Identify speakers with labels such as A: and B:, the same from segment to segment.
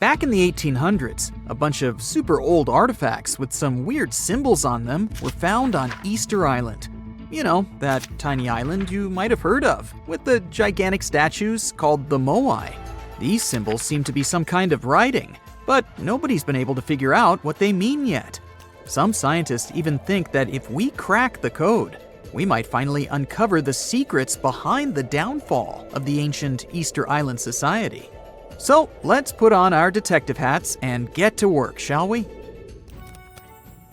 A: Back in the 1800s, a bunch of super old artifacts with some weird symbols on them were found on Easter Island. You know, that tiny island you might have heard of, with the gigantic statues called the Moai. These symbols seem to be some kind of writing, but nobody's been able to figure out what they mean yet. Some scientists even think that if we crack the code, we might finally uncover the secrets behind the downfall of the ancient Easter Island society. So let's put on our detective hats and get to work, shall we?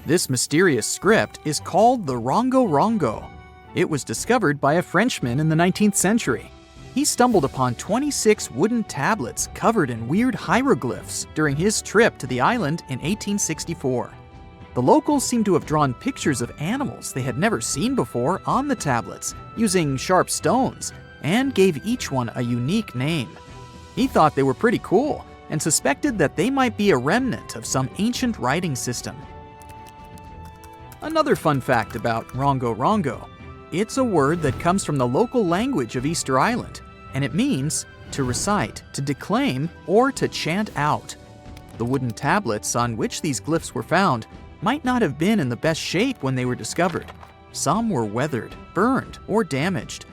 A: This mysterious script is called the Rongo Rongo. It was discovered by a Frenchman in the 19th century. He stumbled upon 26 wooden tablets covered in weird hieroglyphs during his trip to the island in 1864. The locals seem to have drawn pictures of animals they had never seen before on the tablets, using sharp stones, and gave each one a unique name. He thought they were pretty cool and suspected that they might be a remnant of some ancient writing system. Another fun fact about Rongo Rongo: it's a word that comes from the local language of Easter Island, and it means to recite, to declaim, or to chant out. The wooden tablets on which these glyphs were found might not have been in the best shape when they were discovered. Some were weathered, burned, or damaged.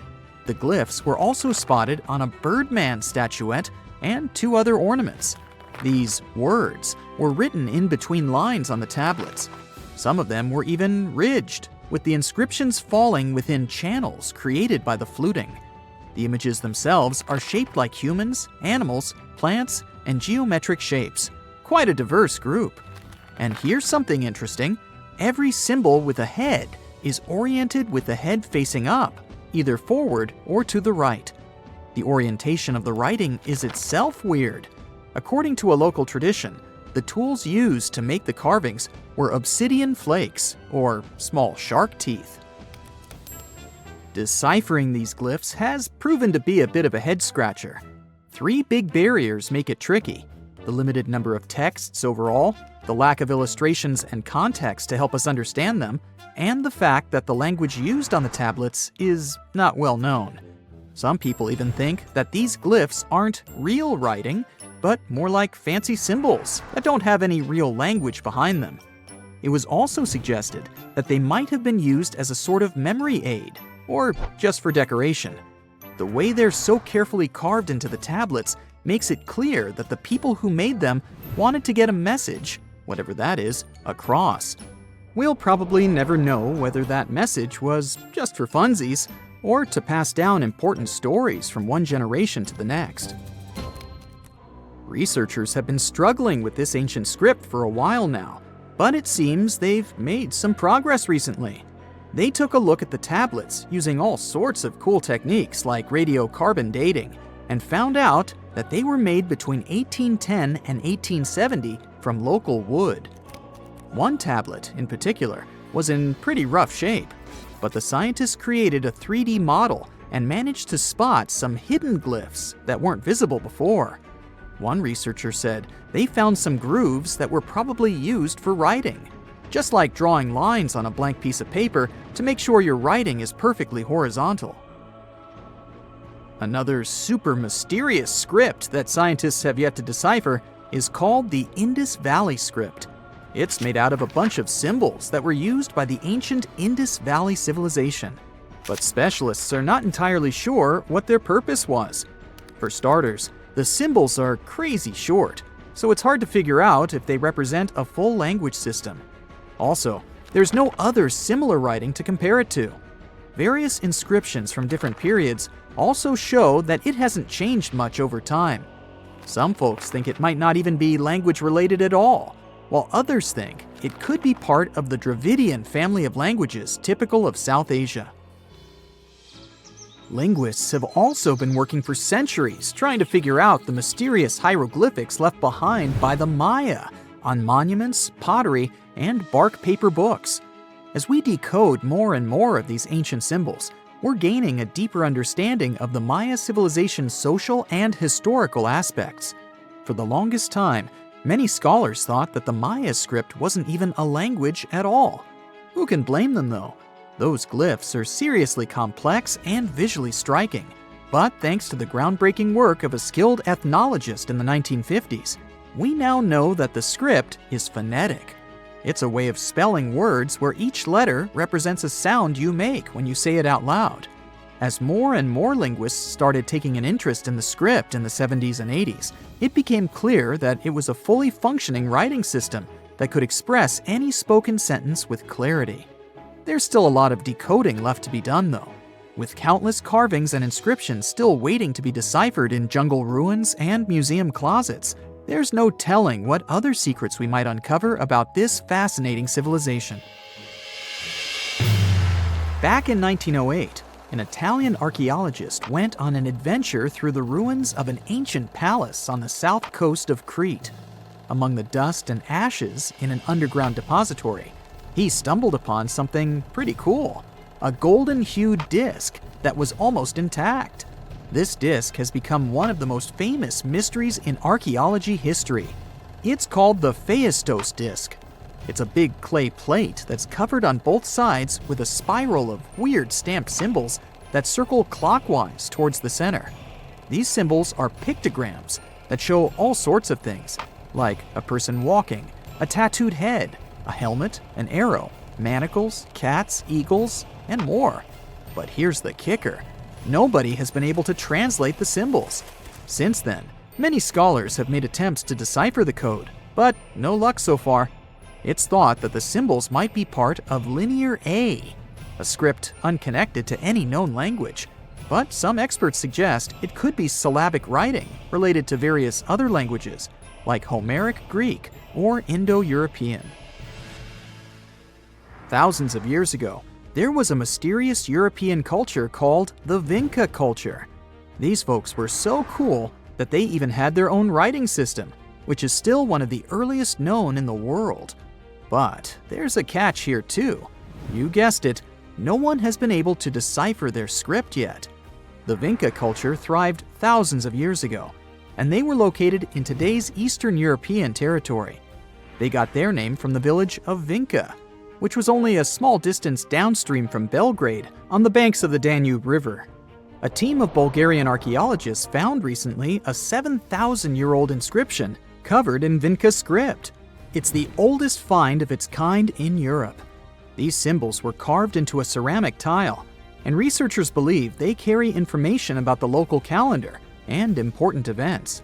A: The glyphs were also spotted on a Birdman statuette and 2 other ornaments. These words were written in between lines on the tablets. Some of them were even ridged, with the inscriptions falling within channels created by the fluting. The images themselves are shaped like humans, animals, plants, and geometric shapes. Quite a diverse group. And here's something interesting: every symbol with a head is oriented with the head facing up, either forward or to the right. The orientation of the writing is itself weird. According to a local tradition, the tools used to make the carvings were obsidian flakes, or small shark teeth. Deciphering these glyphs has proven to be a bit of a head-scratcher. 3 big barriers make it tricky: the limited number of texts overall, the lack of illustrations and context to help us understand them, and the fact that the language used on the tablets is not well known. Some people even think that these glyphs aren't real writing, but more like fancy symbols that don't have any real language behind them. It was also suggested that they might have been used as a sort of memory aid, or just for decoration. The way they're so carefully carved into the tablets makes it clear that the people who made them wanted to get a message, whatever that is, across. We'll probably never know whether that message was just for funsies, or to pass down important stories from one generation to the next. Researchers have been struggling with this ancient script for a while now, but it seems they've made some progress recently. They took a look at the tablets using all sorts of cool techniques like radiocarbon dating, and found out that they were made between 1810 and 1870 from local wood. One tablet, in particular, was in pretty rough shape, but the scientists created a 3D model and managed to spot some hidden glyphs that weren't visible before. One researcher said they found some grooves that were probably used for writing, just like drawing lines on a blank piece of paper to make sure your writing is perfectly horizontal. Another super mysterious script that scientists have yet to decipher is called the Indus Valley script. It's made out of a bunch of symbols that were used by the ancient Indus Valley civilization, but specialists are not entirely sure what their purpose was. For starters, the symbols are crazy short, so it's hard to figure out if they represent a full language system. Also, there's no other similar writing to compare it to. Various inscriptions from different periods also show that it hasn't changed much over time. Some folks think it might not even be language related at all, while others think it could be part of the Dravidian family of languages typical of South Asia. Linguists have also been working for centuries trying to figure out the mysterious hieroglyphics left behind by the Maya on monuments, pottery, and bark paper books. As we decode more and more of these ancient symbols, we're gaining a deeper understanding of the Maya civilization's social and historical aspects. For the longest time, many scholars thought that the Maya script wasn't even a language at all. Who can blame them, though? Those glyphs are seriously complex and visually striking. But thanks to the groundbreaking work of a skilled ethnologist in the 1950s, we now know that the script is phonetic. It's a way of spelling words where each letter represents a sound you make when you say it out loud. As more and more linguists started taking an interest in the script in the 70s and 80s, it became clear that it was a fully functioning writing system that could express any spoken sentence with clarity. There's still a lot of decoding left to be done, though, with countless carvings and inscriptions still waiting to be deciphered in jungle ruins and museum closets. There's no telling what other secrets we might uncover about this fascinating civilization. Back in 1908, an Italian archaeologist went on an adventure through the ruins of an ancient palace on the south coast of Crete. Among the dust and ashes in an underground depository, he stumbled upon something pretty cool, a golden-hued disc that was almost intact. This disc has become one of the most famous mysteries in archaeology history. It's called the Phaistos disc. It's a big clay plate that's covered on both sides with a spiral of weird stamped symbols that circle clockwise towards the center. These symbols are pictograms that show all sorts of things, like a person walking, a tattooed head, a helmet, an arrow, manacles, cats, eagles, and more. But here's the kicker. Nobody has been able to translate the symbols. Since then, many scholars have made attempts to decipher the code, but no luck so far. It's thought that the symbols might be part of Linear A, a script unconnected to any known language. But some experts suggest it could be syllabic writing related to various other languages, like Homeric Greek or Indo-European. Thousands of years ago, there was a mysterious European culture called the Vinca culture. These folks were so cool that they even had their own writing system, which is still one of the earliest known in the world. But there's a catch here too. You guessed it, no one has been able to decipher their script yet. The Vinca culture thrived thousands of years ago, and they were located in today's Eastern European territory. They got their name from the village of Vinca, which was only a small distance downstream from Belgrade on the banks of the Danube River. A team of Bulgarian archaeologists found recently a 7,000-year-old inscription covered in Vinca script. It's the oldest find of its kind in Europe. These symbols were carved into a ceramic tile, and researchers believe they carry information about the local calendar and important events.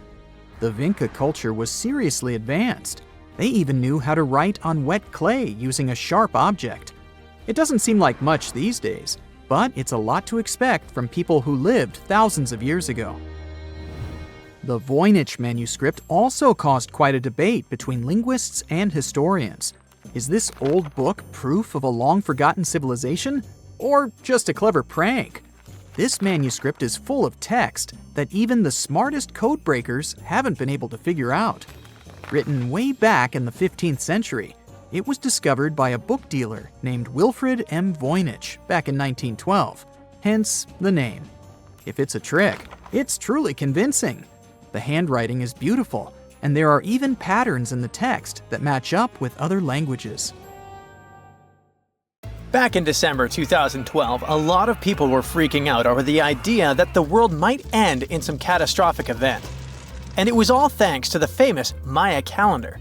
A: The Vinca culture was seriously advanced. They even knew how to write on wet clay using a sharp object. It doesn't seem like much these days, but it's a lot to expect from people who lived thousands of years ago. The Voynich manuscript also caused quite a debate between linguists and historians. Is this old book proof of a long-forgotten civilization, or just a clever prank? This manuscript is full of text that even the smartest codebreakers haven't been able to figure out. Written way back in the 15th century, it was discovered by a book dealer named Wilfred M. Voynich back in 1912, hence the name. If it's a trick, it's truly convincing. The handwriting is beautiful, and there are even patterns in the text that match up with other languages.
B: Back in December 2012, a lot of people were freaking out over the idea that the world might end in some catastrophic event. And it was all thanks to the famous Maya calendar.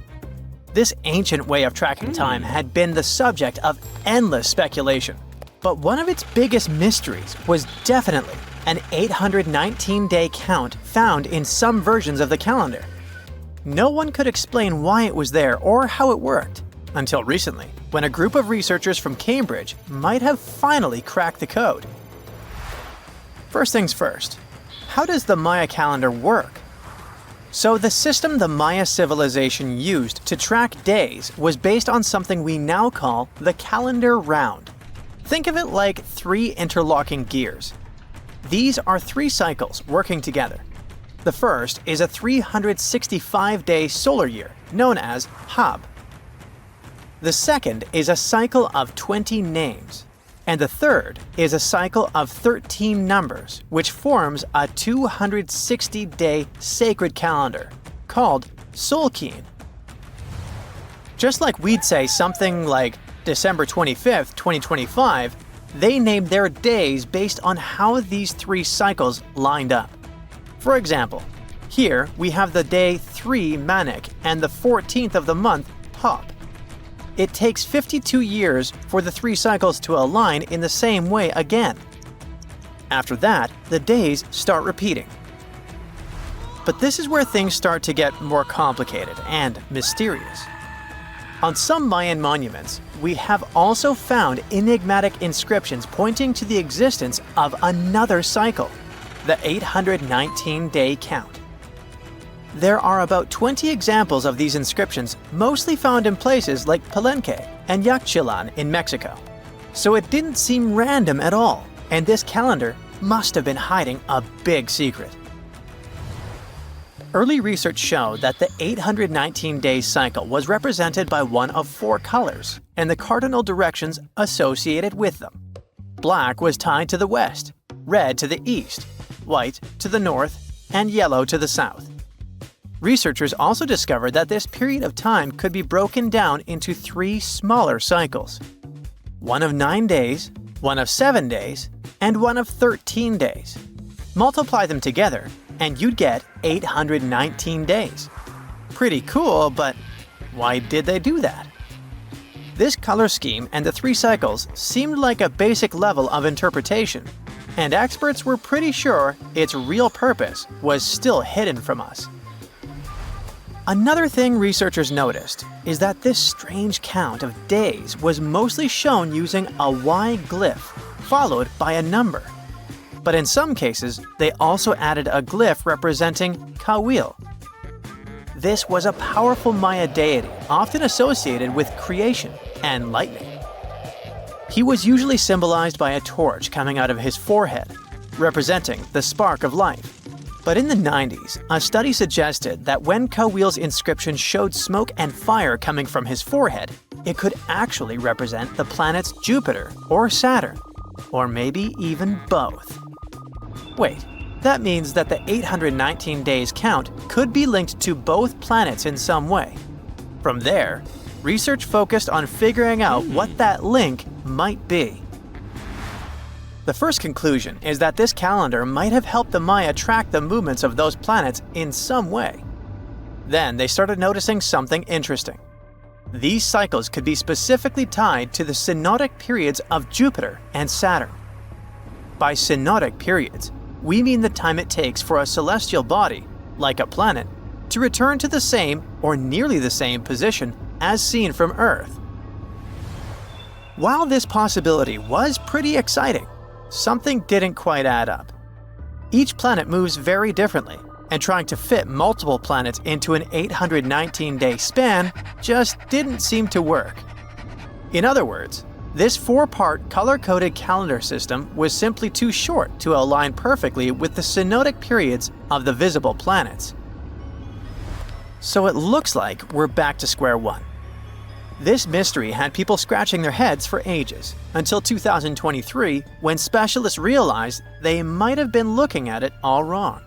B: This ancient way of tracking time had been the subject of endless speculation. But one of its biggest mysteries was definitely an 819-day count found in some versions of the calendar. No one could explain why it was there or how it worked, until recently, when a group of researchers from Cambridge might have finally cracked the code. First things first, how does the Maya calendar work? So the system the Maya civilization used to track days was based on something we now call the calendar round. Think of it like 3 interlocking gears. These are 3 cycles working together. The first is a 365-day solar year, known as Hab. The second is a cycle of 20 names. And the third is a cycle of 13 numbers, which forms a 260-day sacred calendar, called Solkeen. Just like we'd say something like December 25th, 2025, they named their days based on how these 3 cycles lined up. For example, Here, we have the day 3 Manic and the 14th of the month Hop. It takes 52 years for the 3 cycles to align in the same way again. After that, the days start repeating. But this is where things start to get more complicated and mysterious. On some Mayan monuments, we have also found enigmatic inscriptions pointing to the existence of another cycle, the 819-day count. There are about 20 examples of these inscriptions, mostly found in places like Palenque and Yaxchilan in Mexico. So it didn't seem random at all, and this calendar must have been hiding a big secret. Early research showed that the 819-day cycle was represented by one of 4 colors and the cardinal directions associated with them. Black was tied to the west, red to the east, white to the north, and yellow to the south. Researchers also discovered that this period of time could be broken down into 3 smaller cycles: one of 9 days, one of 7 days, and one of 13 days. Multiply them together, and you'd get 819 days. Pretty cool, but why did they do that? This color scheme and the 3 cycles seemed like a basic level of interpretation, and experts were pretty sure its real purpose was still hidden from us. Another thing researchers noticed is that this strange count of days was mostly shown using a Y glyph followed by a number. But in some cases, they also added a glyph representing Kawil. This was a powerful Maya deity often associated with creation and lightning. He was usually symbolized by a torch coming out of his forehead, representing the spark of life. But in the 90s, a study suggested that when Kawil's inscription showed smoke and fire coming from his forehead, it could actually represent the planets Jupiter or Saturn, or maybe even both. Wait, that means that the 819 days count could be linked to both planets in some way. From there, research focused on figuring out what that link might be. The first conclusion is that this calendar might have helped the Maya track the movements of those planets in some way. Then they started noticing something interesting. These cycles could be specifically tied to the synodic periods of Jupiter and Saturn. By synodic periods, we mean the time it takes for a celestial body, like a planet, to return to the same or nearly the same position as seen from Earth. While this possibility was pretty exciting, something didn't quite add up. Each planet moves very differently, and trying to fit multiple planets into an 819-day span just didn't seem to work. In other words, this 4-part color-coded calendar system was simply too short to align perfectly with the synodic periods of the visible planets. So it looks like we're back to square one. This mystery had people scratching their heads for ages, until 2023, when specialists realized they might have been looking at it all wrong.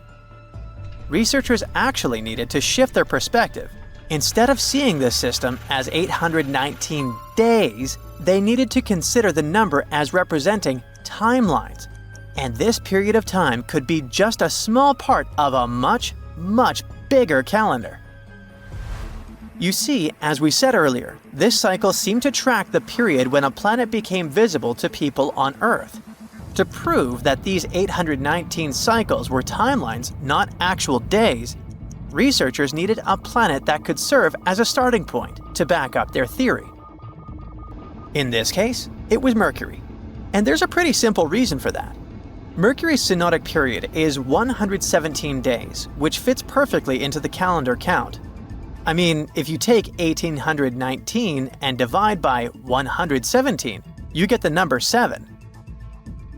B: Researchers actually needed to shift their perspective. Instead of seeing this system as 819 days, they needed to consider the number as representing timelines. And this period of time could be just a small part of a much, much bigger calendar. You see, as we said earlier, this cycle seemed to track the period when a planet became visible to people on Earth. To prove that these 819 cycles were timelines, not actual days, researchers needed a planet that could serve as a starting point to back up their theory. In this case, it was Mercury. And there's a pretty simple reason for that. Mercury's synodic period is 117 days, which fits perfectly into the calendar count. I mean, if you take 1819 and divide by 117, you get the number 7.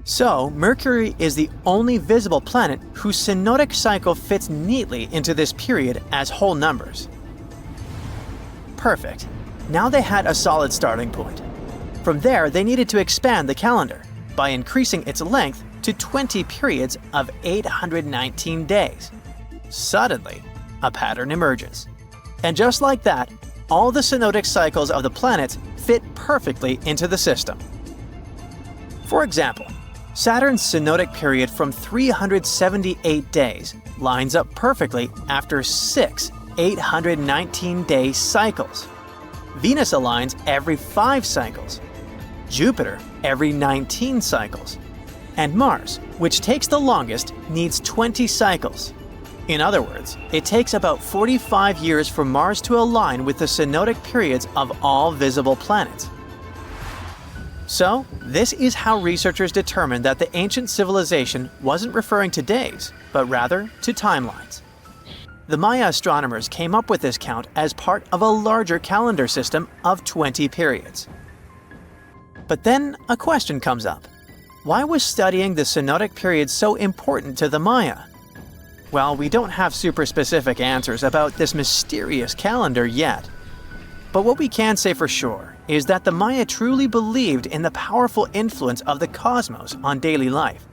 B: So, Mercury is the only visible planet whose synodic cycle fits neatly into this period as whole numbers. Perfect. Now they had a solid starting point. From there, they needed to expand the calendar by increasing its length to 20 periods of 819 days. Suddenly, a pattern emerges. And just like that, all the synodic cycles of the planets fit perfectly into the system. For example, Saturn's synodic period from 378 days lines up perfectly after 6 819-day cycles. Venus aligns every 5 cycles, Jupiter every 19 cycles, and Mars, which takes the longest, needs 20 cycles. In other words, it takes about 45 years for Mars to align with the synodic periods of all visible planets. So, this is how researchers determined that the ancient civilization wasn't referring to days, but rather to timelines. The Maya astronomers came up with this count as part of a larger calendar system of 20 periods. But then a question comes up. Why was studying the synodic period so important to the Maya? Well, we don't have super specific answers about this mysterious calendar yet. But what we can say for sure is that the Maya truly believed in the powerful influence of the cosmos on daily life.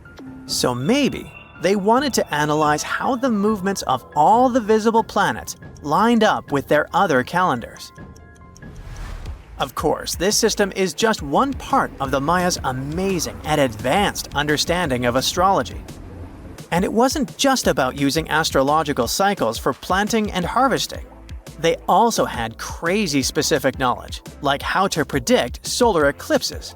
B: So maybe they wanted to analyze how the movements of all the visible planets lined up with their other calendars. Of course, this system is just one part of the Maya's amazing and advanced understanding of astrology. And it wasn't just about using astrological cycles for planting and harvesting. They also had crazy specific knowledge, like how to predict solar eclipses.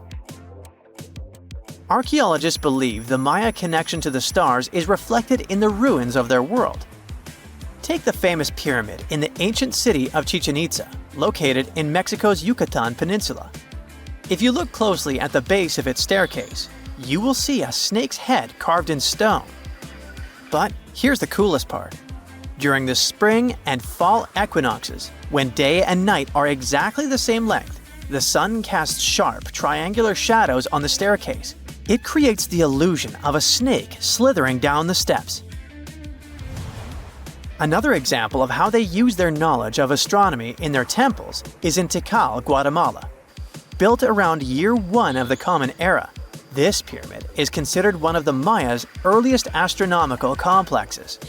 B: Archaeologists believe the Maya connection to the stars is reflected in the ruins of their world. Take the famous pyramid in the ancient city of Chichen Itza, located in Mexico's Yucatan Peninsula. If you look closely at the base of its staircase, you will see a snake's head carved in stone. But here's the coolest part. During the spring and fall equinoxes, when day and night are exactly the same length, the sun casts sharp, triangular shadows on the staircase. It creates the illusion of a snake slithering down the steps. Another example of how they use their knowledge of astronomy in their temples is in Tikal, Guatemala. Built around year 1 of the Common Era, this pyramid is considered one of the Maya's earliest astronomical complexes.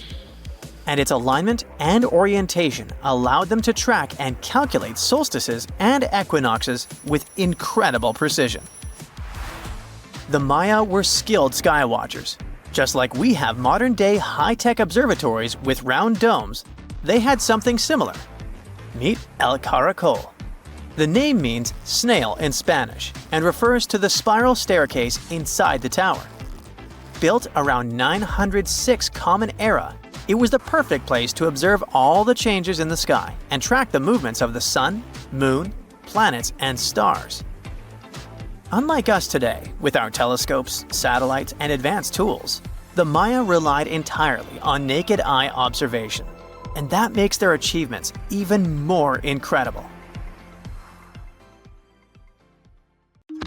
B: And its alignment and orientation allowed them to track and calculate solstices and equinoxes with incredible precision. The Maya were skilled skywatchers. Just like we have modern-day high-tech observatories with round domes, they had something similar. Meet El Caracol. The name means snail in Spanish and refers to the spiral staircase inside the tower. Built around 906 Common Era, it was the perfect place to observe all the changes in the sky and track the movements of the sun, moon, planets, and stars. Unlike us today, with our telescopes, satellites, and advanced tools, the Maya relied entirely on naked eye observation, and that makes their achievements even more incredible.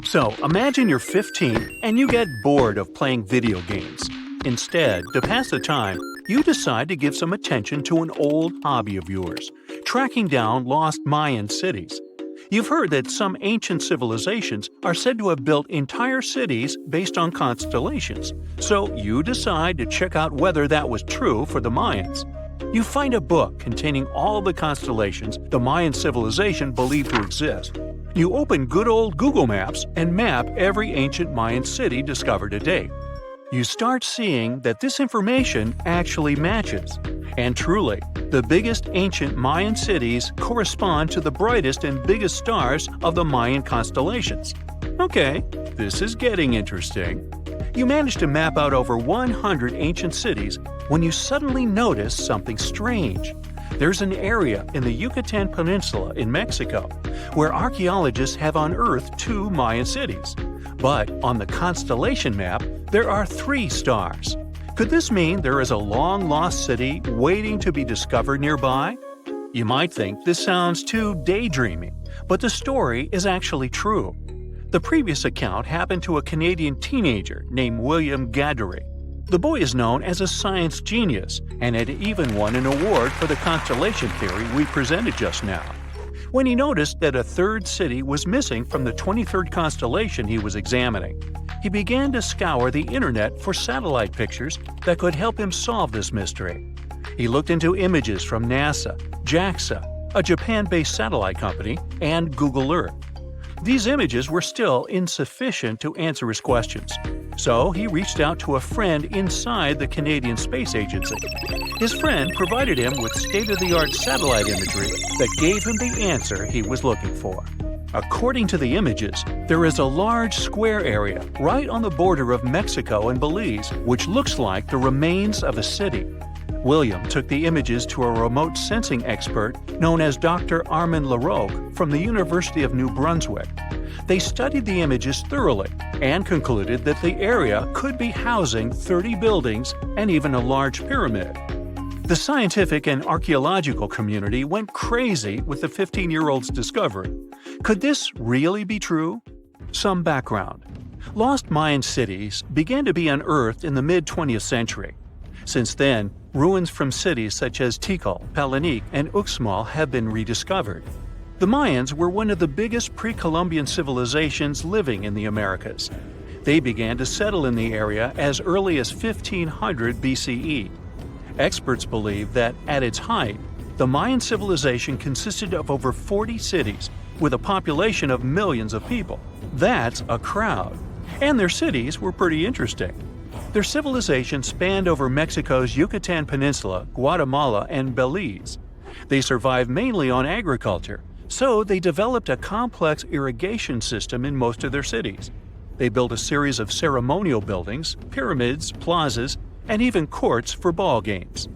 C: So, imagine you're 15 and you get bored of playing video games. Instead, to pass the time, you decide to give some attention to an old hobby of yours, tracking down lost Mayan cities. You've heard that some ancient civilizations are said to have built entire cities based on constellations, so you decide to check out whether that was true for the Mayans. You find a book containing all the constellations the Mayan civilization believed to exist. You open good old Google Maps and map every ancient Mayan city discovered to date. You start seeing that this information actually matches. And truly, the biggest ancient Mayan cities correspond to the brightest and biggest stars of the Mayan constellations. Okay, this is getting interesting. You manage to map out over 100 ancient cities when you suddenly notice something strange. There's an area in the Yucatan Peninsula in Mexico where archaeologists have unearthed 2 Mayan cities. But on the constellation map, there are 3 stars. Could this mean there is a long-lost city waiting to be discovered nearby? You might think this sounds too daydreaming, but the story is actually true. The previous account happened to a Canadian teenager named William Gaddery. The boy is known as a science genius and had even won an award for the constellation theory we presented just now. When he noticed that a 3rd city was missing from the 23rd constellation he was examining, he began to scour the internet for satellite pictures that could help him solve this mystery. He looked into images from NASA, JAXA, a Japan-based satellite company, and Google Earth. These images were still insufficient to answer his questions, so he reached out to a friend inside the Canadian Space Agency. His friend provided him with state-of-the-art satellite imagery that gave him the answer he was looking for. According to the images, there is a large square area right on the border of Mexico and Belize, which looks like the remains of a city. William took the images to a remote sensing expert known as Dr. Armand Laroque from the University of New Brunswick. They studied the images thoroughly and concluded that the area could be housing 30 buildings and even a large pyramid. The scientific and archaeological community went crazy with the 15-year-old's discovery. Could this really be true? Some background. Lost Mayan cities began to be unearthed in the mid-20th century. Since then, ruins from cities such as Tikal, Palenque, and Uxmal have been rediscovered. The Mayans were one of the biggest pre-Columbian civilizations living in the Americas. They began to settle in the area as early as 1500 BCE. Experts believe that, at its height, the Mayan civilization consisted of over 40 cities with a population of millions of people. That's a crowd. And their cities were pretty interesting. Their civilization spanned over Mexico's Yucatan Peninsula, Guatemala, and Belize. They survived mainly on agriculture, so they developed a complex irrigation system in most of their cities. They built a series of ceremonial buildings, pyramids, plazas, and even courts for ball games.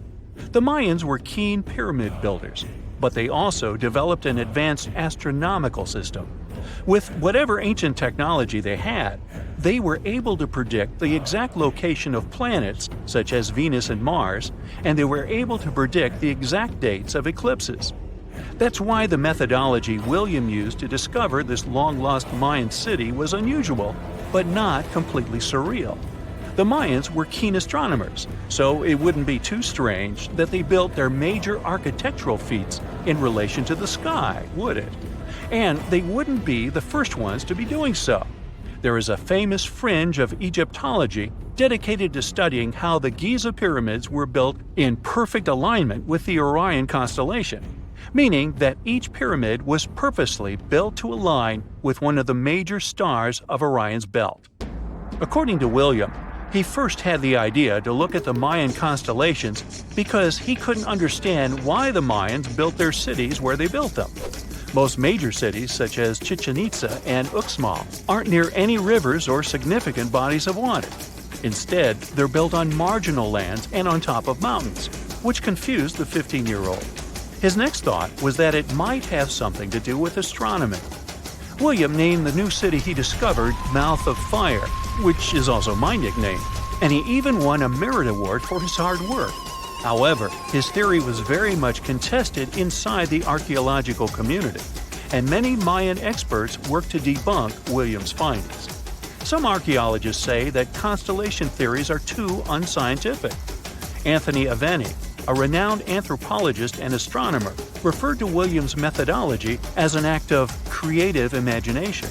C: The Mayans were keen pyramid builders, but they also developed an advanced astronomical system. With whatever ancient technology they had, they were able to predict the exact location of planets, such as Venus and Mars, and they were able to predict the exact dates of eclipses. That's why the methodology William used to discover this long-lost Mayan city was unusual, but not completely surreal. The Mayans were keen astronomers, so it wouldn't be too strange that they built their major architectural feats in relation to the sky, would it? And they wouldn't be the first ones to be doing so. There is a famous fringe of Egyptology dedicated to studying how the Giza pyramids were built in perfect alignment with the Orion constellation, meaning that each pyramid was purposely built to align with one of the major stars of Orion's belt. According to William, he first had the idea to look at the Mayan constellations because he couldn't understand why the Mayans built their cities where they built them. Most major cities, such as Chichen Itza and Uxmal, aren't near any rivers or significant bodies of water. Instead, they're built on marginal lands and on top of mountains, which confused the 15-year-old. His next thought was that it might have something to do with astronomy. William named the new city he discovered Mouth of Fire, which is also my nickname, and he even won a merit award for his hard work. However, his theory was very much contested inside the archaeological community, and many Mayan experts worked to debunk William's findings. Some archaeologists say that constellation theories are too unscientific. Anthony Aveni, a renowned anthropologist and astronomer, referred to William's methodology as an act of creative imagination.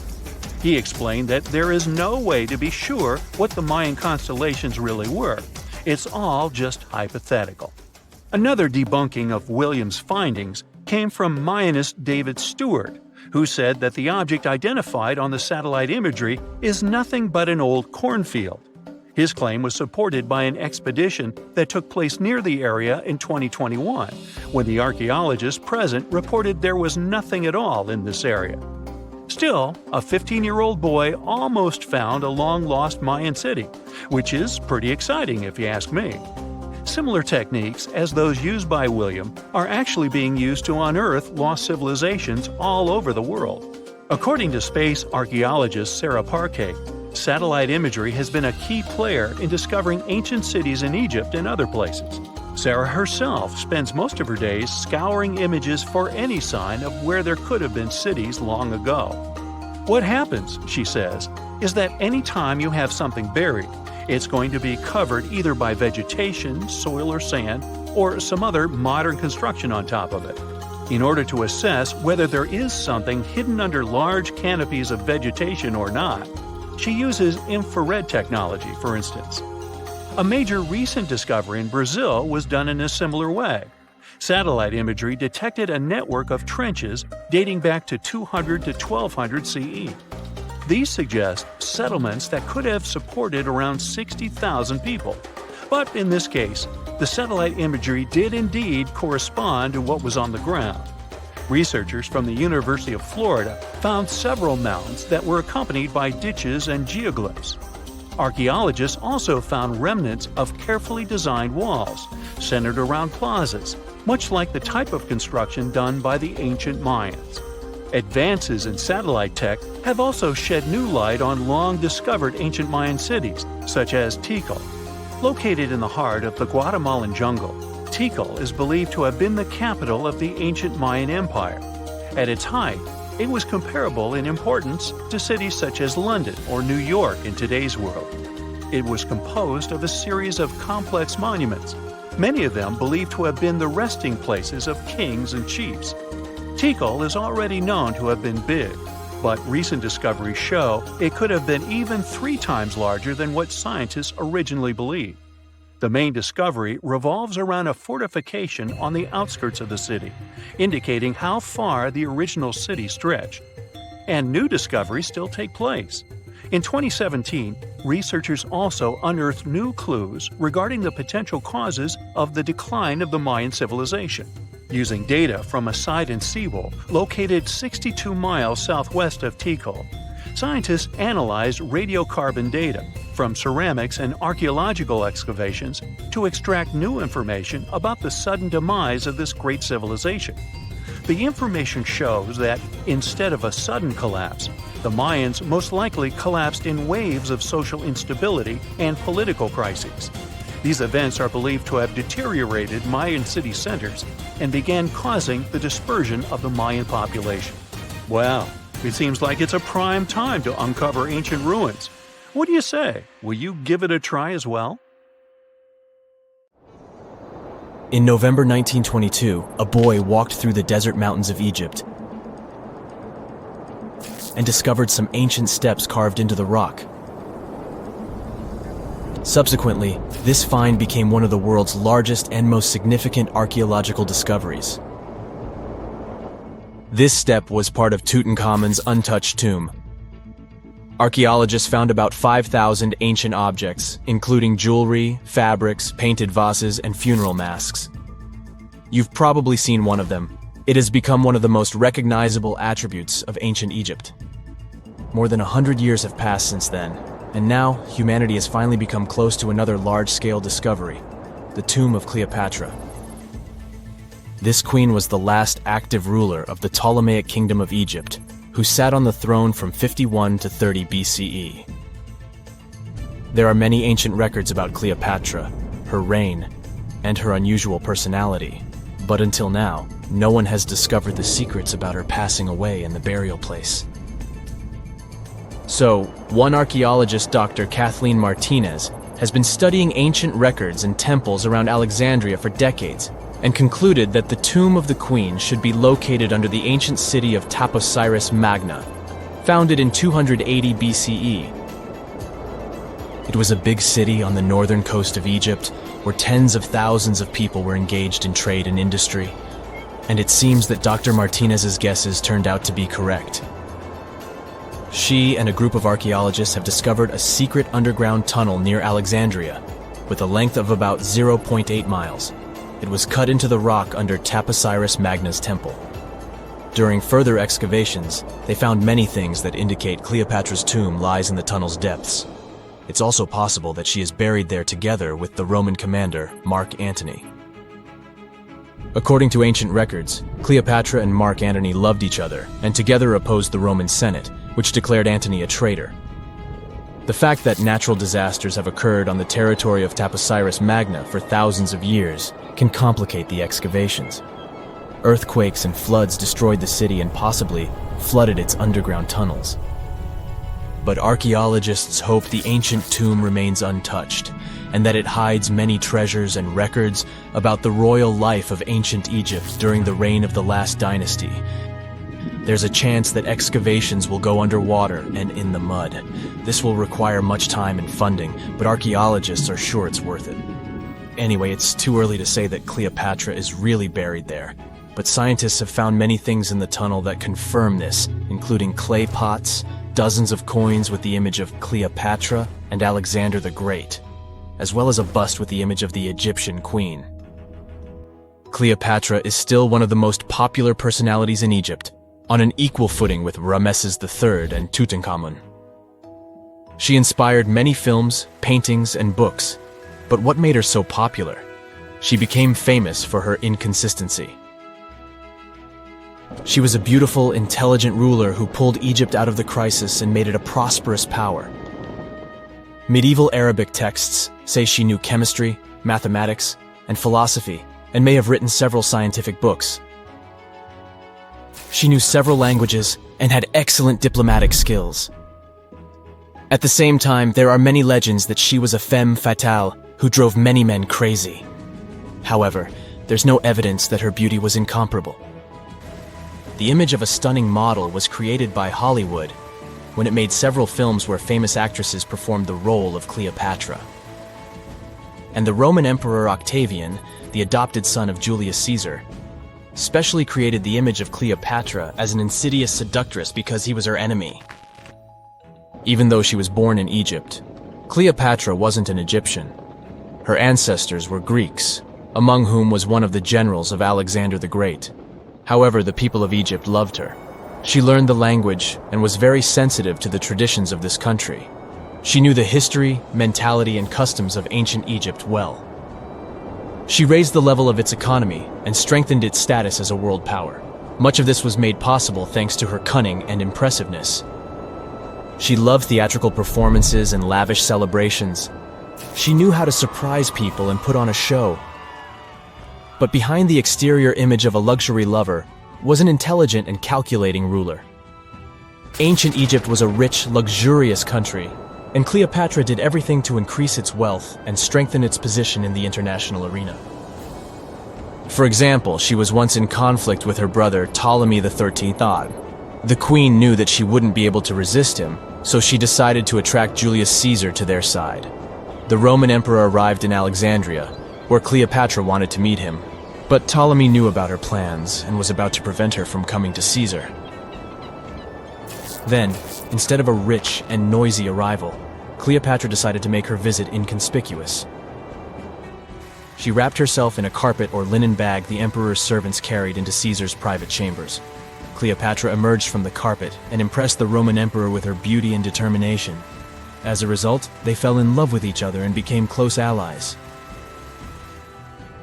C: He explained that there is no way to be sure what the Mayan constellations really were. It's all just hypothetical. Another debunking of William's findings came from Mayanist David Stewart, who said that the object identified on the satellite imagery is nothing but an old cornfield. His claim was supported by an expedition that took place near the area in 2021, when the archaeologists present reported there was nothing at all in this area. Still, a 15-year-old boy almost found a long-lost Mayan city, which is pretty exciting if you ask me. Similar techniques as those used by William are actually being used to unearth lost civilizations all over the world. According to space archaeologist Sarah Parquet, satellite imagery has been a key player in discovering ancient cities in Egypt and other places. Sarah herself spends most of her days scouring images for any sign of where there could have been cities long ago. What happens, she says, is that any time you have something buried, it's going to be covered either by vegetation, soil or sand, or some other modern construction on top of it. In order to assess whether there is something hidden under large canopies of vegetation or not, she uses infrared technology, for instance. A major recent discovery in Brazil was done in a similar way. Satellite imagery detected a network of trenches dating back to 200 to 1200 CE. These suggest settlements that could have supported around 60,000 people. But in this case, the satellite imagery did indeed correspond to what was on the ground. Researchers from the University of Florida found several mounds that were accompanied by ditches and geoglyphs. Archaeologists also found remnants of carefully designed walls, centered around plazas, much like the type of construction done by the ancient Mayans. Advances in satellite tech have also shed new light on long-discovered ancient Mayan cities, such as Tikal. Located in the heart of the Guatemalan jungle, Tikal is believed to have been the capital of the ancient Mayan Empire. At its height, it was comparable in importance to cities such as London or New York in today's world. It was composed of a series of complex monuments, many of them believed to have been the resting places of kings and chiefs. Tikal is already known to have been big, but recent discoveries show it could have been even 3 times larger than what scientists originally believed. The main discovery revolves around a fortification on the outskirts of the city, indicating how far the original city stretched. And new discoveries still take place. In 2017, researchers also unearthed new clues regarding the potential causes of the decline of the Mayan civilization. Using data from a Sidon seawall located 62 miles southwest of Tikal, scientists analyzed radiocarbon data from ceramics and archaeological excavations to extract new information about the sudden demise of this great civilization. The information shows that instead of a sudden collapse, the Mayans most likely collapsed in waves of social instability and political crises. These events are believed to have deteriorated Mayan city centers and began causing the dispersion of the Mayan population. Well, it seems like it's a prime time to uncover ancient ruins. What do you say? Will you give it a try as well?
D: In November 1922, a boy walked through the desert mountains of Egypt and discovered some ancient steps carved into the rock. Subsequently, this find became one of the world's largest and most significant archaeological discoveries. This step was part of Tutankhamun's untouched tomb. Archaeologists found about 5,000 ancient objects, including jewelry, fabrics, painted vases, and funeral masks. You've probably seen one of them. It has become one of the most recognizable attributes of ancient Egypt. More than 100 years have passed since then, and now humanity has finally become close to another large-scale discovery, the tomb of Cleopatra. This queen was the last active ruler of the Ptolemaic Kingdom of Egypt, who sat on the throne from 51 to 30 BCE. There are many ancient records about Cleopatra, her reign, and her unusual personality, but until now, no one has discovered the secrets about her passing away in the burial place. So, one archaeologist, Dr. Kathleen Martinez, has been studying ancient records and temples around Alexandria for decades, and concluded that the tomb of the queen should be located under the ancient city of Taposiris Magna, founded in 280 BCE. It was a big city on the northern coast of Egypt, where tens of thousands of people were engaged in trade and industry, and it seems that Dr. Martinez's guesses turned out to be correct. She and a group of archaeologists have discovered a secret underground tunnel near Alexandria, with a length of about 0.8 miles. It was cut into the rock under Taposiris Magna's temple. During further excavations, they found many things that indicate Cleopatra's tomb lies in the tunnel's depths. It's also possible that she is buried there together with the Roman commander, Mark Antony. According to ancient records, Cleopatra and Mark Antony loved each other and together opposed the Roman Senate, which declared Antony a traitor. The fact that natural disasters have occurred on the territory of Taposiris Magna for thousands of years can complicate the excavations. Earthquakes and floods destroyed the city and possibly flooded its underground tunnels. But archaeologists hope the ancient tomb remains untouched, and that it hides many treasures and records about the royal life of ancient Egypt during the reign of the last dynasty. There's a chance that excavations will go underwater and in the mud. This will require much time and funding, but archaeologists are sure it's worth it. Anyway, it's too early to say that Cleopatra is really buried there, but scientists have found many things in the tunnel that confirm this, including clay pots, dozens of coins with the image of Cleopatra and Alexander the Great, as well as a bust with the image of the Egyptian queen. Cleopatra is still one of the most popular personalities in Egypt, on an equal footing with Ramesses III and Tutankhamun. She inspired many films, paintings, and books, but what made her so popular? She became famous for her inconsistency. She was a beautiful, intelligent ruler who pulled Egypt out of the crisis and made it a prosperous power. Medieval Arabic texts say she knew chemistry, mathematics, and philosophy, and may have written several scientific books. She knew several languages and had excellent diplomatic skills. At the same time, there are many legends that she was a femme fatale who drove many men crazy. However, there's no evidence that her beauty was incomparable. The image of a stunning model was created by Hollywood when it made several films where famous actresses performed the role of Cleopatra. And the Roman Emperor Octavian, the adopted son of Julius Caesar, specially created the image of Cleopatra as an insidious seductress because he was her enemy. Even though she was born in Egypt, Cleopatra wasn't an Egyptian. Her ancestors were Greeks, among whom was one of the generals of Alexander the Great. However, the people of Egypt loved her. She learned the language and was very sensitive to the traditions of this country. She knew the history, mentality, and customs of ancient Egypt well. She raised the level of its economy and strengthened its status as a world power. Much of this was made possible thanks to her cunning and impressiveness. She loved theatrical performances and lavish celebrations. She knew how to surprise people and put on a show. But behind the exterior image of a luxury lover was an intelligent and calculating ruler. Ancient Egypt was a rich, luxurious country, and Cleopatra did everything to increase its wealth and strengthen its position in the international arena. For example, she was once in conflict with her brother Ptolemy XIII. The queen knew that she wouldn't be able to resist him, so she decided to attract Julius Caesar to their side. The Roman emperor arrived in Alexandria, where Cleopatra wanted to meet him, but Ptolemy knew about her plans and was about to prevent her from coming to Caesar. Then, instead of a rich and noisy arrival, Cleopatra decided to make her visit inconspicuous. She wrapped herself in a carpet or linen bag the emperor's servants carried into Caesar's private chambers. Cleopatra emerged from the carpet and impressed the Roman emperor with her beauty and determination. As a result, they fell in love with each other and became close allies.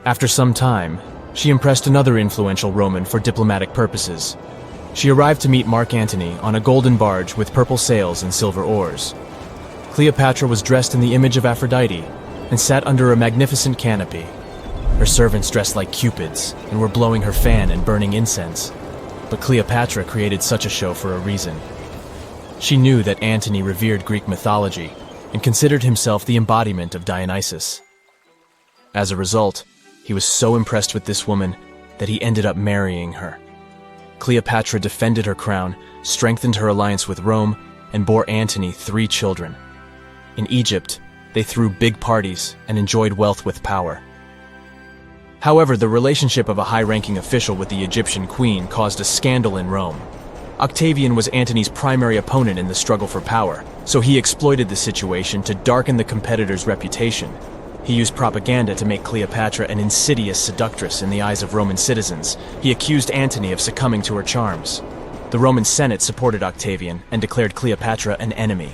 D: After some time, she impressed another influential Roman for diplomatic purposes. She arrived to meet Mark Antony on a golden barge with purple sails and silver oars. Cleopatra was dressed in the image of Aphrodite and sat under a magnificent canopy. Her servants dressed like cupids and were blowing her fan and burning incense. But Cleopatra created such a show for a reason. She knew that Antony revered Greek mythology and considered himself the embodiment of Dionysus. As a result, he was so impressed with this woman that he ended up marrying her. Cleopatra defended her crown, strengthened her alliance with Rome, and bore Antony 3 children. In Egypt, they threw big parties and enjoyed wealth with power. However, the relationship of a high-ranking official with the Egyptian queen caused a scandal in Rome. Octavian was Antony's primary opponent in the struggle for power, so he exploited the situation to darken the competitor's reputation. He used propaganda to make Cleopatra an insidious seductress in the eyes of Roman citizens. He accused Antony of succumbing to her charms. The Roman Senate supported Octavian and declared Cleopatra an enemy.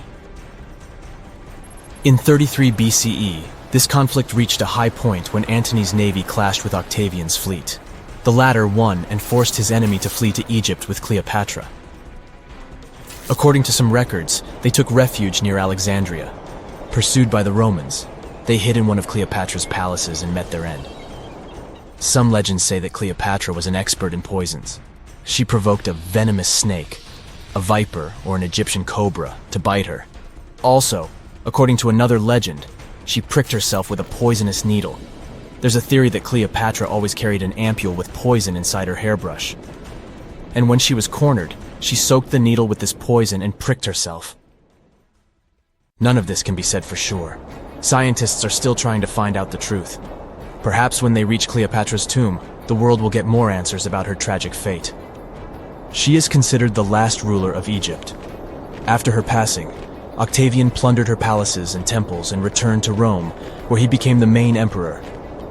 D: In 33 BCE, this conflict reached a high point when Antony's navy clashed with Octavian's fleet. The latter won and forced his enemy to flee to Egypt with Cleopatra. According to some records, they took refuge near Alexandria. Pursued by the Romans, they hid in one of Cleopatra's palaces and met their end. Some legends say that Cleopatra was an expert in poisons. She provoked a venomous snake, a viper or an Egyptian cobra, to bite her. Also, according to another legend, she pricked herself with a poisonous needle. There's a theory that Cleopatra always carried an ampule with poison inside her hairbrush. And when she was cornered, she soaked the needle with this poison and pricked herself. None of this can be said for sure. Scientists are still trying to find out the truth. Perhaps when they reach Cleopatra's tomb, the world will get more answers about her tragic fate. She is considered the last ruler of Egypt. After her passing, Octavian plundered her palaces and temples and returned to Rome, where he became the main emperor.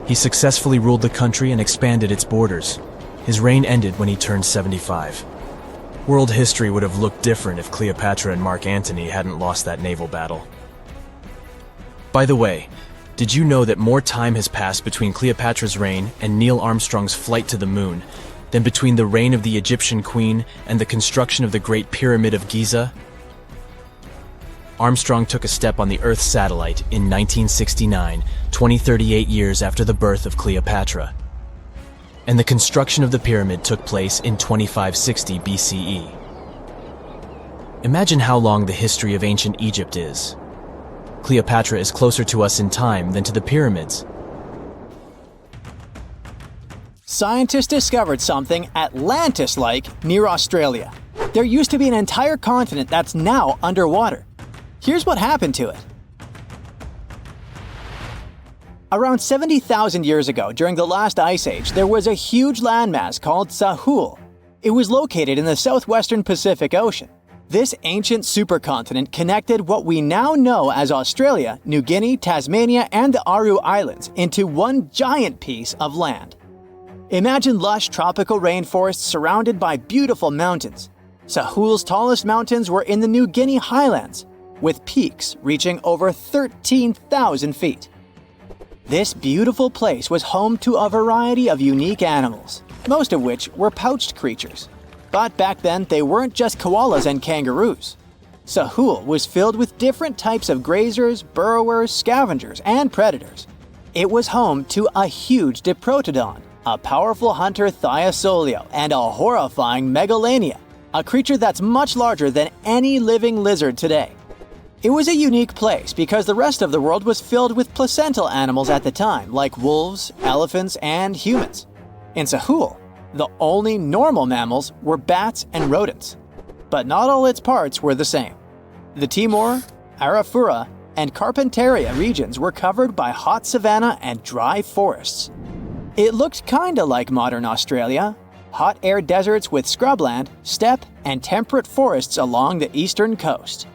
D: He successfully ruled the country and expanded its borders. His reign ended when he turned 75. World history would have looked different if Cleopatra and Mark Antony hadn't lost that naval battle. By the way, did you know that more time has passed between Cleopatra's reign and Neil Armstrong's flight to the moon than between the reign of the Egyptian queen and the construction of the Great Pyramid of Giza? Armstrong took a step on the Earth's satellite in 1969, 38 years after the birth of Cleopatra. And the construction of the pyramid took place in 2560 BCE. Imagine how long the history of ancient Egypt is. Cleopatra is closer to us in time than to the pyramids.
B: Scientists discovered something Atlantis-like near Australia. There used to be an entire continent that's now underwater. Here's what happened to it. Around 70,000 years ago, during the last ice age, there was a huge landmass called Sahul. It was located in the southwestern Pacific Ocean. This ancient supercontinent connected what we now know as Australia, New Guinea, Tasmania, and the Aru Islands into one giant piece of land. Imagine lush tropical rainforests surrounded by beautiful mountains. Sahul's tallest mountains were in the New Guinea highlands, with peaks reaching over 13,000 feet. This beautiful place was home to a variety of unique animals, most of which were pouched creatures. But back then, they weren't just koalas and kangaroos. Sahul was filled with different types of grazers, burrowers, scavengers, and predators. It was home to a huge diprotodon, a powerful hunter Thiosolio, and a horrifying Megalania, a creature that's much larger than any living lizard today. It was a unique place because the rest of the world was filled with placental animals at the time, like wolves, elephants, and humans. In Sahul, the only normal mammals were bats and rodents. But not all its parts were the same. The Timor, Arafura, and Carpentaria regions were covered by hot savanna and dry forests. It looked kinda like modern Australia, hot air deserts with scrubland, steppe, and temperate forests along the eastern coast.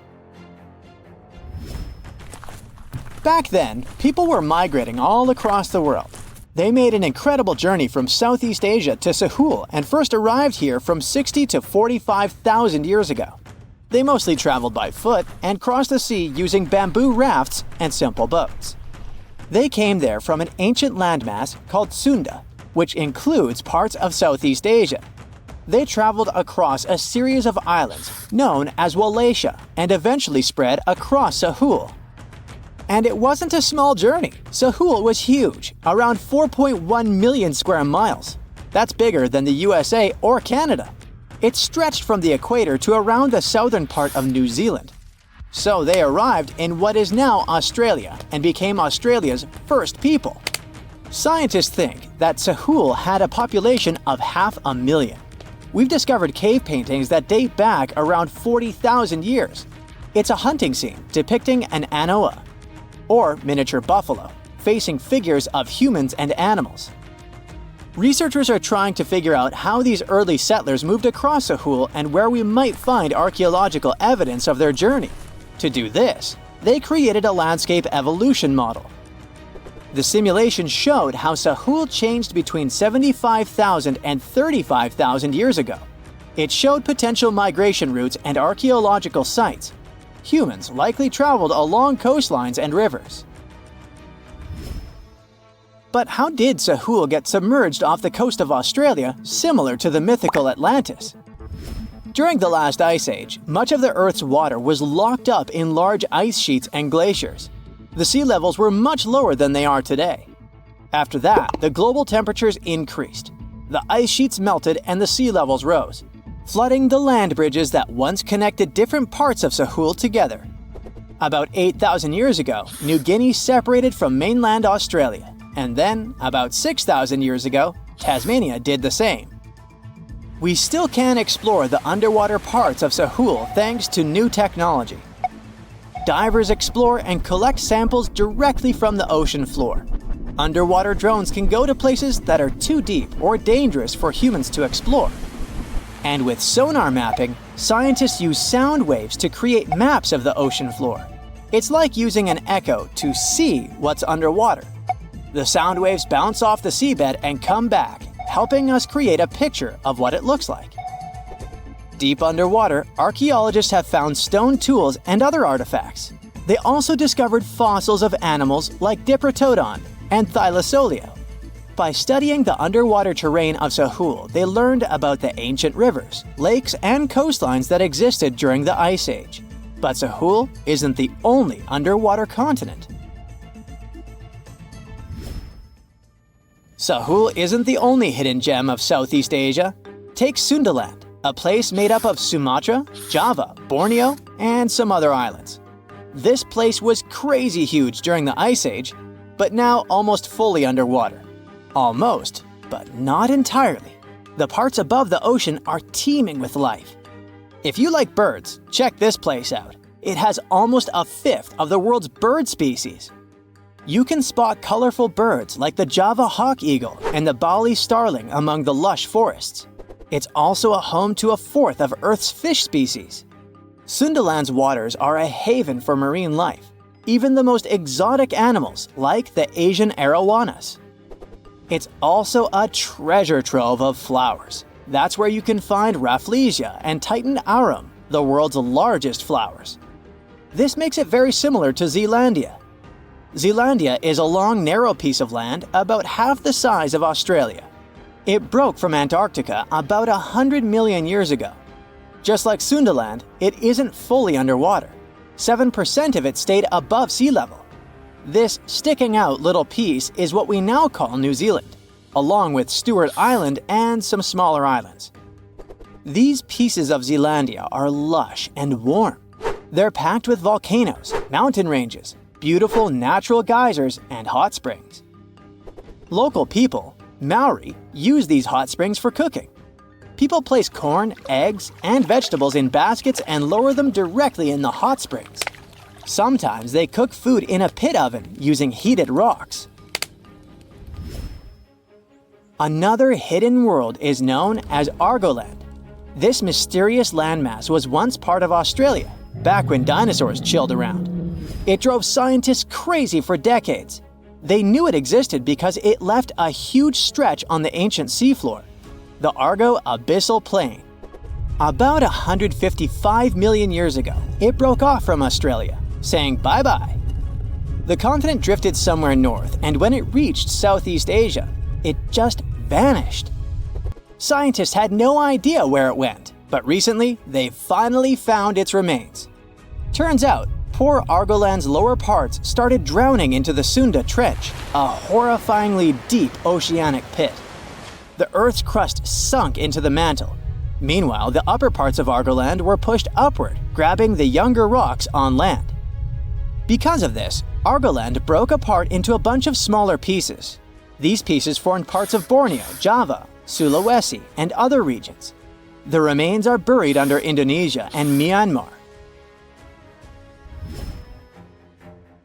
B: Back then, people were migrating all across the world. They made an incredible journey from Southeast Asia to Sahul and first arrived here from 60 to 45,000 years ago. They mostly traveled by foot and crossed the sea using bamboo rafts and simple boats. They came there from an ancient landmass called Sunda, which includes parts of Southeast Asia. They traveled across a series of islands known as Wallachia and eventually spread across Sahul. And it wasn't a small journey. Sahul was huge, around 4.1 million square miles. That's bigger than the USA or Canada. It stretched from the equator to around the southern part of New Zealand. So they arrived in what is now Australia and became Australia's first people. Scientists think that Sahul had a population of 500,000. We've discovered cave paintings that date back around 40,000 years. It's a hunting scene depicting an anoa, or miniature buffalo, facing figures of humans and animals. Researchers are trying to figure out how these early settlers moved across Sahul and where we might find archaeological evidence of their journey. To do this, they created a landscape evolution model. The simulation showed how Sahul changed between 75,000 and 35,000 years ago. It showed potential migration routes and archaeological sites. Humans likely traveled along coastlines and rivers. But how did Sahul get submerged off the coast of Australia, similar to the mythical Atlantis? During the last ice age, much of the Earth's water was locked up in large ice sheets and glaciers. The sea levels were much lower than they are today. After that, the global temperatures increased. The ice sheets melted and the sea levels rose, flooding the land bridges that once connected different parts of Sahul together. About 8,000 years ago, New Guinea separated from mainland Australia, and then, about 6,000 years ago, Tasmania did the same. We still can explore the underwater parts of Sahul thanks to new technology. Divers explore and collect samples directly from the ocean floor. Underwater drones can go to places that are too deep or dangerous for humans to explore. And with sonar mapping, scientists use sound waves to create maps of the ocean floor. It's like using an echo to see what's underwater. The sound waves bounce off the seabed and come back, helping us create a picture of what it looks like. Deep underwater, archaeologists have found stone tools and other artifacts. They also discovered fossils of animals like Diprotodon and Thylacoleo. By studying the underwater terrain of Sahul, they learned about the ancient rivers, lakes, and coastlines that existed during the Ice Age. But Sahul isn't the only underwater continent. Sahul isn't the only hidden gem of Southeast Asia. Take Sundaland, a place made up of Sumatra, Java, Borneo, and some other islands. This place was crazy huge during the Ice Age, but now almost fully underwater. Almost, but not entirely. The parts above the ocean are teeming with life. If you like birds, check this place out. It has almost a fifth of the world's bird species. You can spot colorful birds like the Java hawk eagle and the Bali starling among the lush forests. It's also a home to a fourth of Earth's fish species. Sundaland's waters are a haven for marine life, even the most exotic animals like the Asian arowanas. It's also a treasure trove of flowers. That's where you can find Rafflesia and Titan arum, the world's largest flowers. This makes it very similar to Zealandia. Zealandia is a long, narrow piece of land about half the size of Australia. It broke from Antarctica about 100 million years ago. Just like Sundaland, it isn't fully underwater. 7% of it stayed above sea level. This sticking out little piece is what we now call New Zealand, along with Stewart Island and some smaller islands. These pieces of Zealandia are lush and warm. They're packed with volcanoes, mountain ranges, beautiful natural geysers, and hot springs. Local people, Maori, use these hot springs for cooking. People place corn, eggs, and vegetables in baskets and lower them directly in the hot springs. Sometimes they cook food in a pit oven using heated rocks. Another hidden world is known as Argoland. This mysterious landmass was once part of Australia, back when dinosaurs chilled around. It drove scientists crazy for decades. They knew it existed because it left a huge stretch on the ancient seafloor, the Argo Abyssal Plain. About 155 million years ago, it broke off from Australia, saying bye-bye. The continent drifted somewhere north, and when it reached Southeast Asia, it just vanished. Scientists had no idea where it went, but recently they finally found its remains. Turns out, poor Argoland's lower parts started drowning into the Sunda Trench, a horrifyingly deep oceanic pit. The Earth's crust sunk into the mantle. Meanwhile, the upper parts of Argoland were pushed upward, grabbing the younger rocks on land. Because of this, Argoland broke apart into a bunch of smaller pieces. These pieces formed parts of Borneo, Java, Sulawesi, and other regions. The remains are buried under Indonesia and Myanmar.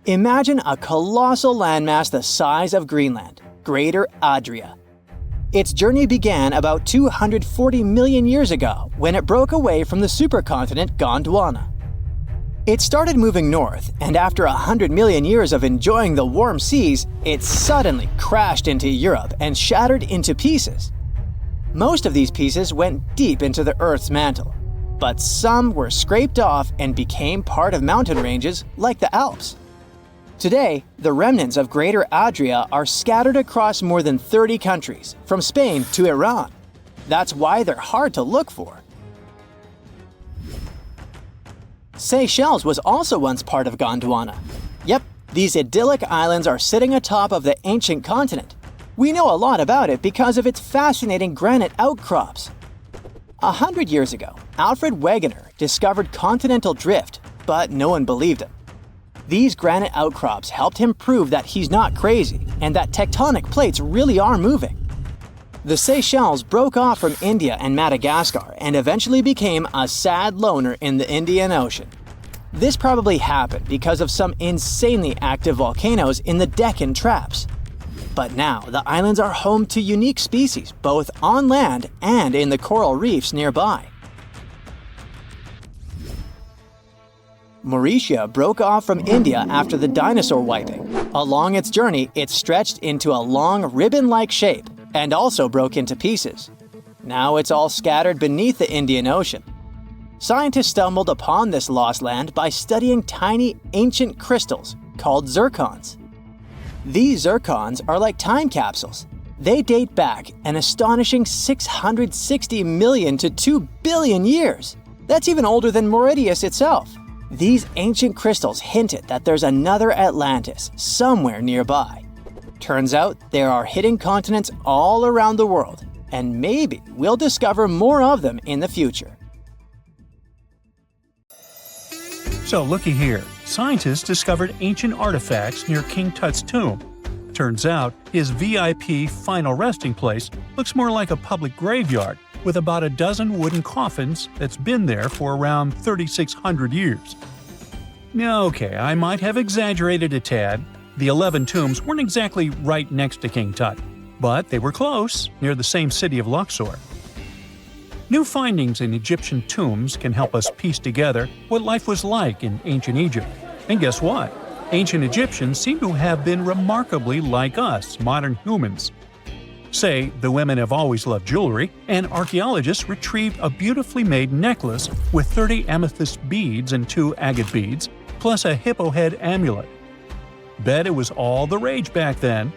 B: Imagine a colossal landmass the size of Greenland, Greater Adria. Its journey began about 240 million years ago when it broke away from the supercontinent Gondwana. It started moving north, and after 100 million years of enjoying the warm seas, it suddenly crashed into Europe and shattered into pieces. Most of these pieces went deep into the Earth's mantle, but some were scraped off and became part of mountain ranges like the Alps. Today, the remnants of Greater Adria are scattered across more than 30 countries, from Spain to Iran. That's why they're hard to look for. Seychelles was also once part of Gondwana. Yep, these idyllic islands are sitting atop of the ancient continent. We know a lot about it because of its fascinating granite outcrops. 100 years ago, Alfred Wegener discovered continental drift, but no one believed him. These granite outcrops helped him prove that he's not crazy and that tectonic plates really are moving. The Seychelles broke off from India and Madagascar and eventually became a sad loner in the Indian Ocean. This probably happened because of some insanely active volcanoes in the Deccan Traps. But now, the islands are home to unique species, both on land and in the coral reefs nearby. Mauritius broke off from India after the dinosaur wiping. Along its journey, it stretched into a long, ribbon-like shape and also broke into pieces. Now it's all scattered beneath the Indian Ocean. Scientists stumbled upon this lost land by studying tiny, ancient crystals called zircons. These zircons are like time capsules. They date back an astonishing 660 million to 2 billion years. That's even older than Mauritius itself. These ancient crystals hinted that there's another Atlantis somewhere nearby. Turns out there are hidden continents all around the world, and maybe we'll discover more of them in the future.
C: So looky here, scientists discovered ancient artifacts near King Tut's tomb. Turns out his VIP final resting place looks more like a public graveyard with about a dozen wooden coffins that's been there for around 3,600 years. Now, okay, I might have exaggerated a tad. The 11 tombs weren't exactly right next to King Tut, but they were close, near the same city of Luxor. New findings in Egyptian tombs can help us piece together what life was like in ancient Egypt. And guess what? Ancient Egyptians seem to have been remarkably like us, modern humans. Say, the women have always loved jewelry, and archaeologists retrieved a beautifully made necklace with 30 amethyst beads and 2 agate beads, plus a hippo head amulet. Bet it was all the rage back then.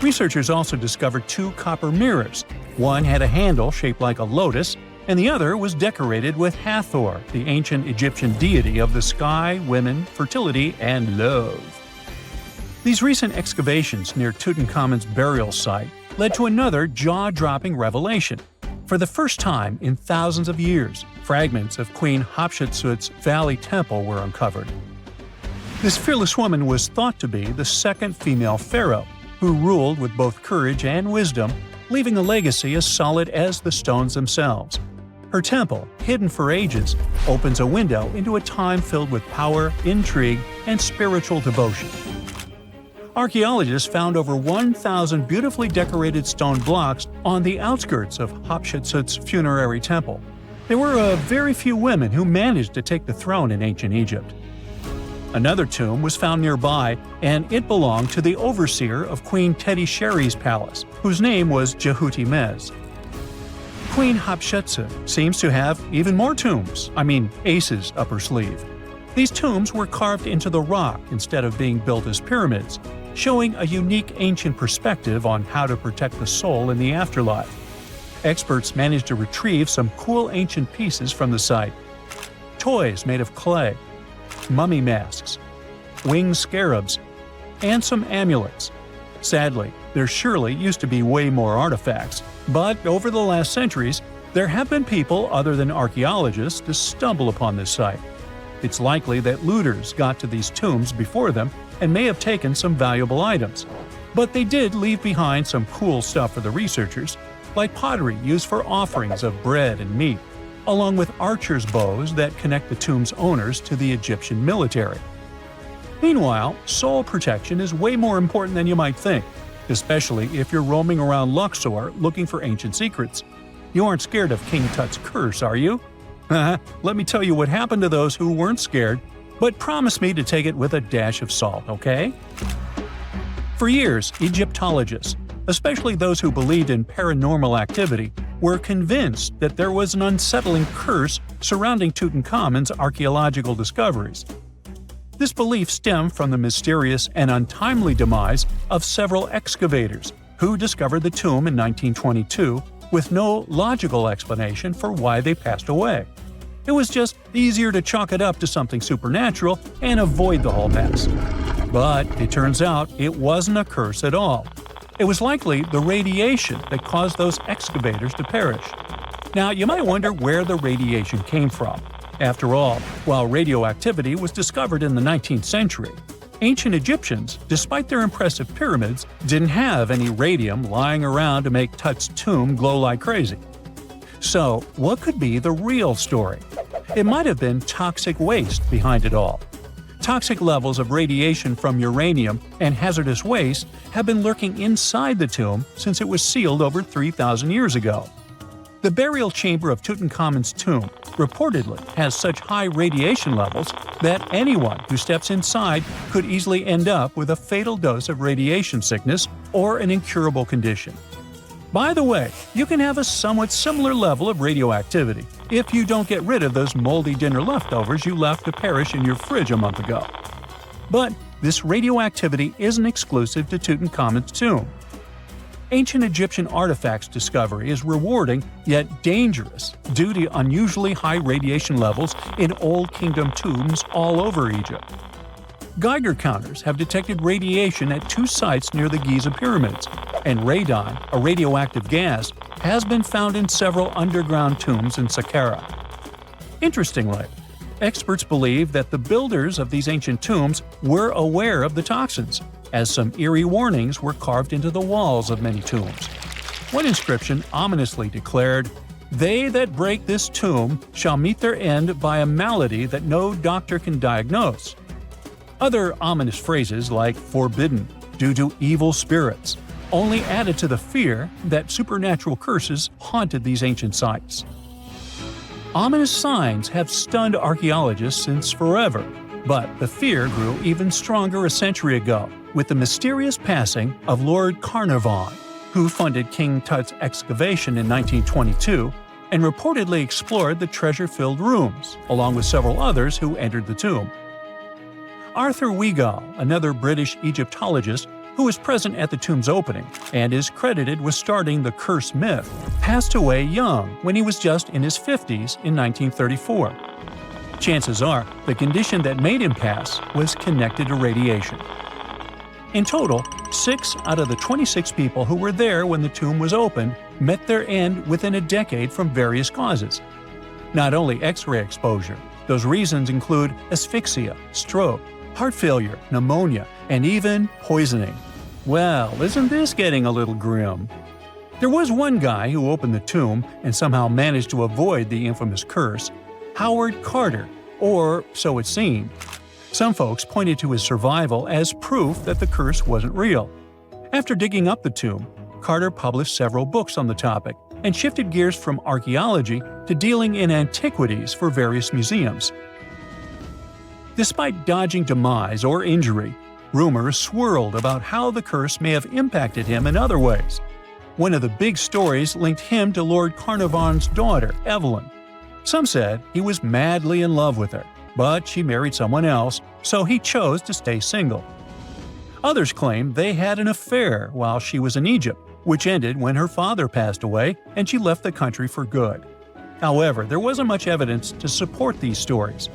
C: Researchers also discovered 2 copper mirrors. One had a handle shaped like a lotus, and the other was decorated with Hathor, the ancient Egyptian deity of the sky, women, fertility, and love. These recent excavations near Tutankhamun's burial site led to another jaw-dropping revelation. For the first time in thousands of years, fragments of Queen Hatshepsut's Valley Temple were uncovered. This fearless woman was thought to be the second female pharaoh, who ruled with both courage and wisdom, leaving a legacy as solid as the stones themselves. Her temple, hidden for ages, opens a window into a time filled with power, intrigue, and spiritual devotion. Archaeologists found over 1,000 beautifully decorated stone blocks on the outskirts of Hatshepsut's funerary temple. There were very few women who managed to take the throne in ancient Egypt. Another tomb was found nearby, and it belonged to the overseer of Queen Teti Sheri's palace, whose name was Jehuti-Mez. Queen Hatshepsut seems to have even more tombs, aces up her sleeve. These tombs were carved into the rock instead of being built as pyramids, showing a unique ancient perspective on how to protect the soul in the afterlife. Experts managed to retrieve some cool ancient pieces from the site. Toys made of clay, mummy masks, winged scarabs, and some amulets. Sadly, there surely used to be way more artifacts, but over the last centuries, there have been people other than archaeologists to stumble upon this site. It's likely that looters got to these tombs before them and may have taken some valuable items. But they did leave behind some cool stuff for the researchers, like pottery used for offerings of bread and meat, along with archers' bows that connect the tomb's owners to the Egyptian military. Meanwhile, soul protection is way more important than you might think, especially if you're roaming around Luxor looking for ancient secrets. You aren't scared of King Tut's curse, are you? Let me tell you what happened to those who weren't scared, but promise me to take it with a dash of salt, okay? For years, Egyptologists, especially those who believed in paranormal activity, were convinced that there was an unsettling curse surrounding Tutankhamun's archaeological discoveries. This belief stemmed from the mysterious and untimely demise of several excavators who discovered the tomb in 1922 with no logical explanation for why they passed away. It was just easier to chalk it up to something supernatural and avoid the whole mess. But it turns out it wasn't a curse at all. It was likely the radiation that caused those excavators to perish. Now, you might wonder where the radiation came from. After all, while radioactivity was discovered in the 19th century, ancient Egyptians, despite their impressive pyramids, didn't have any radium lying around to make Tut's tomb glow like crazy. So, what could be the real story? It might have been toxic waste behind it all. Toxic levels of radiation from uranium and hazardous waste have been lurking inside the tomb since it was sealed over 3,000 years ago. The burial chamber of Tutankhamun's tomb reportedly has such high radiation levels that anyone who steps inside could easily end up with a fatal dose of radiation sickness or an incurable condition. By the way, you can have a somewhat similar level of radioactivity if you don't get rid of those moldy dinner leftovers you left to perish in your fridge a month ago. But this radioactivity isn't exclusive to Tutankhamun's tomb. Ancient Egyptian artifacts discovery is rewarding yet dangerous due to unusually high radiation levels in Old Kingdom tombs all over Egypt. Geiger counters have detected radiation at 2 sites near the Giza pyramids, and radon, a radioactive gas, has been found in several underground tombs in Saqqara. Interestingly, experts believe that the builders of these ancient tombs were aware of the toxins, as some eerie warnings were carved into the walls of many tombs. One inscription ominously declared, "They that break this tomb shall meet their end by a malady that no doctor can diagnose." Other ominous phrases like "forbidden," "due to evil spirits," only added to the fear that supernatural curses haunted these ancient sites. Ominous signs have stunned archaeologists since forever, but the fear grew even stronger a century ago with the mysterious passing of Lord Carnarvon, who funded King Tut's excavation in 1922 and reportedly explored the treasure-filled rooms, along with several others who entered the tomb. Arthur Weigall, another British Egyptologist who was present at the tomb's opening and is credited with starting the curse myth, passed away young when he was just in his 50s in 1934. Chances are the condition that made him pass was connected to radiation. In total, 6 out of the 26 people who were there when the tomb was opened met their end within a decade from various causes. Not only X-ray exposure, those reasons include asphyxia, stroke, heart failure, pneumonia, and even poisoning. Well, isn't this getting a little grim? There was one guy who opened the tomb and somehow managed to avoid the infamous curse, Howard Carter, or so it seemed. Some folks pointed to his survival as proof that the curse wasn't real. After digging up the tomb, Carter published several books on the topic and shifted gears from archaeology to dealing in antiquities for various museums. Despite dodging demise or injury, rumors swirled about how the curse may have impacted him in other ways. One of the big stories linked him to Lord Carnarvon's daughter, Evelyn. Some said he was madly in love with her, but she married someone else, so he chose to stay single. Others claimed they had an affair while she was in Egypt, which ended when her father passed away and she left the country for good. However, there wasn't much evidence to support these stories.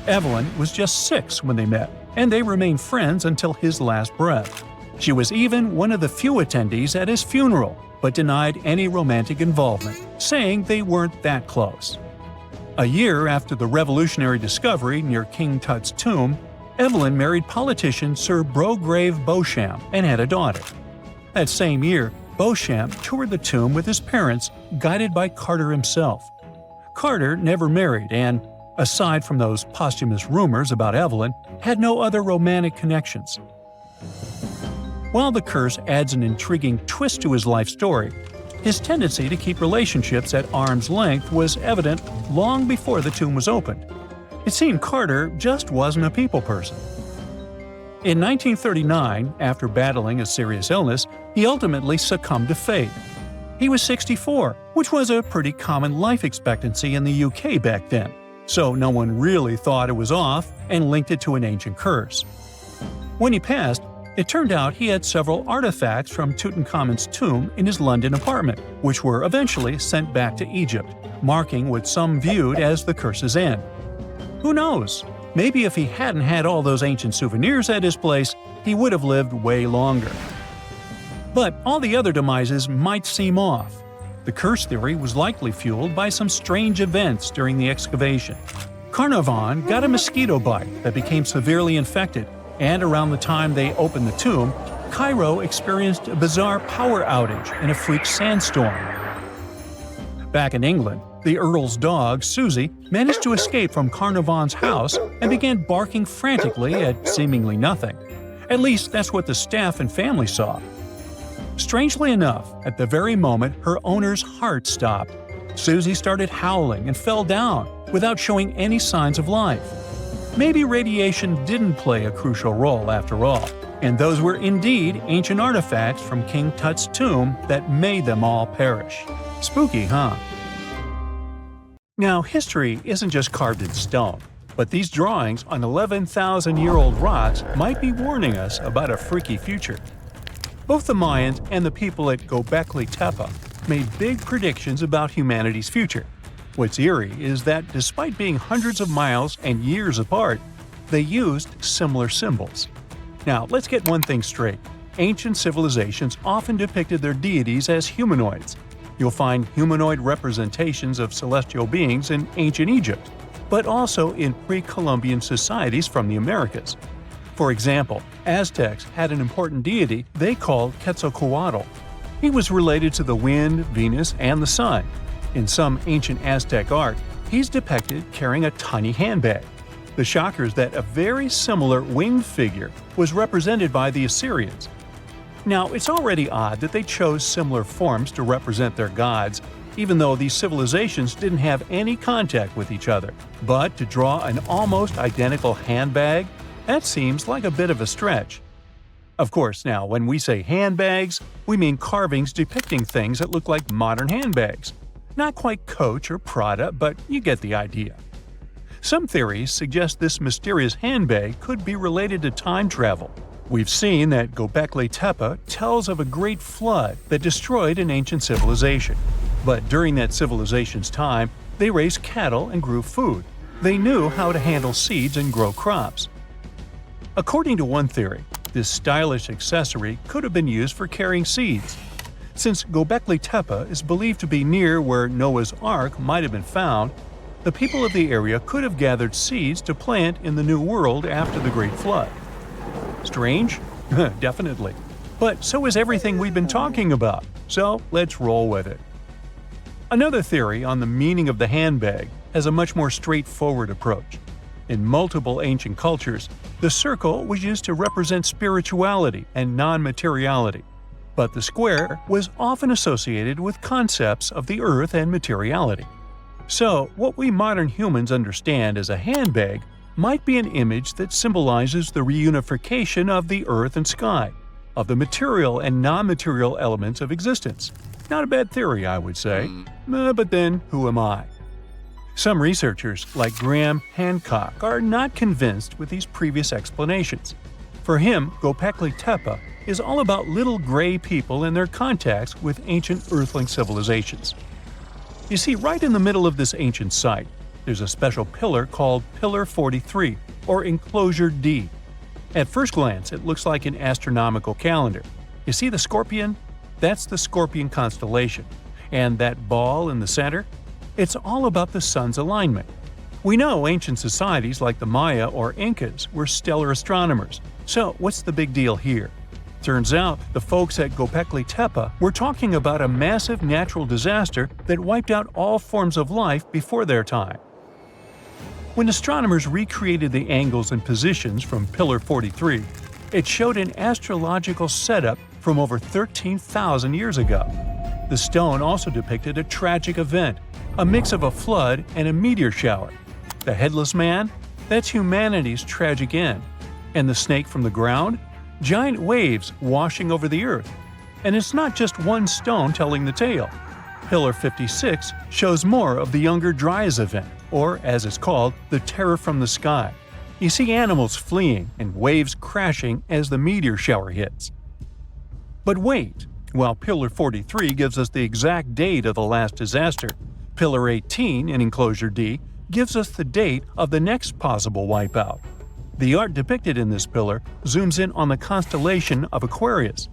C: Evelyn was just 6 when they met, and they remained friends until his last breath. She was even one of the few attendees at his funeral, but denied any romantic involvement, saying they weren't that close. A year after the revolutionary discovery near King Tut's tomb, Evelyn married politician Sir Brograve Beauchamp and had a daughter. That same year, Beauchamp toured the tomb with his parents, guided by Carter himself. Carter never married and, aside from those posthumous rumors about Evelyn, had no other romantic connections. While the curse adds an intriguing twist to his life story, his tendency to keep relationships at arm's length was evident long before the tomb was opened. It seemed Carter just wasn't a people person. In 1939, after battling a serious illness, he ultimately succumbed to fate. He was 64, which was a pretty common life expectancy in the UK back then, so no one really thought it was off and linked it to an ancient curse. When he passed, it turned out he had several artifacts from Tutankhamun's tomb in his London apartment, which were eventually sent back to Egypt, marking what some viewed as the curse's end. Who knows? Maybe if he hadn't had all those ancient souvenirs at his place, he would have lived way longer. But all the other demises might seem off. The curse theory was likely fueled by some strange events during the excavation. Carnarvon got a mosquito bite that became severely infected, and around the time they opened the tomb, Cairo experienced a bizarre power outage and a freak sandstorm. Back in England, The Earl's dog, Susie, managed to escape from Carnarvon's house and began barking frantically at seemingly nothing. At least that's what the staff and family saw. Strangely enough, at the very moment her owner's heart stopped, Susie started howling and fell down without showing any signs of life. Maybe radiation didn't play a crucial role after all, and those were indeed ancient artifacts from King Tut's tomb that made them all perish. Spooky, huh? Now, history isn't just carved in stone, but these drawings on 11,000-year-old rocks might be warning us about a freaky future. Both the Mayans and the people at Göbekli Tepe made big predictions about humanity's future. What's eerie is that despite being hundreds of miles and years apart, they used similar symbols. Now, let's get one thing straight. Ancient civilizations often depicted their deities as humanoids. You'll find humanoid representations of celestial beings in ancient Egypt, but also in pre-Columbian societies from the Americas. For example, Aztecs had an important deity they called Quetzalcoatl. He was related to the wind, Venus, and the sun. In some ancient Aztec art, he's depicted carrying a tiny handbag. The shocker is that a very similar winged figure was represented by the Assyrians. Now, it's already odd that they chose similar forms to represent their gods, even though these civilizations didn't have any contact with each other. But to draw an almost identical handbag, that seems like a bit of a stretch. Of course, now, when we say handbags, we mean carvings depicting things that look like modern handbags. Not quite Coach or Prada, but you get the idea. Some theories suggest this mysterious handbag could be related to time travel. We've seen that Göbekli Tepe tells of a great flood that destroyed an ancient civilization. But during that civilization's time, they raised cattle and grew food. They knew how to handle seeds and grow crops. According to one theory, this stylish accessory could have been used for carrying seeds. Since Göbekli Tepe is believed to be near where Noah's Ark might have been found, the people of the area could have gathered seeds to plant in the New World after the Great Flood. Strange? Definitely. But so is everything we've been talking about, so let's roll with it. Another theory on the meaning of the handbag has a much more straightforward approach. In multiple ancient cultures, the circle was used to represent spirituality and non-materiality, but the square was often associated with concepts of the earth and materiality. So, what we modern humans understand as a handbag might be an image that symbolizes the reunification of the earth and sky, of the material and non-material elements of existence. Not a bad theory, I would say. But then, who am I? Some researchers, like Graham Hancock, are not convinced with these previous explanations. For him, Göbekli Tepe is all about little gray people and their contacts with ancient earthling civilizations. You see, right in the middle of this ancient site, there's a special pillar called Pillar 43, or Enclosure D. At first glance, it looks like an astronomical calendar. You see the scorpion? That's the Scorpion constellation. And that ball in the center? It's all about the sun's alignment. We know ancient societies like the Maya or Incas were stellar astronomers. So what's the big deal here? Turns out, the folks at Göbekli Tepe were talking about a massive natural disaster that wiped out all forms of life before their time. When astronomers recreated the angles and positions from Pillar 43, it showed an astrological setup from over 13,000 years ago. The stone also depicted a tragic event, a mix of a flood and a meteor shower. The headless man? That's humanity's tragic end. And the snake from the ground? Giant waves washing over the earth. And it's not just one stone telling the tale. Pillar 56 shows more of the Younger Dryas event, or as it's called, the terror from the sky. You see animals fleeing and waves crashing as the meteor shower hits. But wait, while Pillar 43 gives us the exact date of the last disaster, Pillar 18 in Enclosure D gives us the date of the next possible wipeout. The art depicted in this pillar zooms in on the constellation of Aquarius.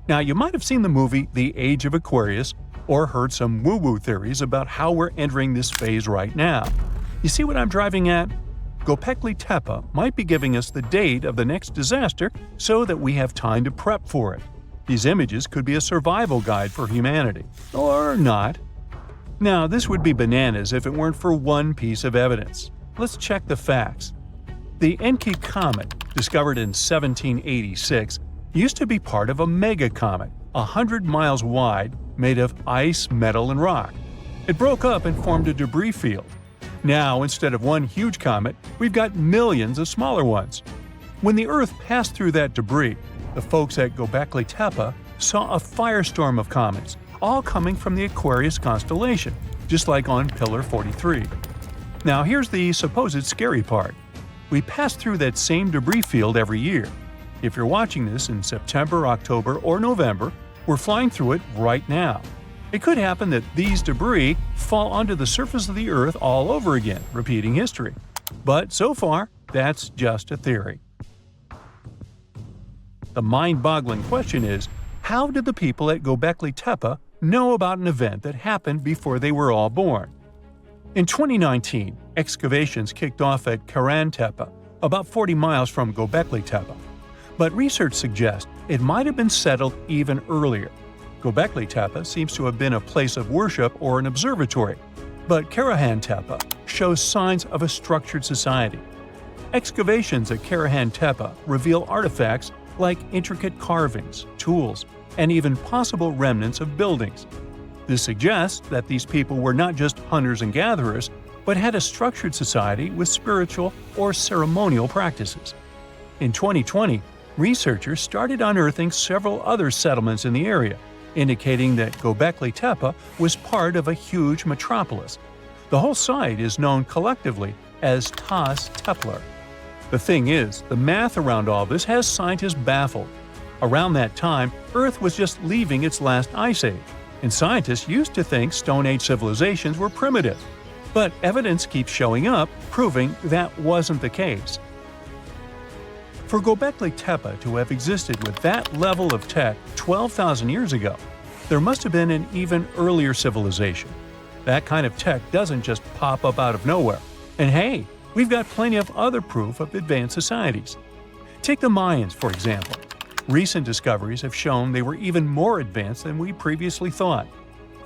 C: Now, you might have seen the movie The Age of Aquarius or heard some woo-woo theories about how we're entering this phase right now. You see what I'm driving at? Göbekli Tepe might be giving us the date of the next disaster so that we have time to prep for it. These images could be a survival guide for humanity. Or not. Now, this would be bananas if it weren't for one piece of evidence. Let's check the facts. The Encke comet, discovered in 1786, used to be part of a megacomet, 100 miles wide, made of ice, metal, and rock. It broke up and formed a debris field. Now, instead of one huge comet, we've got millions of smaller ones. When the Earth passed through that debris, the folks at Göbekli Tepe saw a firestorm of comets, all coming from the Aquarius constellation, just like on Pillar 43. Now here's the supposed scary part. We pass through that same debris field every year. If you're watching this in September, October, or November, we're flying through it right now. It could happen that these debris fall onto the surface of the Earth all over again, repeating history. But so far, that's just a theory. The mind-boggling question is, how did the people at Göbekli Tepe know about an event that happened before they were all born? In 2019, excavations kicked off at Karahan Tepe, about 40 miles from Göbekli Tepe. But research suggests it might have been settled even earlier. Göbekli Tepe seems to have been a place of worship or an observatory, but Karahan Tepe shows signs of a structured society. Excavations at Karahan Tepe reveal artifacts like intricate carvings, tools, and even possible remnants of buildings. This suggests that these people were not just hunters and gatherers, but had a structured society with spiritual or ceremonial practices. In 2020, researchers started unearthing several other settlements in the area, indicating that Göbekli Tepe was part of a huge metropolis. The whole site is known collectively as Tas Tepler. The thing is, the math around all this has scientists baffled. Around that time, Earth was just leaving its last ice age, and scientists used to think Stone Age civilizations were primitive. But evidence keeps showing up, proving that wasn't the case. For Göbekli Tepe to have existed with that level of tech 12,000 years ago, there must have been an even earlier civilization. That kind of tech doesn't just pop up out of nowhere. And hey, we've got plenty of other proof of advanced societies. Take the Mayans, for example. Recent discoveries have shown they were even more advanced than we previously thought.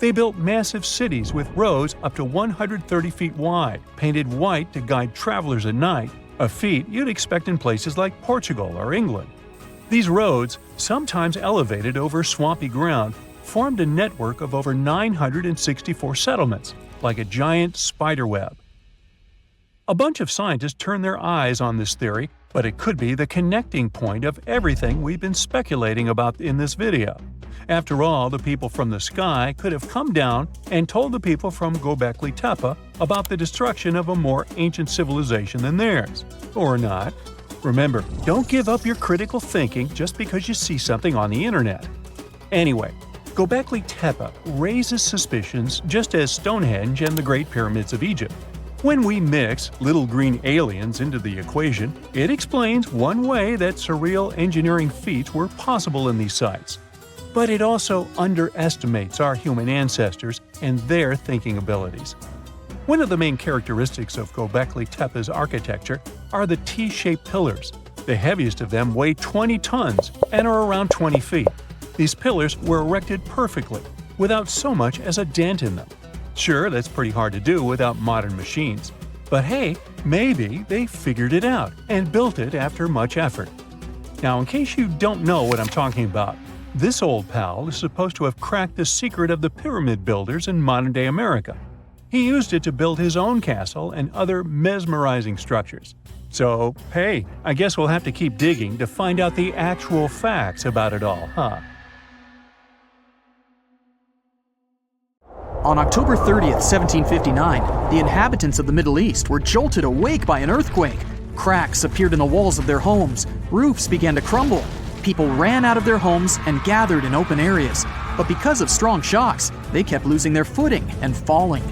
C: They built massive cities with roads up to 130 feet wide, painted white to guide travelers at night, a feat you'd expect in places like Portugal or England. These roads, sometimes elevated over swampy ground, formed a network of over 964 settlements, like a giant spider web. A bunch of scientists turned their eyes on this theory, but it could be the connecting point of everything we've been speculating about in this video. After all, the people from the sky could have come down and told the people from Göbekli Tepe about the destruction of a more ancient civilization than theirs. Or not. Remember, don't give up your critical thinking just because you see something on the internet. Anyway, Göbekli Tepe raises suspicions just as Stonehenge and the Great Pyramids of Egypt. When we mix little green aliens into the equation, it explains one way that surreal engineering feats were possible in these sites. But it also underestimates our human ancestors and their thinking abilities. One of the main characteristics of Göbekli Tepe's architecture are the T-shaped pillars. The heaviest of them weigh 20 tons and are around 20 feet. These pillars were erected perfectly, without so much as a dent in them. Sure, that's pretty hard to do without modern machines. But hey, maybe they figured it out and built it after much effort. Now, in case you don't know what I'm talking about, this old pal is supposed to have cracked the secret of the pyramid builders in modern-day America. He used it to build his own castle and other mesmerizing structures. So, hey, I guess we'll have to keep digging to find out the actual facts about it all, huh?
A: On October 30th, 1759, the inhabitants of the Middle East were jolted awake by an earthquake. Cracks appeared in the walls of their homes, roofs began to crumble. People ran out of their homes and gathered in open areas. But because of strong shocks, they kept losing their footing and falling.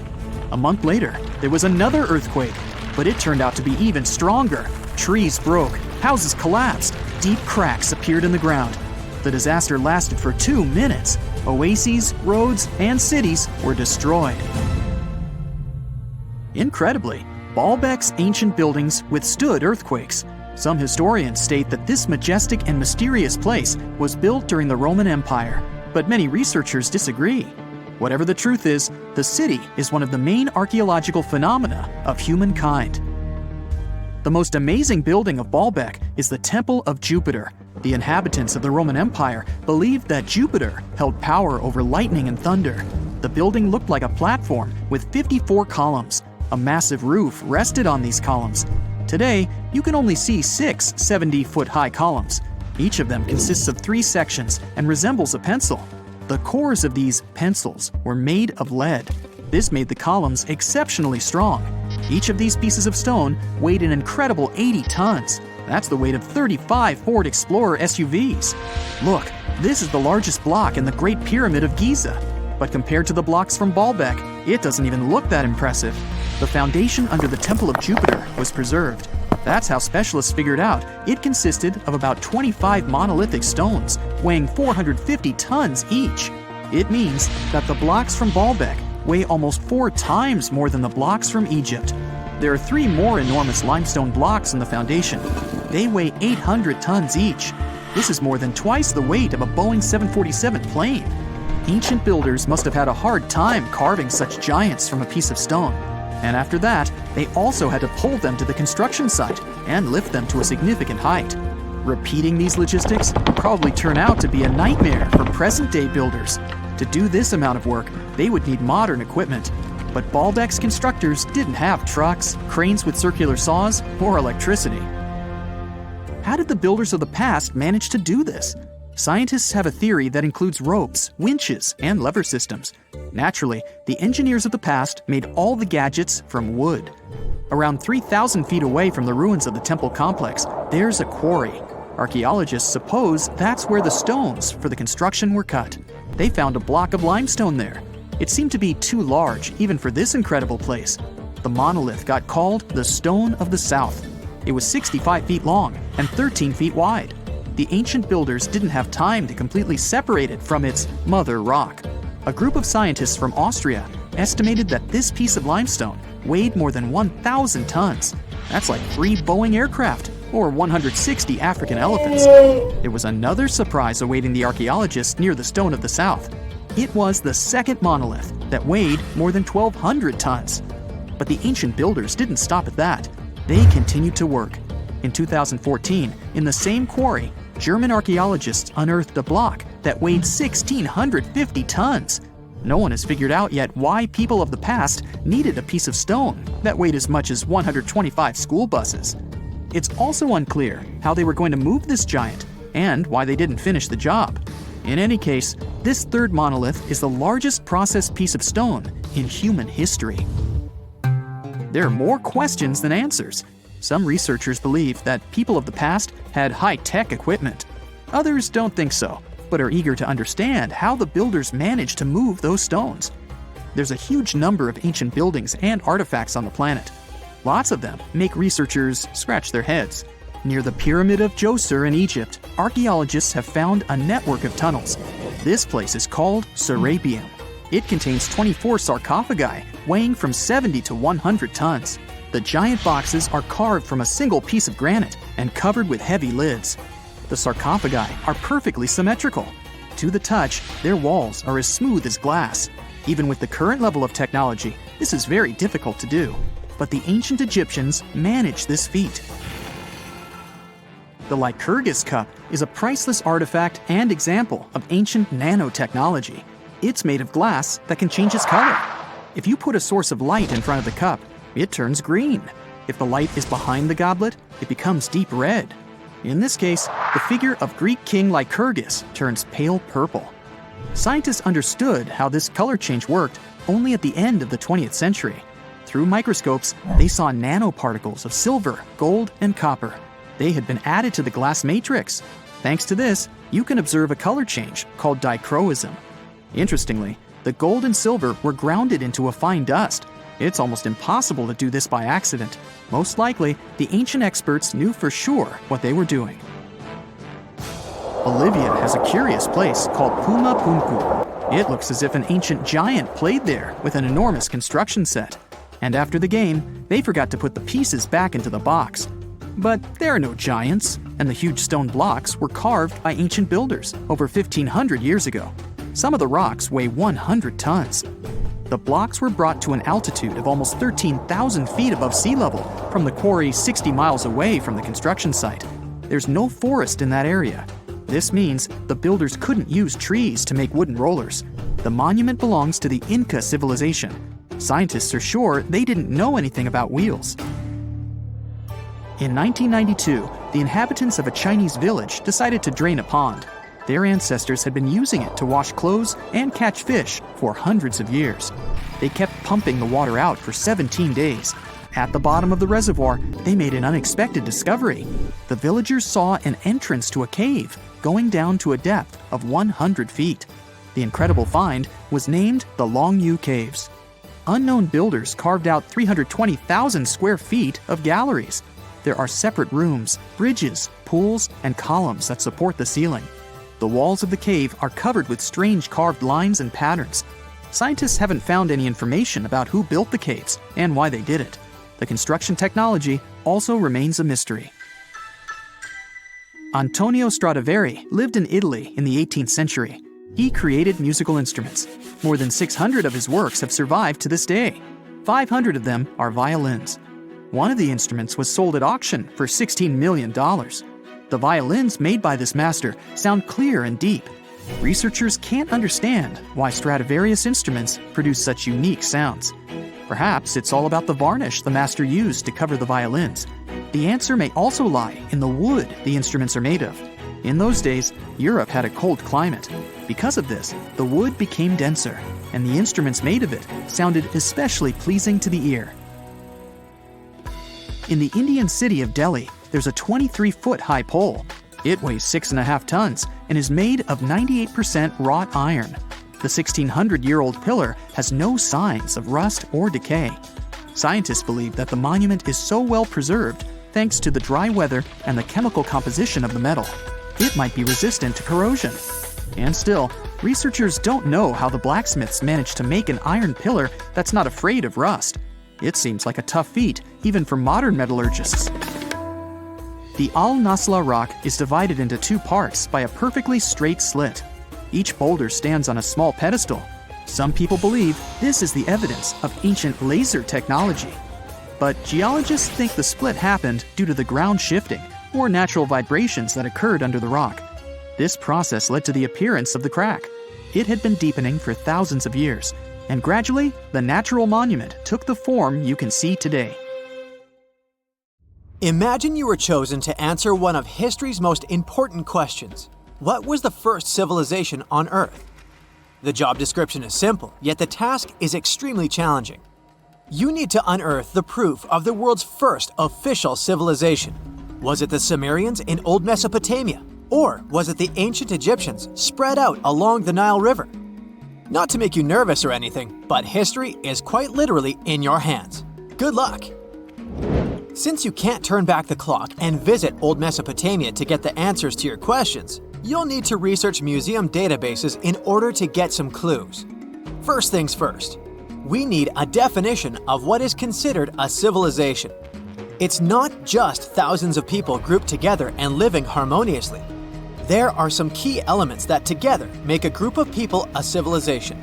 A: A month later, there was another earthquake, but it turned out to be even stronger. Trees broke, houses collapsed, deep cracks appeared in the ground. The disaster lasted for 2 minutes. Oases, roads, and cities were destroyed. Incredibly, Baalbek's ancient buildings withstood earthquakes. Some historians state that this majestic and mysterious place was built during the Roman Empire, but many researchers disagree. Whatever the truth is, the city is one of the main archaeological phenomena of humankind. The most amazing building of Baalbek is the Temple of Jupiter. The inhabitants of the Roman Empire believed that Jupiter held power over lightning and thunder. The building looked like a platform with 54 columns. A massive roof rested on these columns. Today, you can only see 6 70-foot-high columns. Each of them consists of 3 sections and resembles a pencil. The cores of these pencils were made of lead. This made the columns exceptionally strong. Each of these pieces of stone weighed an incredible 80 tons. That's the weight of 35 Ford Explorer SUVs. Look, this is the largest block in the Great Pyramid of Giza. But compared to the blocks from Baalbek, it doesn't even look that impressive. The foundation under the Temple of Jupiter was preserved. That's how specialists figured out it consisted of about 25 monolithic stones, weighing 450 tons each. It means that the blocks from Baalbek weigh almost 4 times more than the blocks from Egypt. There are 3 more enormous limestone blocks in the foundation. They weigh 800 tons each. This is more than twice the weight of a Boeing 747 plane. Ancient builders must have had a hard time carving such giants from a piece of stone. And after that, they also had to pull them to the construction site and lift them to a significant height. Repeating these logistics would probably turn out to be a nightmare for present-day builders. To do this amount of work, they would need modern equipment. But Baalbek's constructors didn't have trucks, cranes with circular saws, or electricity. How did the builders of the past manage to do this? Scientists have a theory that includes ropes, winches, and lever systems. Naturally, the engineers of the past made all the gadgets from wood. Around 3,000 feet away from the ruins of the temple complex, there's a quarry. Archaeologists suppose that's where the stones for the construction were cut. They found a block of limestone there. It seemed to be too large even for this incredible place. The monolith got called the Stone of the South. It was 65 feet long and 13 feet wide. The ancient builders didn't have time to completely separate it from its mother rock. A group of scientists from Austria estimated that this piece of limestone weighed more than 1,000 tons. That's like 3 Boeing aircraft or 160 African elephants. There was another surprise awaiting the archaeologists near the Stone of the South. It was the second monolith that weighed more than 1,200 tons. But the ancient builders didn't stop at that. They continued to work. In 2014, in the same quarry, German archaeologists unearthed a block that weighed 1,650 tons. No one has figured out yet why people of the past needed a piece of stone that weighed as much as 125 school buses. It's also unclear how they were going to move this giant and why they didn't finish the job. In any case, this third monolith is the largest processed piece of stone in human history. There are more questions than answers. Some researchers believe that people of the past had high-tech equipment. Others don't think so, but are eager to understand how the builders managed to move those stones. There's a huge number of ancient buildings and artifacts on the planet. Lots of them make researchers scratch their heads. Near the Pyramid of Djoser in Egypt, archaeologists have found a network of tunnels. This place is called Serapeum. It contains 24 sarcophagi weighing from 70 to 100 tons. The giant boxes are carved from a single piece of granite and covered with heavy lids. The sarcophagi are perfectly symmetrical. To the touch, their walls are as smooth as glass. Even with the current level of technology, this is very difficult to do. But the ancient Egyptians managed this feat. The Lycurgus cup is a priceless artifact and example of ancient nanotechnology. It's made of glass that can change its color. If you put a source of light in front of the cup, it turns green. If the light is behind the goblet, it becomes deep red. In this case, the figure of Greek king Lycurgus turns pale purple. Scientists understood how this color change worked only at the end of the 20th century. Through microscopes, they saw nanoparticles of silver, gold, and copper. They had been added to the glass matrix. Thanks to this, you can observe a color change called dichroism. Interestingly, the gold and silver were grounded into a fine dust. It's almost impossible to do this by accident. Most likely, the ancient experts knew for sure what they were doing. Bolivia has a curious place called Puma Punku. It looks as if an ancient giant played there with an enormous construction set. And after the game, they forgot to put the pieces back into the box. But there are no giants, and the huge stone blocks were carved by ancient builders over 1,500 years ago. Some of the rocks weigh 100 tons. The blocks were brought to an altitude of almost 13,000 feet above sea level from the quarry 60 miles away from the construction site. There's no forest in that area. This means the builders couldn't use trees to make wooden rollers. The monument belongs to the Inca civilization. Scientists are sure they didn't know anything about wheels. In 1992, the inhabitants of a Chinese village decided to drain a pond. Their ancestors had been using it to wash clothes and catch fish for hundreds of years. They kept pumping the water out for 17 days. At the bottom of the reservoir, they made an unexpected discovery. The villagers saw an entrance to a cave going down to a depth of 100 feet. The incredible find was named the Longyu Caves. Unknown builders carved out 320,000 square feet of galleries. There are separate rooms, bridges, pools, and columns that support the ceiling. The walls of the cave are covered with strange carved lines and patterns. Scientists haven't found any information about who built the caves and why they did it. The construction technology also remains a mystery. Antonio Stradivari lived in Italy in the 18th century. He created musical instruments. More than 600 of his works have survived to this day. 500 of them are violins. One of the instruments was sold at auction for $16 million. The violins made by this master sound clear and deep. Researchers can't understand why Stradivarius instruments produce such unique sounds. Perhaps it's all about the varnish the master used to cover the violins. The answer may also lie in the wood the instruments are made of. In those days, Europe had a cold climate. Because of this, the wood became denser, and the instruments made of it sounded especially pleasing to the ear. In the Indian city of Delhi, there's a 23-foot high pole. It weighs 6.5 tons and is made of 98% wrought iron. The 1,600-year-old pillar has no signs of rust or decay. Scientists believe that the monument is so well preserved thanks to the dry weather and the chemical composition of the metal. It might be resistant to corrosion. And still, researchers don't know how the blacksmiths managed to make an iron pillar that's not afraid of rust. It seems like a tough feat, even for modern metallurgists. The Al-Nasla rock is divided into two parts by a perfectly straight slit. Each boulder stands on a small pedestal. Some people believe this is the evidence of ancient laser technology. But geologists think the split happened due to the ground shifting or natural vibrations that occurred under the rock. This process led to the appearance of the crack. It had been deepening for thousands of years, and gradually, the natural monument took the form you can see today.
B: Imagine you were chosen to answer one of history's most important questions. What was the first civilization on Earth? The job description is simple, yet the task is extremely challenging. You need to unearth the proof of the world's first official civilization. Was it the Sumerians in Old Mesopotamia? Or was it the ancient Egyptians spread out along the Nile River? Not to make you nervous or anything, but history is quite literally in your hands. Good luck! Since you can't turn back the clock and visit Old Mesopotamia to get the answers to your questions, you'll need to research museum databases in order to get some clues. First things first, we need a definition of what is considered a civilization. It's not just thousands of people grouped together and living harmoniously. There are some key elements that together make a group of people a civilization.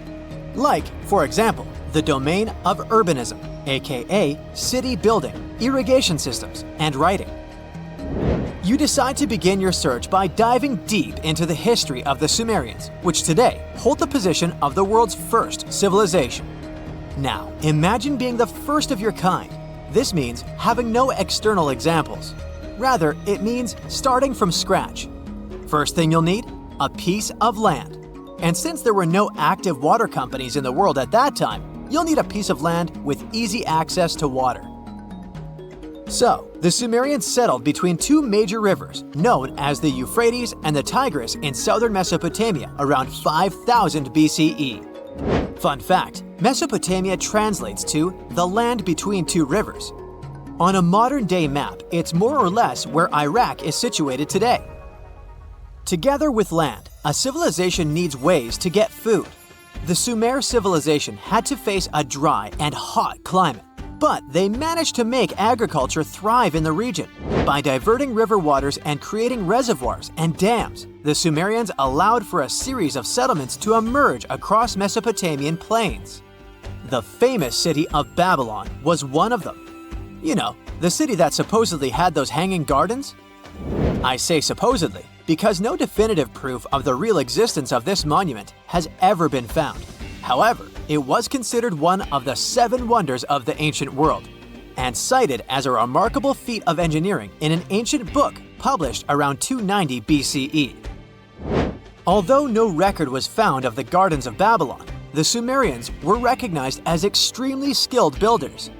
B: Like, for example, the domain of urbanism, aka city building, irrigation systems, and writing. You decide to begin your search by diving deep into the history of the Sumerians, which today hold the position of the world's first civilization. Now, imagine being the first of your kind. This means having no external examples. Rather, it means starting from scratch. First thing you'll need, a piece of land. And since there were no active water companies in the world at that time, you'll need a piece of land with easy access to water. So, the Sumerians settled between two major rivers, known as the Euphrates and the Tigris in southern Mesopotamia around 5000 BCE. Fun fact, Mesopotamia translates to the land between two rivers. On a modern-day map, it's more or less where Iraq is situated today. Together with land, a civilization needs ways to get food. The Sumer civilization had to face a dry and hot climate. But they managed to make agriculture thrive in the region. By diverting river waters and creating reservoirs and dams, the Sumerians allowed for a series of settlements to emerge across Mesopotamian plains. The famous city of Babylon was one of them. You know, the city that supposedly had those hanging gardens? I say supposedly because no definitive proof of the real existence of this monument has ever been found. However, it was considered one of the 7 wonders of the ancient world, and cited as a remarkable feat of engineering in an ancient book published around 290 BCE. Although no record was found of the Gardens of Babylon, the Sumerians were recognized as extremely skilled builders.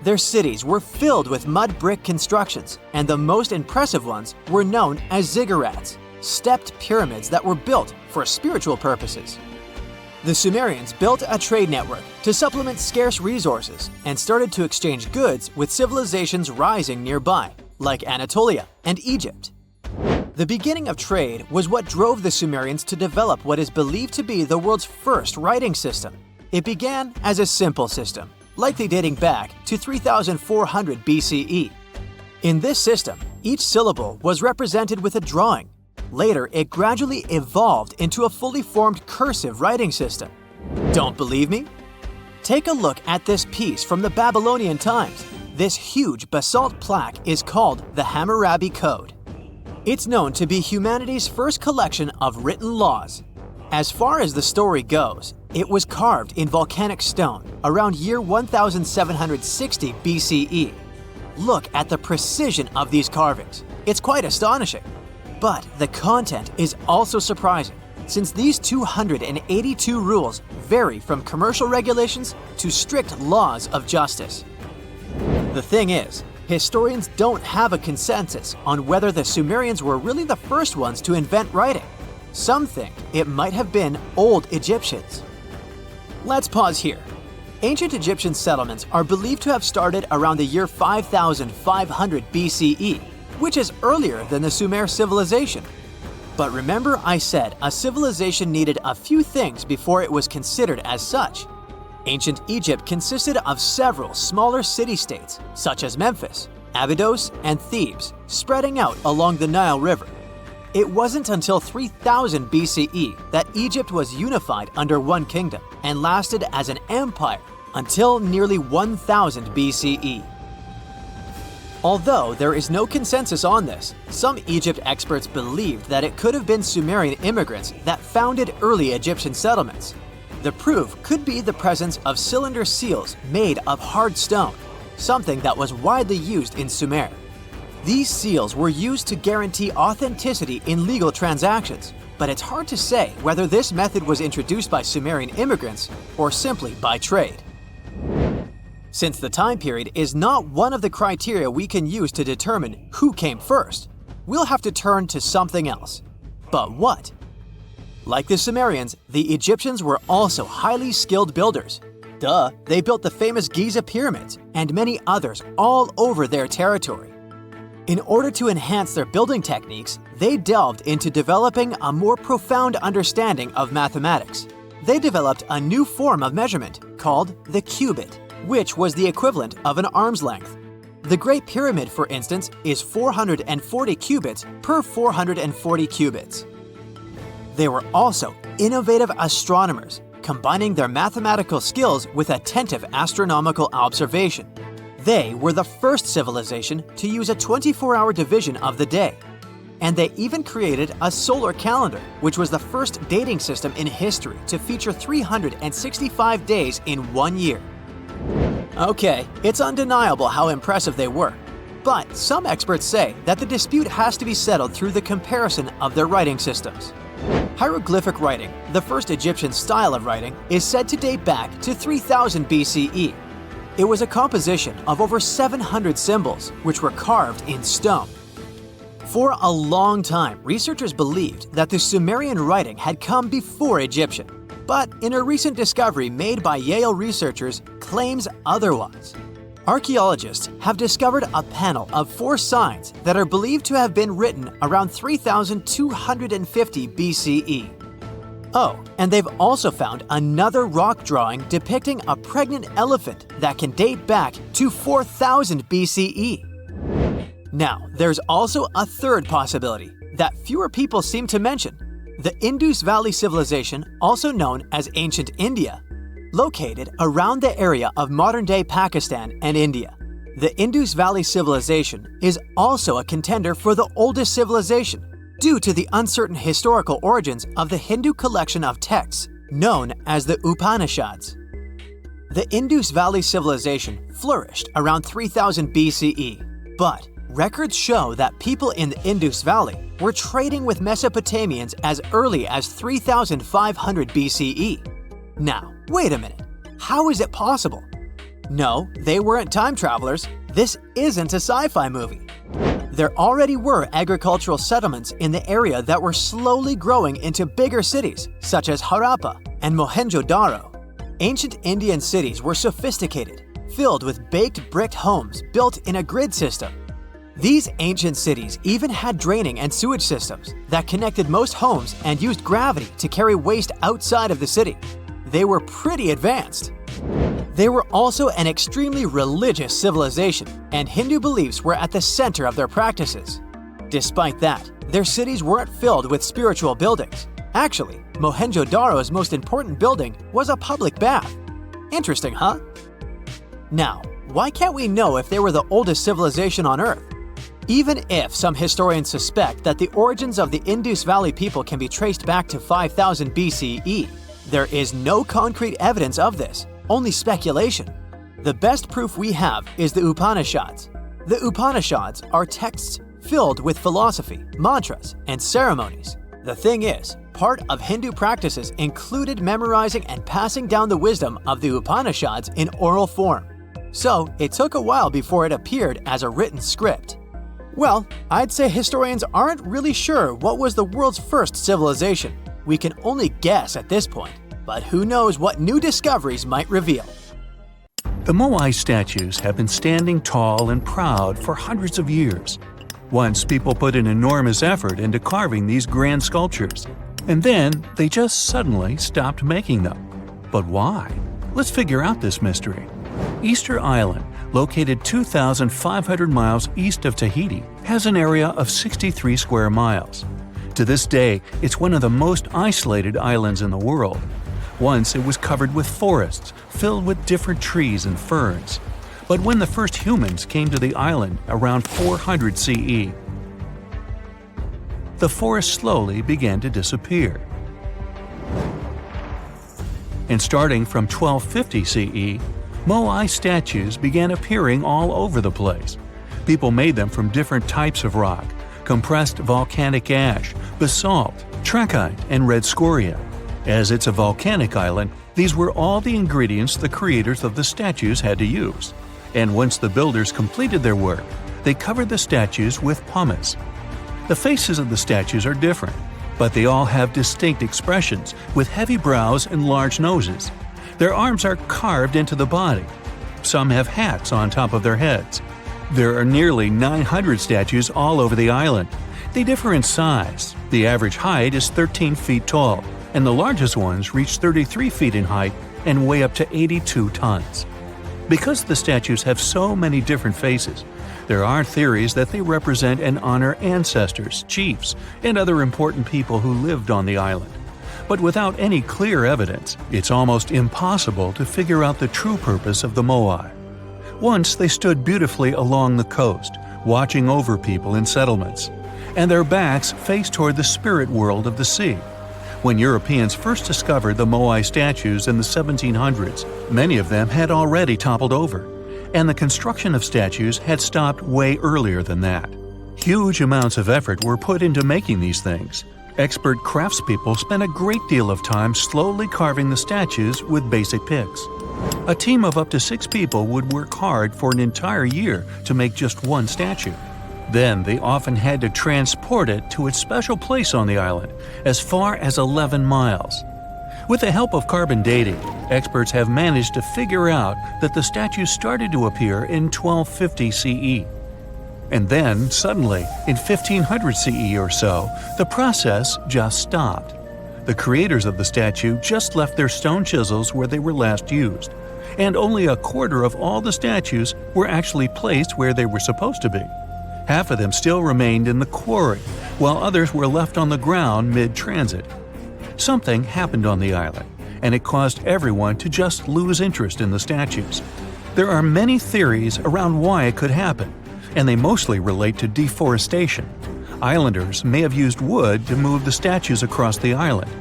B: Their cities were filled with mud brick constructions, and the most impressive ones were known as ziggurats, stepped pyramids that were built for spiritual purposes. The Sumerians built a trade network to supplement scarce resources and started to exchange goods with civilizations rising nearby, like Anatolia and Egypt. The beginning of trade was what drove the Sumerians to develop what is believed to be the world's first writing system. It began as a simple system, likely dating back to 3400 BCE. In this system, each syllable was represented with a drawing. Later, it gradually evolved into a fully formed cursive writing system. Don't believe me? Take a look at this piece from the Babylonian times. This huge basalt plaque is called the Hammurabi Code. It's known to be humanity's first collection of written laws. As far as the story goes, it was carved in volcanic stone around year 1760 BCE. Look at the precision of these carvings. It's quite astonishing. But the content is also surprising, since these 282 rules vary from commercial regulations to strict laws of justice. The thing is, historians don't have a consensus on whether the Sumerians were really the first ones to invent writing. Some think it might have been old Egyptians. Let's pause here. Ancient Egyptian settlements are believed to have started around the year 5500 BCE, which is earlier than the Sumer civilization. But remember I said a civilization needed a few things before it was considered as such. Ancient Egypt consisted of several smaller city-states, such as Memphis, Abydos, and Thebes, spreading out along the Nile River. It wasn't until 3000 BCE that Egypt was unified under one kingdom and lasted as an empire until nearly 1000 BCE. Although there is no consensus on this, some Egypt experts believed that it could have been Sumerian immigrants that founded early Egyptian settlements. The proof could be the presence of cylinder seals made of hard stone, something that was widely used in Sumer. These seals were used to guarantee authenticity in legal transactions, but it's hard to say whether this method was introduced by Sumerian immigrants or simply by trade. Since the time period is not one of the criteria we can use to determine who came first, we'll have to turn to something else. But what? Like the Sumerians, the Egyptians were also highly skilled builders. Duh, they built the famous Giza pyramids and many others all over their territory. In order to enhance their building techniques, they delved into developing a more profound understanding of mathematics. They developed a new form of measurement called the cubit, which was the equivalent of an arm's length. The Great Pyramid, for instance, is 440 cubits per 440 cubits. They were also innovative astronomers, combining their mathematical skills with attentive astronomical observation. They were the first civilization to use a 24-hour division of the day. And they even created a solar calendar, which was the first dating system in history to feature 365 days in one year. Okay, it's undeniable how impressive they were. But some experts say that the dispute has to be settled through the comparison of their writing systems. Hieroglyphic writing, the first Egyptian style of writing, is said to date back to 3000 BCE. It was a composition of over 700 symbols, which were carved in stone. For a long time, researchers believed that the Sumerian writing had come before Egyptian. But in a recent discovery made by Yale researchers claims otherwise. Archaeologists have discovered a panel of 4 signs that are believed to have been written around 3250 BCE. Oh, and they've also found another rock drawing depicting a pregnant elephant that can date back to 4000 BCE. Now, there's also a third possibility that fewer people seem to mention: the Indus Valley Civilization, also known as Ancient India, located around the area of modern-day Pakistan and India. The Indus Valley Civilization is also a contender for the oldest civilization due to the uncertain historical origins of the Hindu collection of texts known as the Upanishads. The Indus Valley Civilization flourished around 3000 BCE, but records show that people in the Indus Valley were trading with Mesopotamians as early as 3500 BCE. Now, wait a minute. How is it possible? No, they weren't time travelers. This isn't a sci-fi movie. There already were agricultural settlements in the area that were slowly growing into bigger cities, such as Harappa and Mohenjo-Daro. Ancient Indian cities were sophisticated, filled with baked brick homes built in a grid system. These ancient cities even had draining and sewage systems that connected most homes and used gravity to carry waste outside of the city. They were pretty advanced. They were also an extremely religious civilization, and Hindu beliefs were at the center of their practices. Despite that, their cities weren't filled with spiritual buildings. Actually, Mohenjo-Daro's most important building was a public bath. Interesting, huh? Now, why can't we know if they were the oldest civilization on Earth? Even if some historians suspect that the origins of the Indus Valley people can be traced back to 5000 BCE, there is no concrete evidence of this, only speculation. The best proof we have is the Upanishads. The Upanishads are texts filled with philosophy, mantras, and ceremonies. The thing is, part of Hindu practices included memorizing and passing down the wisdom of the Upanishads in oral form. So it took a while before it appeared as a written script. Well, I'd say historians aren't really sure what was the world's first civilization. We can only guess at this point, but who knows what new discoveries might reveal.
C: The Moai statues have been standing tall and proud for hundreds of years. Once people put an enormous effort into carving these grand sculptures, and then they just suddenly stopped making them. But why? Let's figure out this mystery. Easter Island, located 2,500 miles east of Tahiti, has an area of 63 square miles. To this day, it's one of the most isolated islands in the world. Once it was covered with forests filled with different trees and ferns. But when the first humans came to the island around 400 CE, the forest slowly began to disappear. And starting from 1250 CE, Moai statues began appearing all over the place. People made them from different types of rock: compressed volcanic ash, basalt, trachyte, and red scoria. As it's a volcanic island, these were all the ingredients the creators of the statues had to use. And once the builders completed their work, they covered the statues with pumice. The faces of the statues are different, but they all have distinct expressions with heavy brows and large noses. Their arms are carved into the body. Some have hats on top of their heads. There are nearly 900 statues all over the island. They differ in size. The average height is 13 feet tall, and the largest ones reach 33 feet in height and weigh up to 82 tons. Because the statues have so many different faces, there are theories that they represent and honor ancestors, chiefs, and other important people who lived on the island. But without any clear evidence, it's almost impossible to figure out the true purpose of the Moai. Once they stood beautifully along the coast, watching over people in settlements, and their backs faced toward the spirit world of the sea. When Europeans first discovered the Moai statues in the 1700s, many of them had already toppled over, and the construction of statues had stopped way earlier than that. Huge amounts of effort were put into making these things. Expert craftspeople spent a great deal of time slowly carving the statues with basic picks. A team of up to 6 people would work hard for an entire year to make just one statue. Then they often had to transport it to its special place on the island, as far as 11 miles. With the help of carbon dating, experts have managed to figure out that the statues started to appear in 1250 CE. And then, suddenly, in 1500 CE or so, the process just stopped. The creators of the statue just left their stone chisels where they were last used, and only a quarter of all the statues were actually placed where they were supposed to be. Half of them still remained in the quarry, while others were left on the ground mid-transit. Something happened on the island, and it caused everyone to just lose interest in the statues. There are many theories around why it could happen, and they mostly relate to deforestation. Islanders may have used wood to move the statues across the island.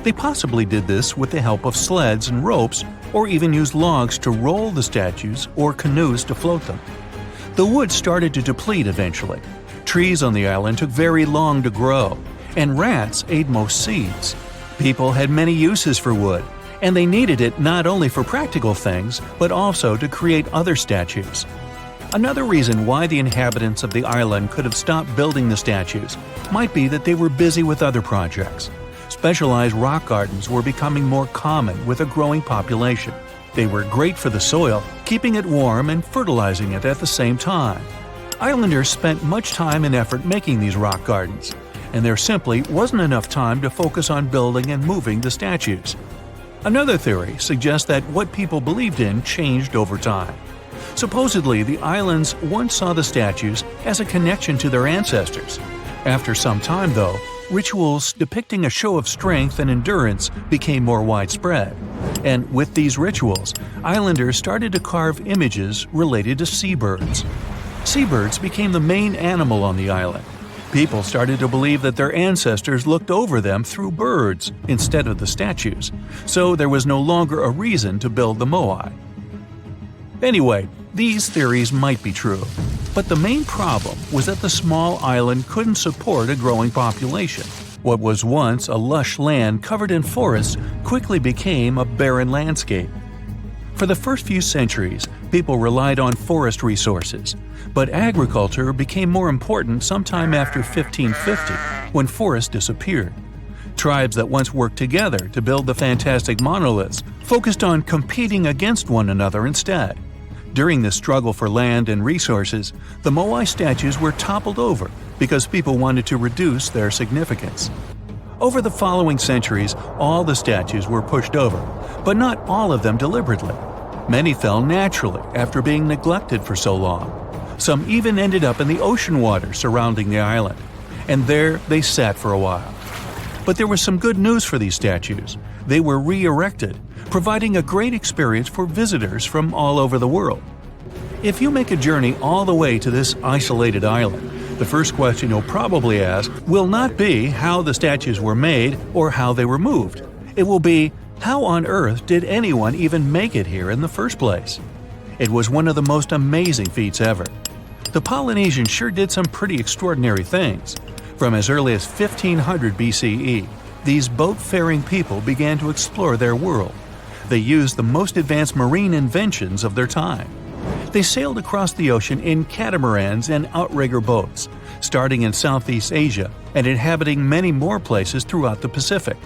C: They possibly did this with the help of sleds and ropes, or even used logs to roll the statues or canoes to float them. The wood started to deplete eventually. Trees on the island took very long to grow, and rats ate most seeds. People had many uses for wood, and they needed it not only for practical things, but also to create other statues. Another reason why the inhabitants of the island could have stopped building the statues might be that they were busy with other projects. Specialized rock gardens were becoming more common with a growing population. They were great for the soil, keeping it warm and fertilizing it at the same time. Islanders spent much time and effort making these rock gardens, and there simply wasn't enough time to focus on building and moving the statues. Another theory suggests that what people believed in changed over time. Supposedly, the islands once saw the statues as a connection to their ancestors. After some time, though, rituals depicting a show of strength and endurance became more widespread. And with these rituals, islanders started to carve images related to seabirds. Seabirds became the main animal on the island. People started to believe that their ancestors looked over them through birds instead of the statues, so there was no longer a reason to build the moai. Anyway, these theories might be true, but the main problem was that the small island couldn't support a growing population. What was once a lush land covered in forests quickly became a barren landscape. For the first few centuries, people relied on forest resources, but agriculture became more important sometime after 1550, when forests disappeared. Tribes that once worked together to build the fantastic monoliths focused on competing against one another instead. During this struggle for land and resources, the moai statues were toppled over because people wanted to reduce their significance. Over the following centuries, all the statues were pushed over, but not all of them deliberately. Many fell naturally after being neglected for so long. Some even ended up in the ocean water surrounding the island, and there they sat for a while. But there was some good news for these statues. They were re-erected, providing a great experience for visitors from all over the world. If you make a journey all the way to this isolated island, the first question you'll probably ask will not be how the statues were made or how they were moved. It will be, how on earth did anyone even make it here in the first place? It was one of the most amazing feats ever. The Polynesians sure did some pretty extraordinary things. From as early as 1500 BCE, these boat-faring people began to explore their world. They used the most advanced marine inventions of their time. They sailed across the ocean in catamarans and outrigger boats, starting in Southeast Asia and inhabiting many more places throughout the Pacific.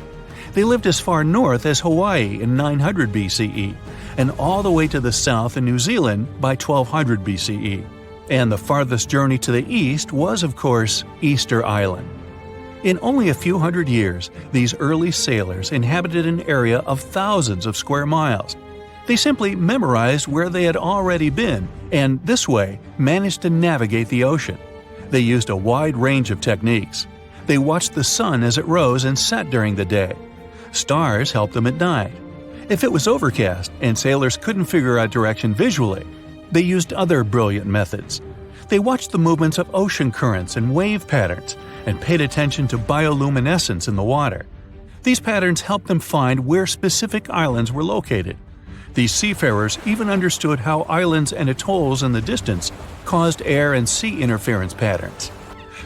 C: They lived as far north as Hawaii in 900 BCE and all the way to the south in New Zealand by 1200 BCE. And the farthest journey to the east was, of course, Easter Island. In only a few hundred years, these early sailors inhabited an area of thousands of square miles. They simply memorized where they had already been, and this way managed to navigate the ocean. They used a wide range of techniques. They watched the sun as it rose and set during the day. Stars helped them at night. If it was overcast and sailors couldn't figure out direction visually, they used other brilliant methods. They watched the movements of ocean currents and wave patterns and paid attention to bioluminescence in the water. These patterns helped them find where specific islands were located. These seafarers even understood how islands and atolls in the distance caused air and sea interference patterns.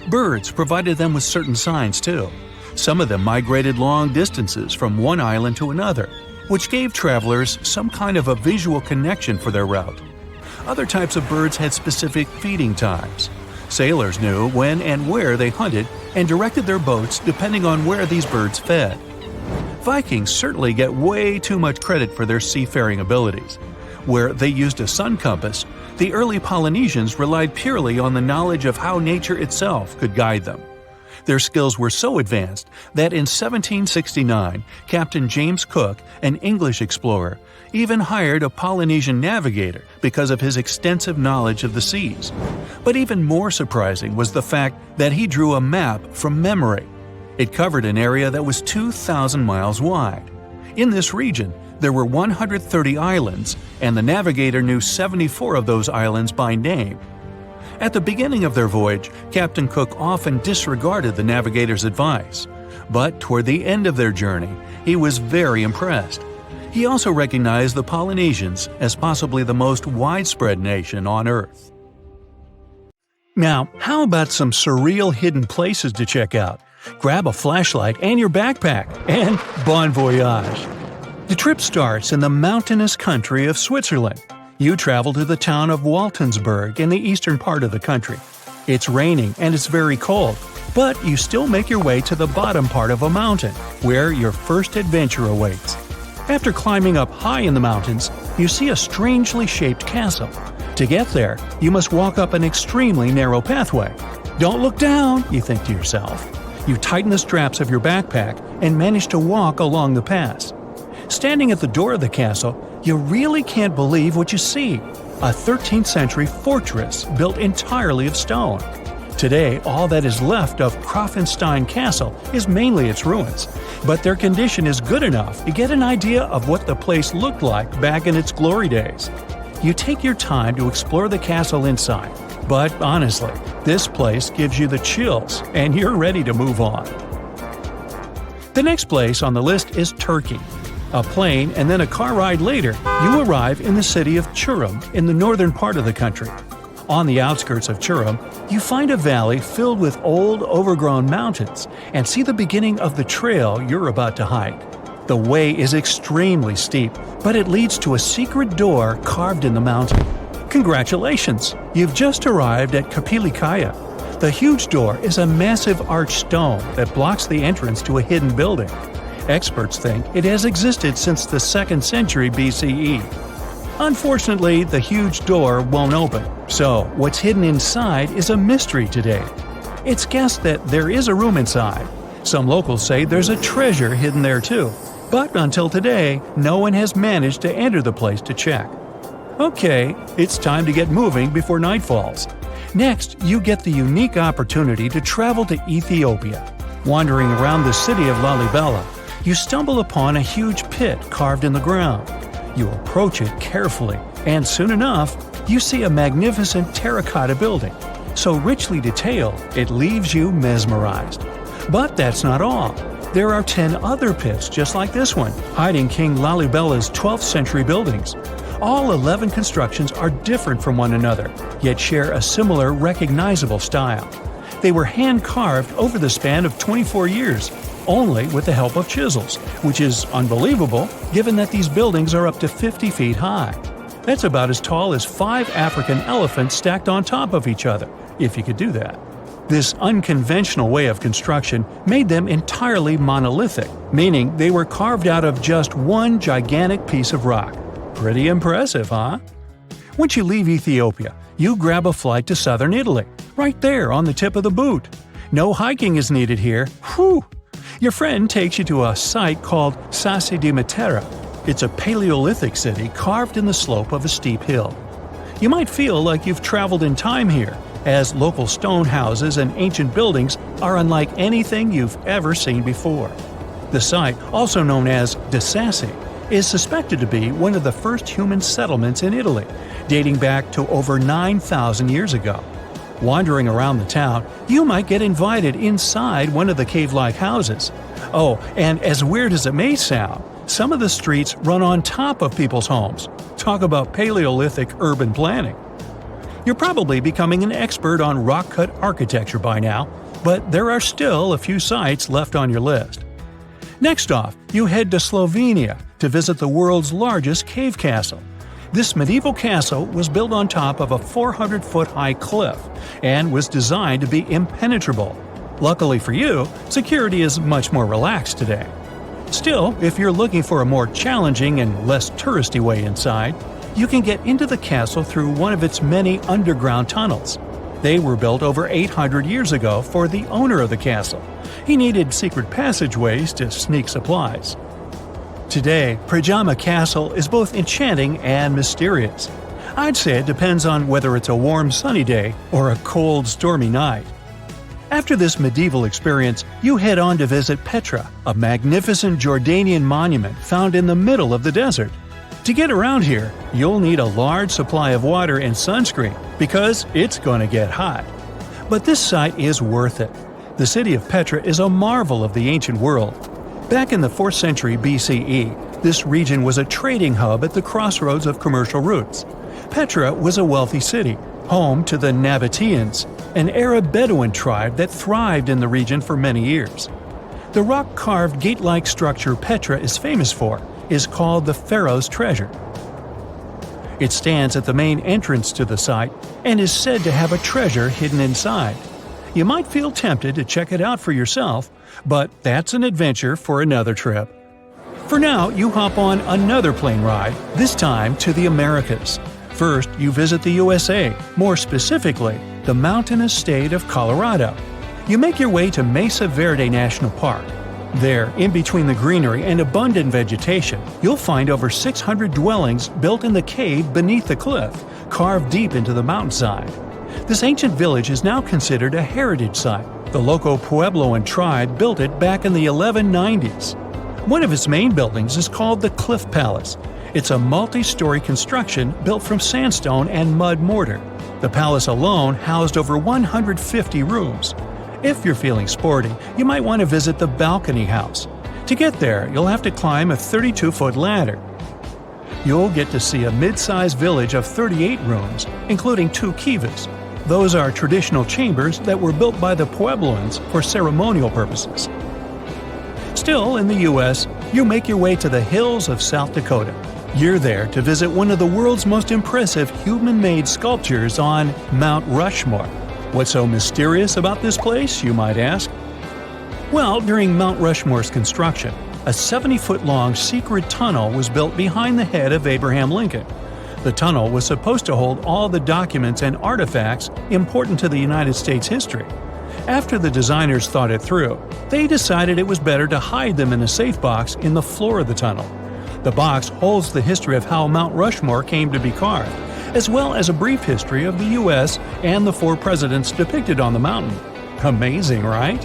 C: Birds provided them with certain signs too. Some of them migrated long distances from one island to another, which gave travelers some kind of a visual connection for their route. Other types of birds had specific feeding times. Sailors knew when and where they hunted and directed their boats depending on where these birds fed. Vikings certainly get way too much credit for their seafaring abilities. Where they used a sun compass, the early Polynesians relied purely on the knowledge of how nature itself could guide them. Their skills were so advanced that in 1769, Captain James Cook, an English explorer, even hired a Polynesian navigator because of his extensive knowledge of the seas. But even more surprising was the fact that he drew a map from memory. It covered an area that was 2,000 miles wide. In this region, there were 130 islands, and the navigator knew 74 of those islands by name. At the beginning of their voyage, Captain Cook often disregarded the navigator's advice. But toward the end of their journey, he was very impressed. He also recognized the Polynesians as possibly the most widespread nation on Earth. Now, how about some surreal hidden places to check out? Grab a flashlight and your backpack, and bon voyage! The trip starts in the mountainous country of Switzerland. You travel to the town of Waltensburg in the eastern part of the country. It's raining and it's very cold, but you still make your way to the bottom part of a mountain, where your first adventure awaits. After climbing up high in the mountains, you see a strangely shaped castle. To get there, you must walk up an extremely narrow pathway. Don't look down, you think to yourself. You tighten the straps of your backpack and manage to walk along the pass. Standing at the door of the castle, you really can't believe what you see. A 13th century fortress built entirely of stone. Today, all that is left of Krafenstein Castle is mainly its ruins, but their condition is good enough to get an idea of what the place looked like back in its glory days. You take your time to explore the castle inside, but honestly, this place gives you the chills and you're ready to move on. The next place on the list is Turkey. A plane and then a car ride later, you arrive in the city of Çorum in the northern part of the country. On the outskirts of Çorum, you find a valley filled with old, overgrown mountains and see the beginning of the trail you're about to hike. The way is extremely steep, but it leads to a secret door carved in the mountain. Congratulations! You've just arrived at Kapilikaya. The huge door is a massive arched stone that blocks the entrance to a hidden building. Experts think it has existed since the 2nd century BCE. Unfortunately, the huge door won't open, so what's hidden inside is a mystery today. It's guessed that there is a room inside. Some locals say there's a treasure hidden there too, but until today, no one has managed to enter the place to check. Okay, it's time to get moving before night falls. Next, you get the unique opportunity to travel to Ethiopia. Wandering around the city of Lalibela, you stumble upon a huge pit carved in the ground. You approach it carefully, and soon enough, you see a magnificent terracotta building. So richly detailed, it leaves you mesmerized. But that's not all. There are 10 other pits just like this one, hiding King Lalibela's 12th century buildings. All 11 constructions are different from one another, yet share a similar recognizable style. They were hand-carved over the span of 24 years, only with the help of chisels, which is unbelievable given that these buildings are up to 50 feet high. That's about as tall as 5 African elephants stacked on top of each other, if you could do that. This unconventional way of construction made them entirely monolithic, meaning they were carved out of just one gigantic piece of rock. Pretty impressive, huh? Once you leave Ethiopia, you grab a flight to southern Italy, right there on the tip of the boot. No hiking is needed here. Whew! Your friend takes you to a site called Sassi di Matera. It's a Paleolithic city carved in the slope of a steep hill. You might feel like you've traveled in time here, as local stone houses and ancient buildings are unlike anything you've ever seen before. The site, also known as Deciphered, is suspected to be one of the first human settlements in Italy, dating back to over 9,000 years ago. Wandering around the town, you might get invited inside one of the cave-like houses. Oh, and as weird as it may sound, some of the streets run on top of people's homes. Talk about Paleolithic urban planning. You're probably becoming an expert on rock-cut architecture by now, but there are still a few sites left on your list. Next off, you head to Slovenia to visit the world's largest cave castle. This medieval castle was built on top of a 400-foot-high cliff and was designed to be impenetrable. Luckily for you, security is much more relaxed today. Still, if you're looking for a more challenging and less touristy way inside, you can get into the castle through one of its many underground tunnels. They were built over 800 years ago for the owner of the castle. He needed secret passageways to sneak supplies. Today, Pajama Castle is both enchanting and mysterious. I'd say it depends on whether it's a warm sunny day or a cold stormy night. After this medieval experience, you head on to visit Petra, a magnificent Jordanian monument found in the middle of the desert. To get around here, you'll need a large supply of water and sunscreen because it's going to get hot. But this site is worth it. The city of Petra is a marvel of the ancient world. Back in the 4th century BCE, this region was a trading hub at the crossroads of commercial routes. Petra was a wealthy city, home to the Nabateans, an Arab Bedouin tribe that thrived in the region for many years. The rock-carved gate-like structure Petra is famous for is called the Pharaoh's Treasure. It stands at the main entrance to the site and is said to have a treasure hidden inside. You might feel tempted to check it out for yourself, but that's an adventure for another trip. For now, you hop on another plane ride, this time to the Americas. First, you visit the USA, more specifically, the mountainous state of Colorado. You make your way to Mesa Verde National Park. There, in between the greenery and abundant vegetation, you'll find over 600 dwellings built in the cave beneath the cliff, carved deep into the mountainside. This ancient village is now considered a heritage site. The local Puebloan tribe built it back in the 1190s. One of its main buildings is called the Cliff Palace. It's a multi-story construction built from sandstone and mud mortar. The palace alone housed over 150 rooms. If you're feeling sporty, you might want to visit the Balcony House. To get there, you'll have to climb a 32-foot ladder. You'll get to see a mid-sized village of 38 rooms, including 2 kivas. Those are traditional chambers that were built by the Puebloans for ceremonial purposes. Still, in the U.S., you make your way to the hills of South Dakota. You're there to visit one of the world's most impressive human-made sculptures on Mount Rushmore. What's so mysterious about this place, you might ask? Well, during Mount Rushmore's construction, a 70-foot-long secret tunnel was built behind the head of Abraham Lincoln. The tunnel was supposed to hold all the documents and artifacts important to the United States history. After the designers thought it through, they decided it was better to hide them in a safe box in the floor of the tunnel. The box holds the history of how Mount Rushmore came to be carved, as well as a brief history of the U.S. and the 4 presidents depicted on the mountain. Amazing, right?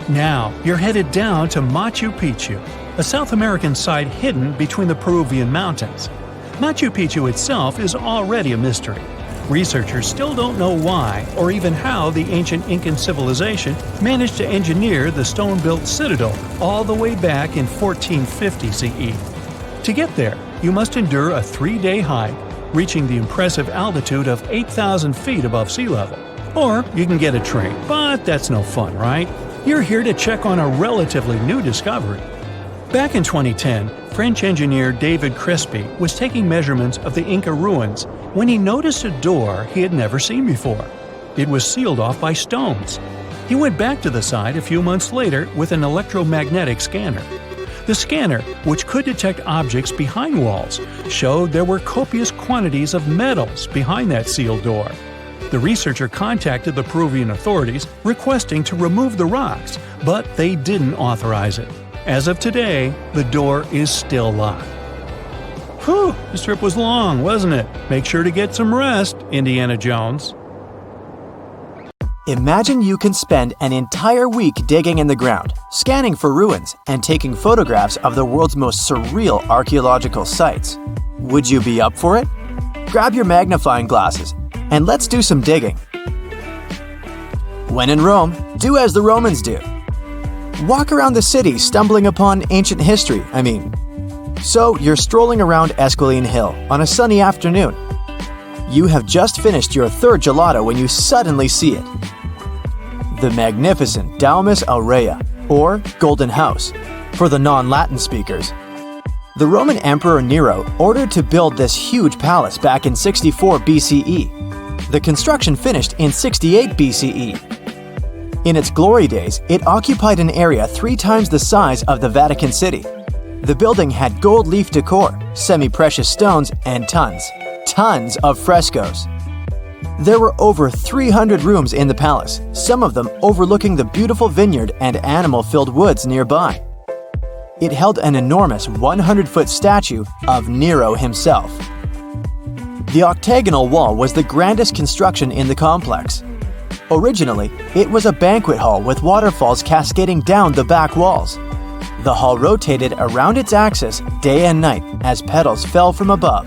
C: Now, you're headed down to Machu Picchu, a South American site hidden between the Peruvian mountains. Machu Picchu itself is already a mystery. Researchers still don't know why or even how the ancient Incan civilization managed to engineer the stone-built citadel all the way back in 1450 CE. To get there, you must endure a 3-day hike, reaching the impressive altitude of 8,000 feet above sea level. Or you can get a train, but that's no fun, right? You're here to check on a relatively new discovery. Back in 2010, French engineer David Crespi was taking measurements of the Inca ruins when he noticed a door he had never seen before. It was sealed off by stones. He went back to the site a few months later with an electromagnetic scanner. The scanner, which could detect objects behind walls, showed there were copious quantities of metals behind that sealed door. The researcher contacted the Peruvian authorities requesting to remove the rocks, but they didn't authorize it. As of today, the door is still locked. Whew, this trip was long, wasn't it? Make sure to get some rest, Indiana Jones.
E: Imagine you can spend an entire week digging in the ground, scanning for ruins, and taking photographs of the world's most surreal archaeological sites. Would you be up for it? Grab your magnifying glasses, and let's do some digging. When in Rome, do as the Romans do. Walk around the city stumbling upon ancient history, So you're strolling around Esquiline Hill on a sunny afternoon. You have just finished your 3rd gelato when you suddenly see it. The magnificent Domus Aurea, or Golden House, for the non-Latin speakers. The Roman Emperor Nero ordered to build this huge palace back in 64 BCE. The construction finished in 68 BCE. In its glory days, it occupied an area 3 times the size of the Vatican City. The building had gold leaf decor, semi-precious stones, and tons of frescoes. There were over 300 rooms in the palace, some of them overlooking the beautiful vineyard and animal-filled woods nearby. It held an enormous 100-foot statue of Nero himself. The octagonal wall was the grandest construction in the complex. Originally, it was a banquet hall with waterfalls cascading down the back walls. The hall rotated around its axis day and night as petals fell from above.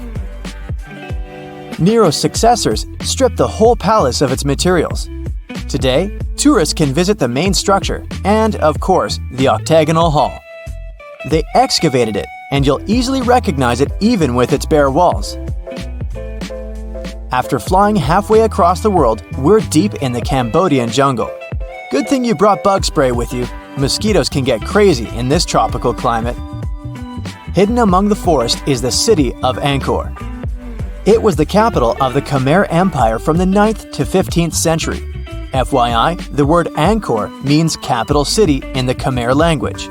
E: Nero's successors stripped the whole palace of its materials. Today, tourists can visit the main structure and, of course, the octagonal hall. They excavated it, and you'll easily recognize it even with its bare walls. After flying halfway across the world, we're deep in the Cambodian jungle. Good thing you brought bug spray with you. Mosquitoes can get crazy in this tropical climate. Hidden among the forest is the city of Angkor. It was the capital of the Khmer Empire from the 9th to 15th century. FYI, the word Angkor means capital city in the Khmer language.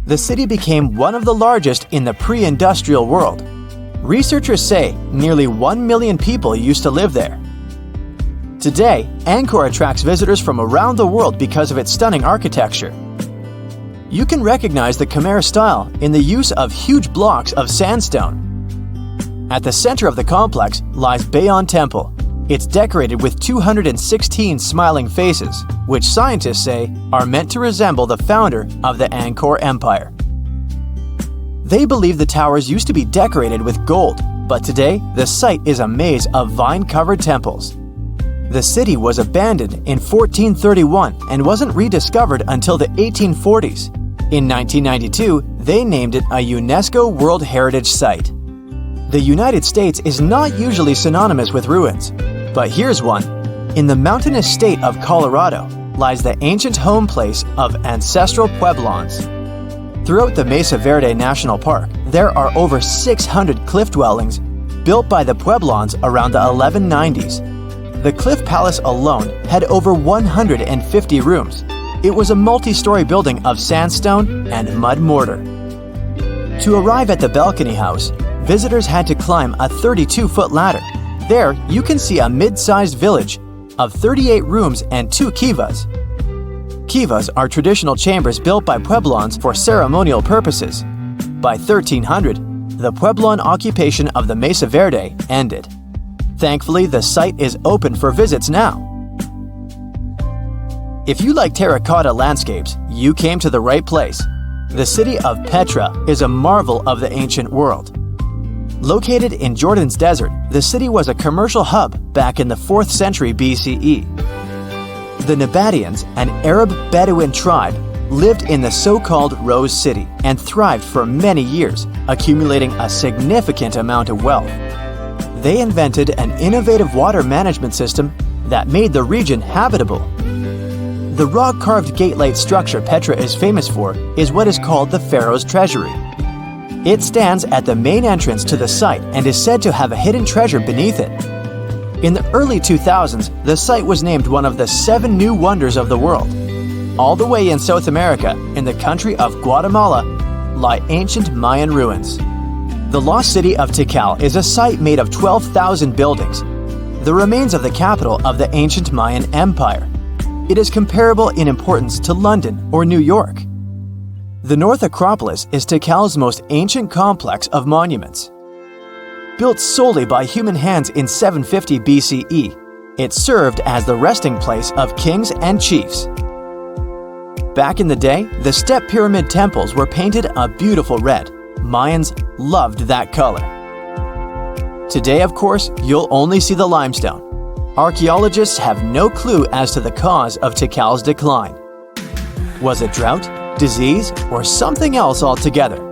E: The city became one of the largest in the pre-industrial world. Researchers say nearly 1 million people used to live there. Today, Angkor attracts visitors from around the world because of its stunning architecture. You can recognize the Khmer style in the use of huge blocks of sandstone. At the center of the complex lies Bayon Temple. It's decorated with 216 smiling faces, which scientists say are meant to resemble the founder of the Angkor Empire. They believe the towers used to be decorated with gold, but today the site is a maze of vine-covered temples. The city was abandoned in 1431 and wasn't rediscovered until the 1840s. In 1992, they named it a UNESCO World Heritage Site. The United States is not usually synonymous with ruins, but here's one. In the mountainous state of Colorado lies the ancient home place of ancestral Pueblans. Throughout the Mesa Verde National Park, there are over 600 cliff dwellings built by the Pueblans around the 1190s. The Cliff Palace alone had over 150 rooms. It was a multi-story building of sandstone and mud mortar. To arrive at the balcony house, visitors had to climb a 32-foot ladder. There, you can see a mid-sized village of 38 rooms and 2 kivas. Kivas are traditional chambers built by Pueblans for ceremonial purposes. By 1300, the Pueblan occupation of the Mesa Verde ended. Thankfully, the site is open for visits now. If you like terracotta landscapes, you came to the right place. The city of Petra is a marvel of the ancient world. Located in Jordan's desert, the city was a commercial hub back in the 4th century BCE. The Nabataeans, an Arab Bedouin tribe, lived in the so-called Rose City and thrived for many years, accumulating a significant amount of wealth. They invented an innovative water management system that made the region habitable. The rock-carved gate-like structure Petra is famous for is what is called the Pharaoh's Treasury. It stands at the main entrance to the site and is said to have a hidden treasure beneath it. In the early 2000s, the site was named one of the 7 new wonders of the world. All the way in South America, in the country of Guatemala, lie ancient Mayan ruins. The lost city of Tikal is a site made of 12,000 buildings, the remains of the capital of the ancient Mayan Empire. It is comparable in importance to London or New York. The North Acropolis is Tikal's most ancient complex of monuments. Built solely by human hands in 750 BCE, it served as the resting place of kings and chiefs. Back in the day, the step pyramid temples were painted a beautiful red. Mayans loved that color. Today, of course, you'll only see the limestone. Archaeologists have no clue as to the cause of Tikal's decline. Was it drought, disease, or something else altogether?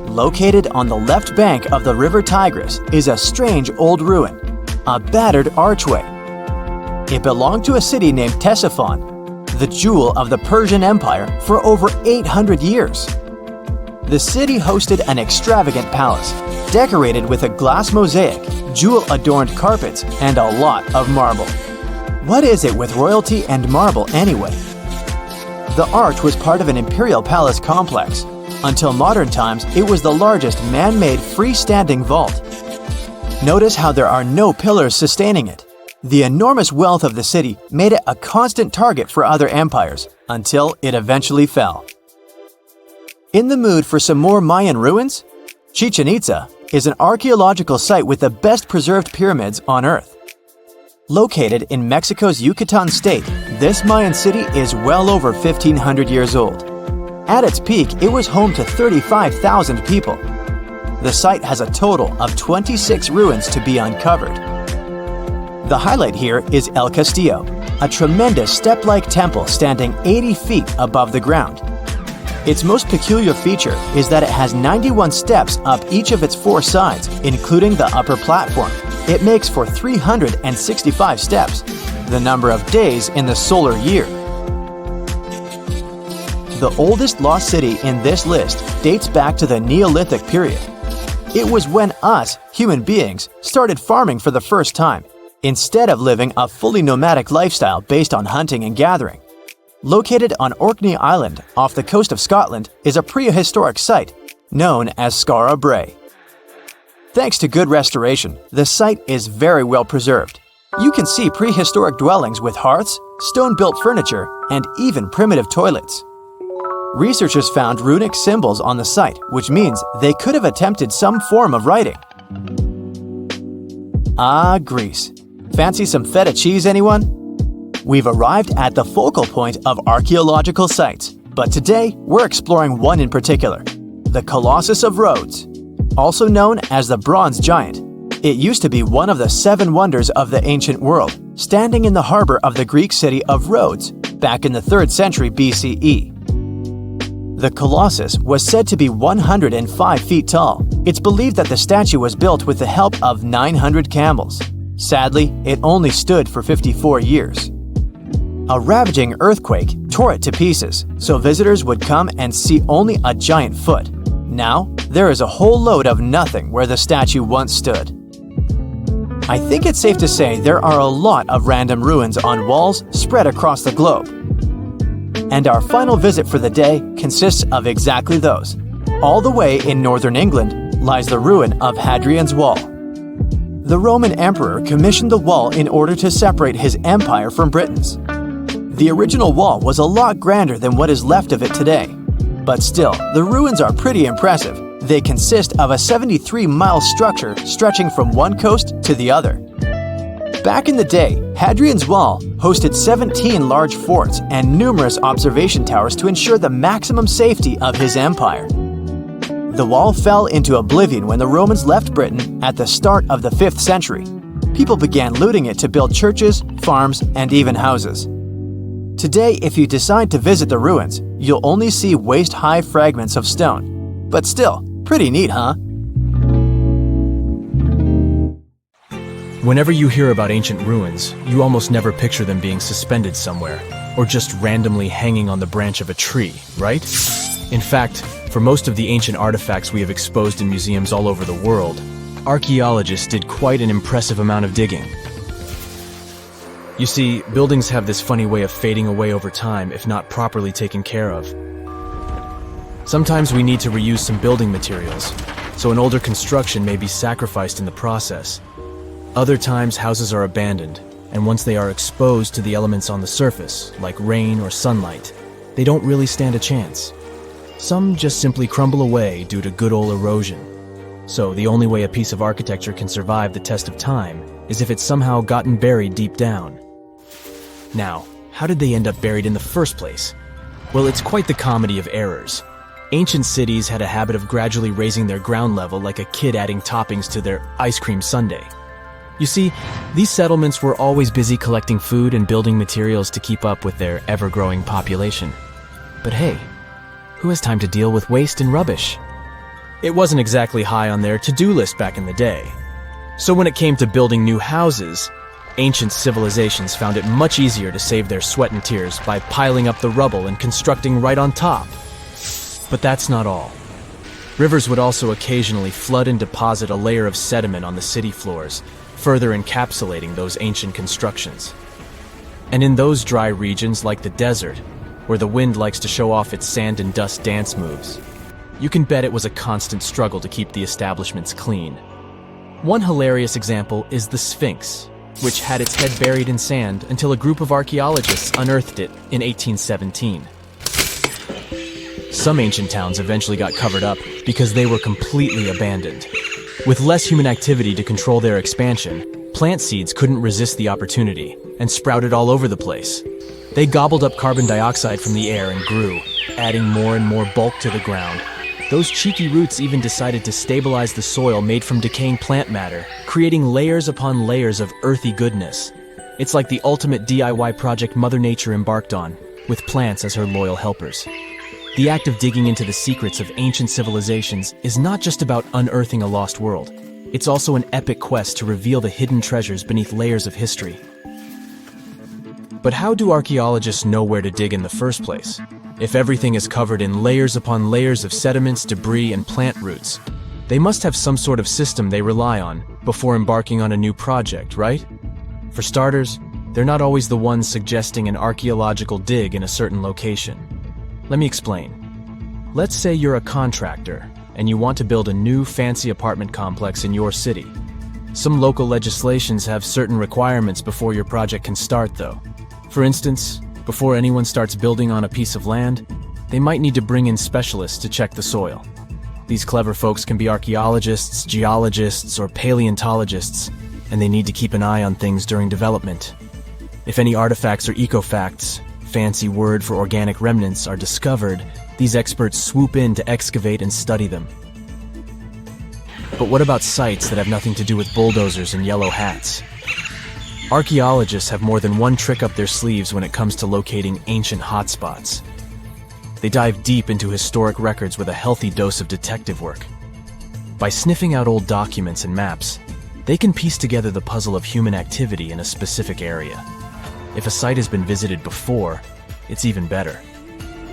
E: Located on the left bank of the river Tigris is a strange old ruin, a battered archway. It belonged to a city named Ctesiphon, the jewel of the Persian Empire, for over 800 years. The city hosted an extravagant palace, decorated with a glass mosaic, jewel-adorned carpets, and a lot of marble. What is it with royalty and marble anyway? The arch was part of an imperial palace complex. Until modern times, it was the largest man-made freestanding vault. Notice how there are no pillars sustaining it. The enormous wealth of the city made it a constant target for other empires, until it eventually fell. In the mood for some more Mayan ruins? Chichen Itza is an archaeological site with the best preserved pyramids on Earth. Located in Mexico's Yucatan state, this Mayan city is well over 1,500 years old. At its peak, it was home to 35,000 people. The site has a total of 26 ruins to be uncovered. The highlight here is El Castillo, a tremendous step-like temple standing 80 feet above the ground. Its most peculiar feature is that it has 91 steps up each of its 4 sides, including the upper platform. It makes for 365 steps, the number of days in the solar year. The oldest lost city in this list dates back to the Neolithic period. It was when us, human beings, started farming for the first time, instead of living a fully nomadic lifestyle based on hunting and gathering. Located on Orkney Island off the coast of Scotland is a prehistoric site known as Skara Brae. Thanks to good restoration, the site is very well preserved. You can see prehistoric dwellings with hearths, stone-built furniture, and even primitive toilets. Researchers found runic symbols on the site, which means they could have attempted some form of writing. Ah, Greece. Fancy some feta cheese, anyone? We've arrived at the focal point of archaeological sites, but today we're exploring one in particular, the Colossus of Rhodes. Also known as the Bronze Giant, it used to be one of the 7 wonders of the ancient world, standing in the harbor of the Greek city of Rhodes back in the 3rd century BCE. The Colossus was said to be 105 feet tall. It's believed that the statue was built with the help of 900 camels. Sadly, it only stood for 54 years. A ravaging earthquake tore it to pieces, so visitors would come and see only a giant foot. Now, there is a whole load of nothing where the statue once stood. I think it's safe to say there are a lot of random ruins on walls spread across the globe. And our final visit for the day consists of exactly those. All the way in northern England lies the ruin of Hadrian's Wall. The Roman emperor commissioned the wall in order to separate his empire from Britain's. The original wall was a lot grander than what is left of it today. But still, the ruins are pretty impressive. They consist of a 73-mile structure stretching from one coast to the other. Back in the day, Hadrian's Wall hosted 17 large forts and numerous observation towers to ensure the maximum safety of his empire. The wall fell into oblivion when the Romans left Britain at the start of the 5th century. People began looting it to build churches, farms, and even houses. Today, if you decide to visit the ruins, you'll only see waist-high fragments of stone. But still, pretty neat, huh?
D: Whenever you hear about ancient ruins, you almost never picture them being suspended somewhere, or just randomly hanging on the branch of a tree, right? In fact, for most of the ancient artifacts we have exposed in museums all over the world, archaeologists did quite an impressive amount of digging. You see, buildings have this funny way of fading away over time if not properly taken care of. Sometimes we need to reuse some building materials, so an older construction may be sacrificed in the process. Other times, houses are abandoned, and once they are exposed to the elements on the surface, like rain or sunlight, they don't really stand a chance. Some just simply crumble away due to good old erosion. So the only way a piece of architecture can survive the test of time is if it's somehow gotten buried deep down. Now, how did they end up buried in the first place? Well, it's quite the comedy of errors. Ancient cities had a habit of gradually raising their ground level like a kid adding toppings to their ice cream sundae. You see, these settlements were always busy collecting food and building materials to keep up with their ever-growing population. But hey, who has time to deal with waste and rubbish? It wasn't exactly high on their to-do list back in the day. So when it came to building new houses, ancient civilizations found it much easier to save their sweat and tears by piling up the rubble and constructing right on top. But that's not all. Rivers would also occasionally flood and deposit a layer of sediment on the city floors, further encapsulating those ancient constructions. And in those dry regions like the desert, where the wind likes to show off its sand and dust dance moves, you can bet it was a constant struggle to keep the establishments clean. One hilarious example is the Sphinx. which had its head buried in sand until a group of archaeologists unearthed it in 1817. Some ancient towns eventually got covered up because they were completely abandoned. With less human activity to control their expansion, plant seeds couldn't resist the opportunity and sprouted all over the place. They gobbled up carbon dioxide from the air and grew, adding more and more bulk to the ground. Those cheeky roots even decided to stabilize the soil made from decaying plant matter, creating layers upon layers of earthy goodness. It's like the ultimate DIY project Mother Nature embarked on, with plants as her loyal helpers. The act of digging into the secrets of ancient civilizations is not just about unearthing a lost world. It's also an epic quest to reveal the hidden treasures beneath layers of history. But how do archaeologists know where to dig in the first place? If everything is covered in layers upon layers of sediments, debris, and plant roots, they must have some sort of system they rely on before embarking on a new project, right? For starters, they're not always the ones suggesting an archaeological dig in a certain location. Let me explain. Let's say you're a contractor and you want to build a new fancy apartment complex in your city. Some local legislations have certain requirements before your project can start, though. For instance, before anyone starts building on a piece of land, they might need to bring in specialists to check the soil. These clever folks can be archaeologists, geologists, or paleontologists, and they need to keep an eye on things during development. If any artifacts or ecofacts, fancy word for organic remnants, are discovered, these experts swoop in to excavate and study them. But what about sites that have nothing to do with bulldozers and yellow hats? Archaeologists have more than one trick up their sleeves when it comes to locating ancient hotspots. They dive deep into historic records with a healthy dose of detective work. By sniffing out old documents and maps, they can piece together the puzzle of human activity in a specific area. If a site has been visited before, it's even better.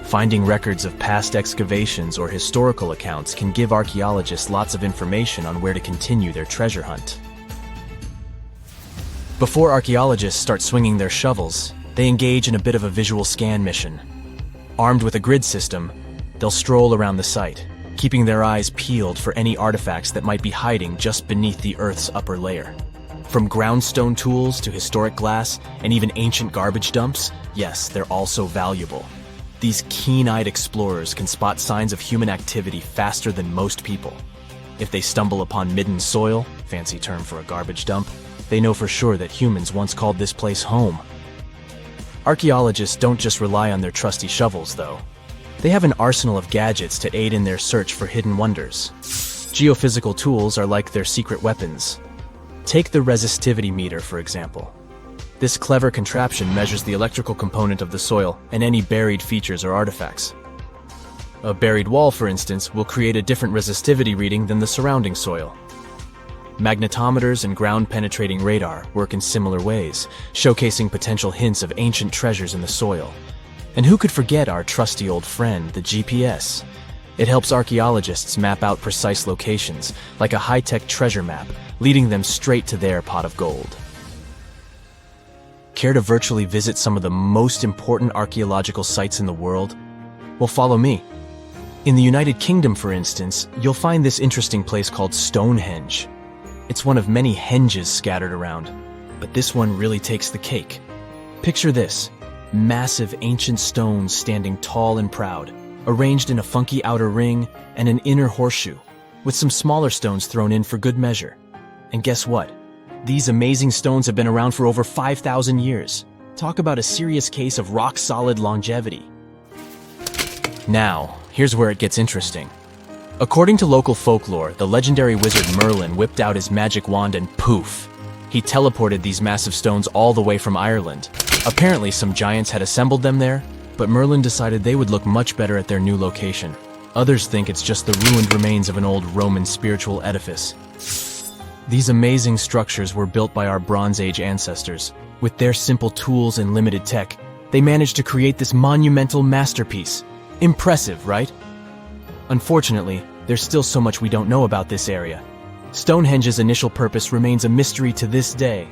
D: Finding records of past excavations or historical accounts can give archaeologists lots of information on where to continue their treasure hunt. Before archaeologists start swinging their shovels, they engage in a bit of a visual scan mission. Armed with a grid system, they'll stroll around the site, keeping their eyes peeled for any artifacts that might be hiding just beneath the Earth's upper layer. From groundstone tools to historic glass and even ancient garbage dumps, yes, they're also valuable. These keen-eyed explorers can spot signs of human activity faster than most people. If they stumble upon midden soil, fancy term for a garbage dump, they know for sure that humans once called this place home. Archaeologists don't just rely on their trusty shovels, though. They have an arsenal of gadgets to aid in their search for hidden wonders. Geophysical tools are like their secret weapons. Take the resistivity meter, for example. This clever contraption measures the electrical component of the soil and any buried features or artifacts. A buried wall, for instance, will create a different resistivity reading than the surrounding soil. Magnetometers and ground-penetrating radar work in similar ways, showcasing potential hints of ancient treasures in the soil. And who could forget our trusty old friend, the GPS? It helps archaeologists map out precise locations, like a high-tech treasure map, leading them straight to their pot of gold. Care to virtually visit some of the most important archaeological sites in the world? Well, follow me. In the United Kingdom, for instance, you'll find this interesting place called Stonehenge. It's one of many henges scattered around, but this one really takes the cake. Picture this: massive ancient stones standing tall and proud, arranged in a funky outer ring and an inner horseshoe, with some smaller stones thrown in for good measure. And guess what? These amazing stones have been around for over 5,000 years. Talk about a serious case of rock-solid longevity. Now, here's where it gets interesting. According to local folklore, the legendary wizard Merlin whipped out his magic wand and poof! He teleported these massive stones all the way from Ireland. Apparently, some giants had assembled them there, but Merlin decided they would look much better at their new location. Others think it's just the ruined remains of an old Roman spiritual edifice. These amazing structures were built by our Bronze Age ancestors. With their simple tools and limited tech, they managed to create this monumental masterpiece. Impressive, right? Unfortunately, there's still so much we don't know about this area. Stonehenge's initial purpose remains a mystery to this day.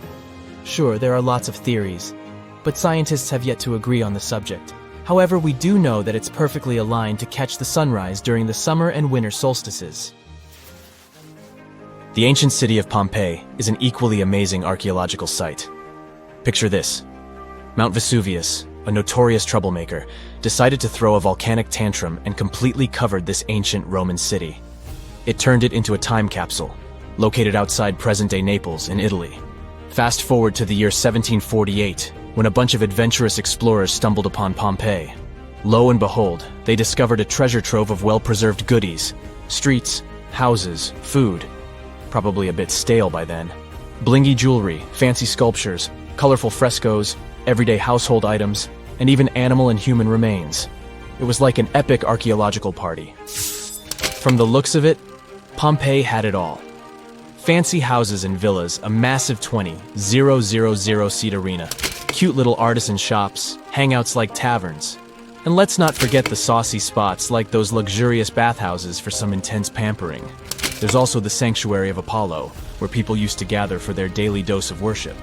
D: Sure, there are lots of theories, but scientists have yet to agree on the subject. However, we do know that it's perfectly aligned to catch the sunrise during the summer and winter solstices. The ancient city of Pompeii is an equally amazing archaeological site. Picture this. Mount Vesuvius, a notorious troublemaker, decided to throw a volcanic tantrum and completely covered this ancient Roman city. It turned it into a time capsule, located outside present-day Naples in Italy. Fast forward to the year 1748, when a bunch of adventurous explorers stumbled upon Pompeii. Lo and behold, they discovered a treasure trove of well-preserved goodies: streets, houses, food. Probably a bit stale by then. Blingy jewelry, fancy sculptures, colorful frescoes, everyday household items, and even animal and human remains. It was like an epic archaeological party. From the looks of it, Pompeii had it all. Fancy houses and villas, a massive 20,000-seat arena, cute little artisan shops, hangouts like taverns. And let's not forget the saucy spots like those luxurious bathhouses for some intense pampering. There's also the Sanctuary of Apollo, where people used to gather for their daily dose of worship.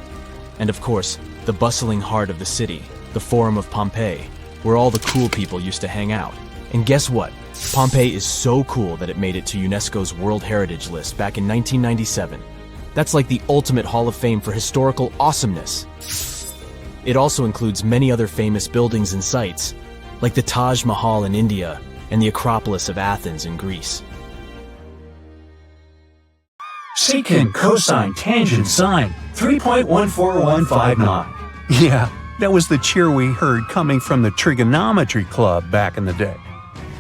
D: And of course, the bustling heart of the city, the Forum of Pompeii, where all the cool people used to hang out. And guess what? Pompeii is so cool that it made it to UNESCO's World Heritage List back in 1997. That's like the ultimate Hall of Fame for historical awesomeness. It also includes many other famous buildings and sites, like the Taj Mahal in India and the Acropolis of Athens in Greece.
C: Secant, cosine, tangent, sine, 3.14159. Yeah, that was the cheer we heard coming from the trigonometry club back in the day.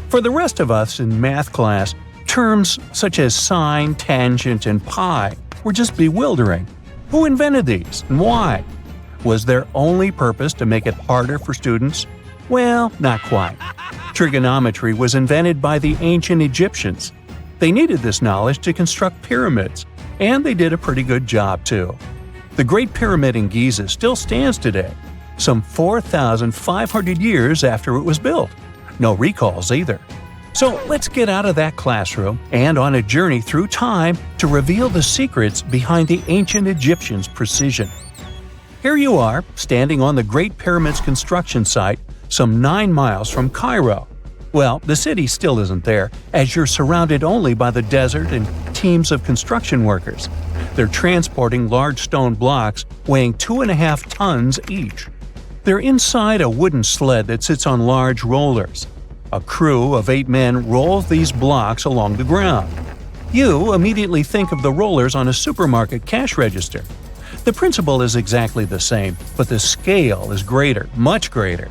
C: For the rest of us in math class, terms such as sine, tangent, and pi were just bewildering. Who invented these and why? Was their only purpose to make it harder for students? Well, not quite. Trigonometry was invented by the ancient Egyptians. They needed this knowledge to construct pyramids, and they did a pretty good job too. The Great Pyramid in Giza still stands today, some 4,500 years after it was built. No recalls either. So let's get out of that classroom and on a journey through time to reveal the secrets behind the ancient Egyptians' precision. Here you are, standing on the Great Pyramid's construction site, some 9 miles from Cairo. Well, the city still isn't there, as you're surrounded only by the desert and teams of construction workers. They're transporting large stone blocks weighing 2.5 tons each. They're inside a wooden sled that sits on large rollers. A crew of 8 men rolls these blocks along the ground. You immediately think of the rollers on a supermarket cash register. The principle is exactly the same, but the scale is greater, much greater.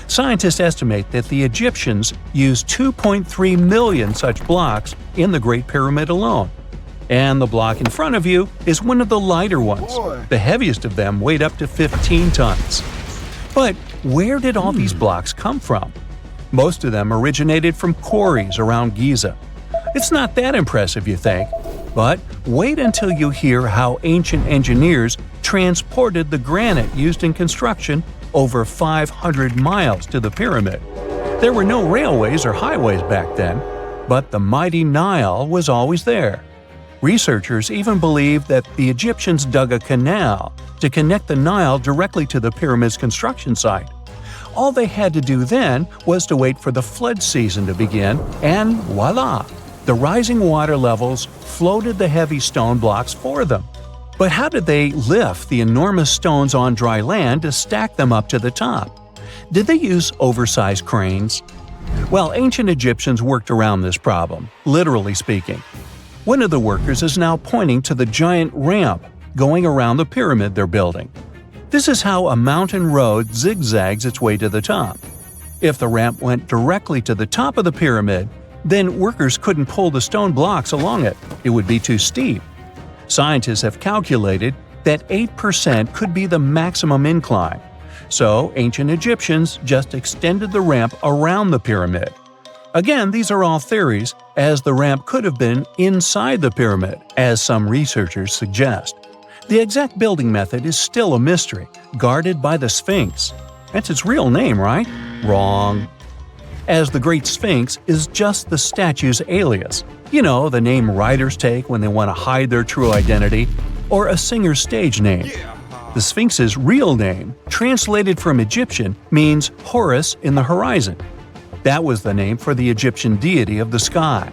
C: Scientists estimate that the Egyptians used 2.3 million such blocks in the Great Pyramid alone. And the block in front of you is one of the lighter ones. The heaviest of them weighed up to 15 tons. But where did all these blocks come from? Most of them originated from quarries around Giza. It's not that impressive, you think, but wait until you hear how ancient engineers transported the granite used in construction over 500 miles to the pyramid. There were no railways or highways back then, but the mighty Nile was always there. Researchers even believe that the Egyptians dug a canal to connect the Nile directly to the pyramid's construction site. All they had to do then was to wait for the flood season to begin, and voila! The rising water levels floated the heavy stone blocks for them. But how did they lift the enormous stones on dry land to stack them up to the top? Did they use oversized cranes? Well, ancient Egyptians worked around this problem, literally speaking. One of the workers is now pointing to the giant ramp going around the pyramid they're building. This is how a mountain road zigzags its way to the top. If the ramp went directly to the top of the pyramid, then workers couldn't pull the stone blocks along it. It would be too steep. Scientists have calculated that 8% could be the maximum incline. So ancient Egyptians just extended the ramp around the pyramid. Again, these are all theories, as the ramp could have been inside the pyramid, as some researchers suggest. The exact building method is still a mystery, guarded by the Sphinx. That's its real name, right? Wrong. As the Great Sphinx is just the statue's alias. You know, the name writers take when they want to hide their true identity, or a singer's stage name. The Sphinx's real name, translated from Egyptian, means Horus in the horizon. That was the name for the Egyptian deity of the sky.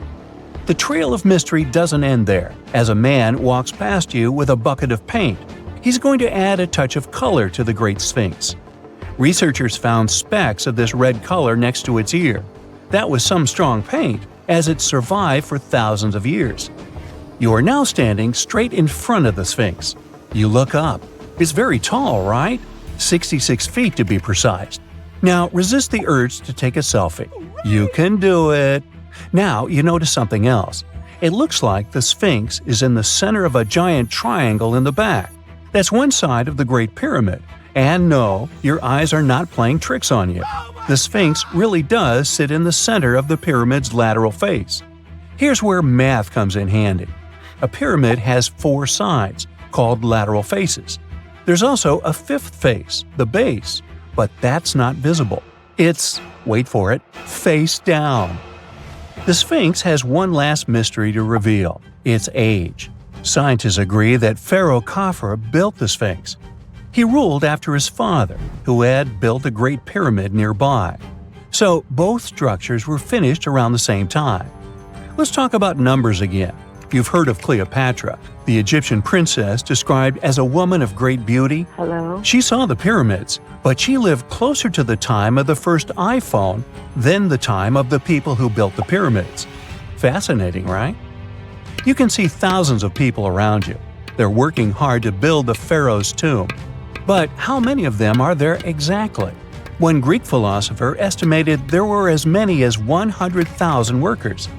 C: The The trail of mystery doesn't end there. As a man walks past you with a bucket of paint, he's going to add a touch of color to the Great Sphinx. Researchers found specks of this red color next to its ear. That was some strong paint, as it survived for thousands of years. You are now standing straight in front of the Sphinx. You look up. It's very tall, right? 66 feet to be precise. Now resist the urge to take a selfie. You can do it. Now you notice something else. It looks like the Sphinx is in the center of a giant triangle in the back. That's one side of the Great Pyramid. And no, your eyes are not playing tricks on you. The Sphinx really does sit in the center of the pyramid's lateral face. Here's where math comes in handy. A pyramid has 4 sides, called lateral faces. There's also a 5th face, the base, but that's not visible. It's, wait for it, face down. The Sphinx has one last mystery to reveal: its age. Scientists agree that Pharaoh Khafre built the Sphinx. He ruled after his father, who had built a great pyramid nearby. So both structures were finished around the same time. Let's talk about numbers again. You've heard of Cleopatra, the Egyptian princess described as a woman of great beauty.
F: Hello?
C: She saw the pyramids, but she lived closer to the time of the first iPhone than the time of the people who built the pyramids. Fascinating, right? You can see thousands of people around you. They're working hard to build the pharaoh's tomb. But how many of them are there exactly? One Greek philosopher estimated there were as many as 100,000 workers.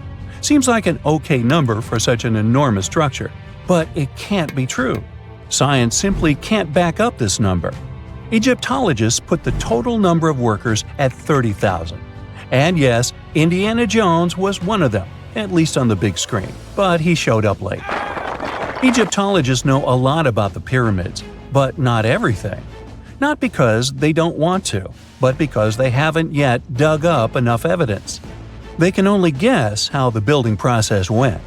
C: Seems like an okay number for such an enormous structure, but it can't be true. Science simply can't back up this number. Egyptologists put the total number of workers at 30,000. And yes, Indiana Jones was one of them, at least on the big screen, but he showed up late. Egyptologists know a lot about the pyramids, but not everything. Not because they don't want to, but because they haven't yet dug up enough evidence. They can only guess how the building process went.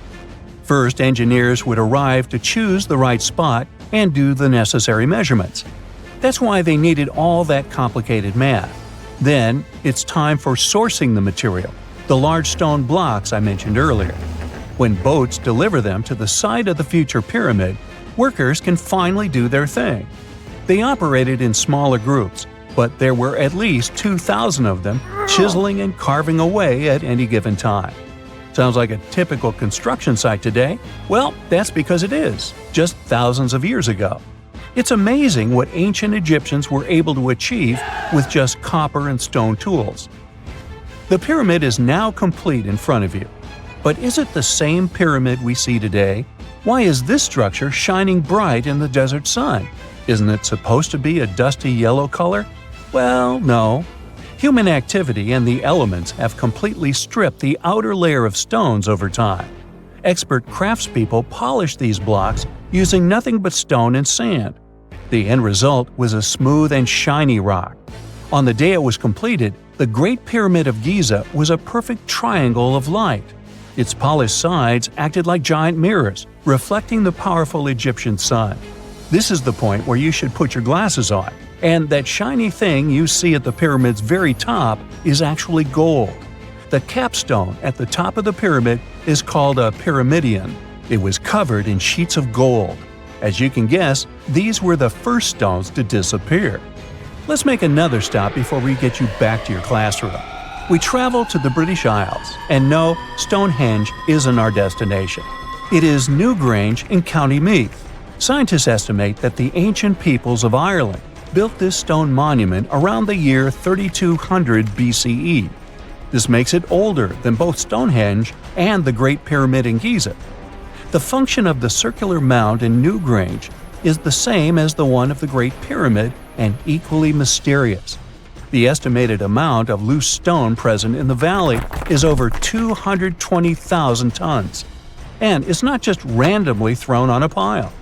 C: First, engineers would arrive to choose the right spot and do the necessary measurements. That's why they needed all that complicated math. Then, it's time for sourcing the material, the large stone blocks I mentioned earlier. When boats deliver them to the site of the future pyramid, workers can finally do their thing. They operated in smaller groups, but there were at least 2,000 of them chiseling and carving away at any given time. Sounds like a typical construction site today? Well, that's because it is, just thousands of years ago. It's amazing what ancient Egyptians were able to achieve with just copper and stone tools. The pyramid is now complete in front of you. But is it the same pyramid we see today? Why is this structure shining bright in the desert sun? Isn't it supposed to be a dusty yellow color? Well, no. Human activity and the elements have completely stripped the outer layer of stones over time. Expert craftspeople polished these blocks using nothing but stone and sand. The end result was a smooth and shiny rock. On the day it was completed, the Great Pyramid of Giza was a perfect triangle of light. Its polished sides acted like giant mirrors, reflecting the powerful Egyptian sun. This is the point where you should put your glasses on, and that shiny thing you see at the pyramid's very top is actually gold. The capstone at the top of the pyramid is called a pyramidion. It was covered in sheets of gold. As you can guess, these were the first stones to disappear. Let's make another stop before we get you back to your classroom. We travel to the British Isles, and no, Stonehenge isn't our destination. It is Newgrange in County Meath. Scientists estimate that the ancient peoples of Ireland built this stone monument around the year 3200 BCE. This makes it older than both Stonehenge and the Great Pyramid in Giza. The function of the circular mound in Newgrange is the same as the one of the Great Pyramid and equally mysterious. The estimated amount of loose stone present in the valley is over 220,000 tons. And it's not just randomly thrown on a pile.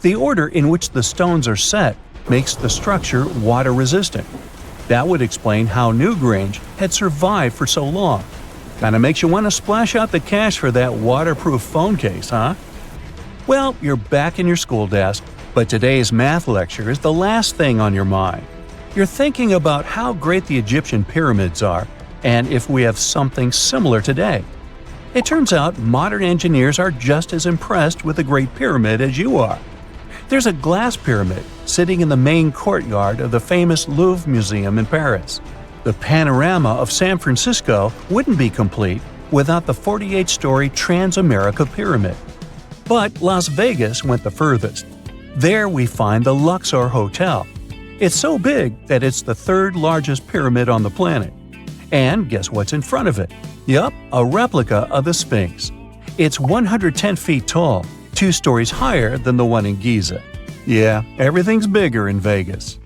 C: The order in which the stones are set makes the structure water-resistant. That would explain how Newgrange had survived for so long. Kinda makes you want to splash out the cash for that waterproof phone case, huh? Well, you're back in your school desk, but today's math lecture is the last thing on your mind. You're thinking about how great the Egyptian pyramids are, and if we have something similar today. It turns out modern engineers are just as impressed with the Great Pyramid as you are. There's a glass pyramid sitting in the main courtyard of the famous Louvre Museum in Paris. The panorama of San Francisco wouldn't be complete without the 48-story Transamerica Pyramid. But Las Vegas went the furthest. There we find the Luxor Hotel. It's so big that it's the third largest pyramid on the planet. And guess what's in front of it? Yup, a replica of the Sphinx. It's 110 feet tall, 2 stories higher than the one in Giza. Yeah, everything's bigger in Vegas.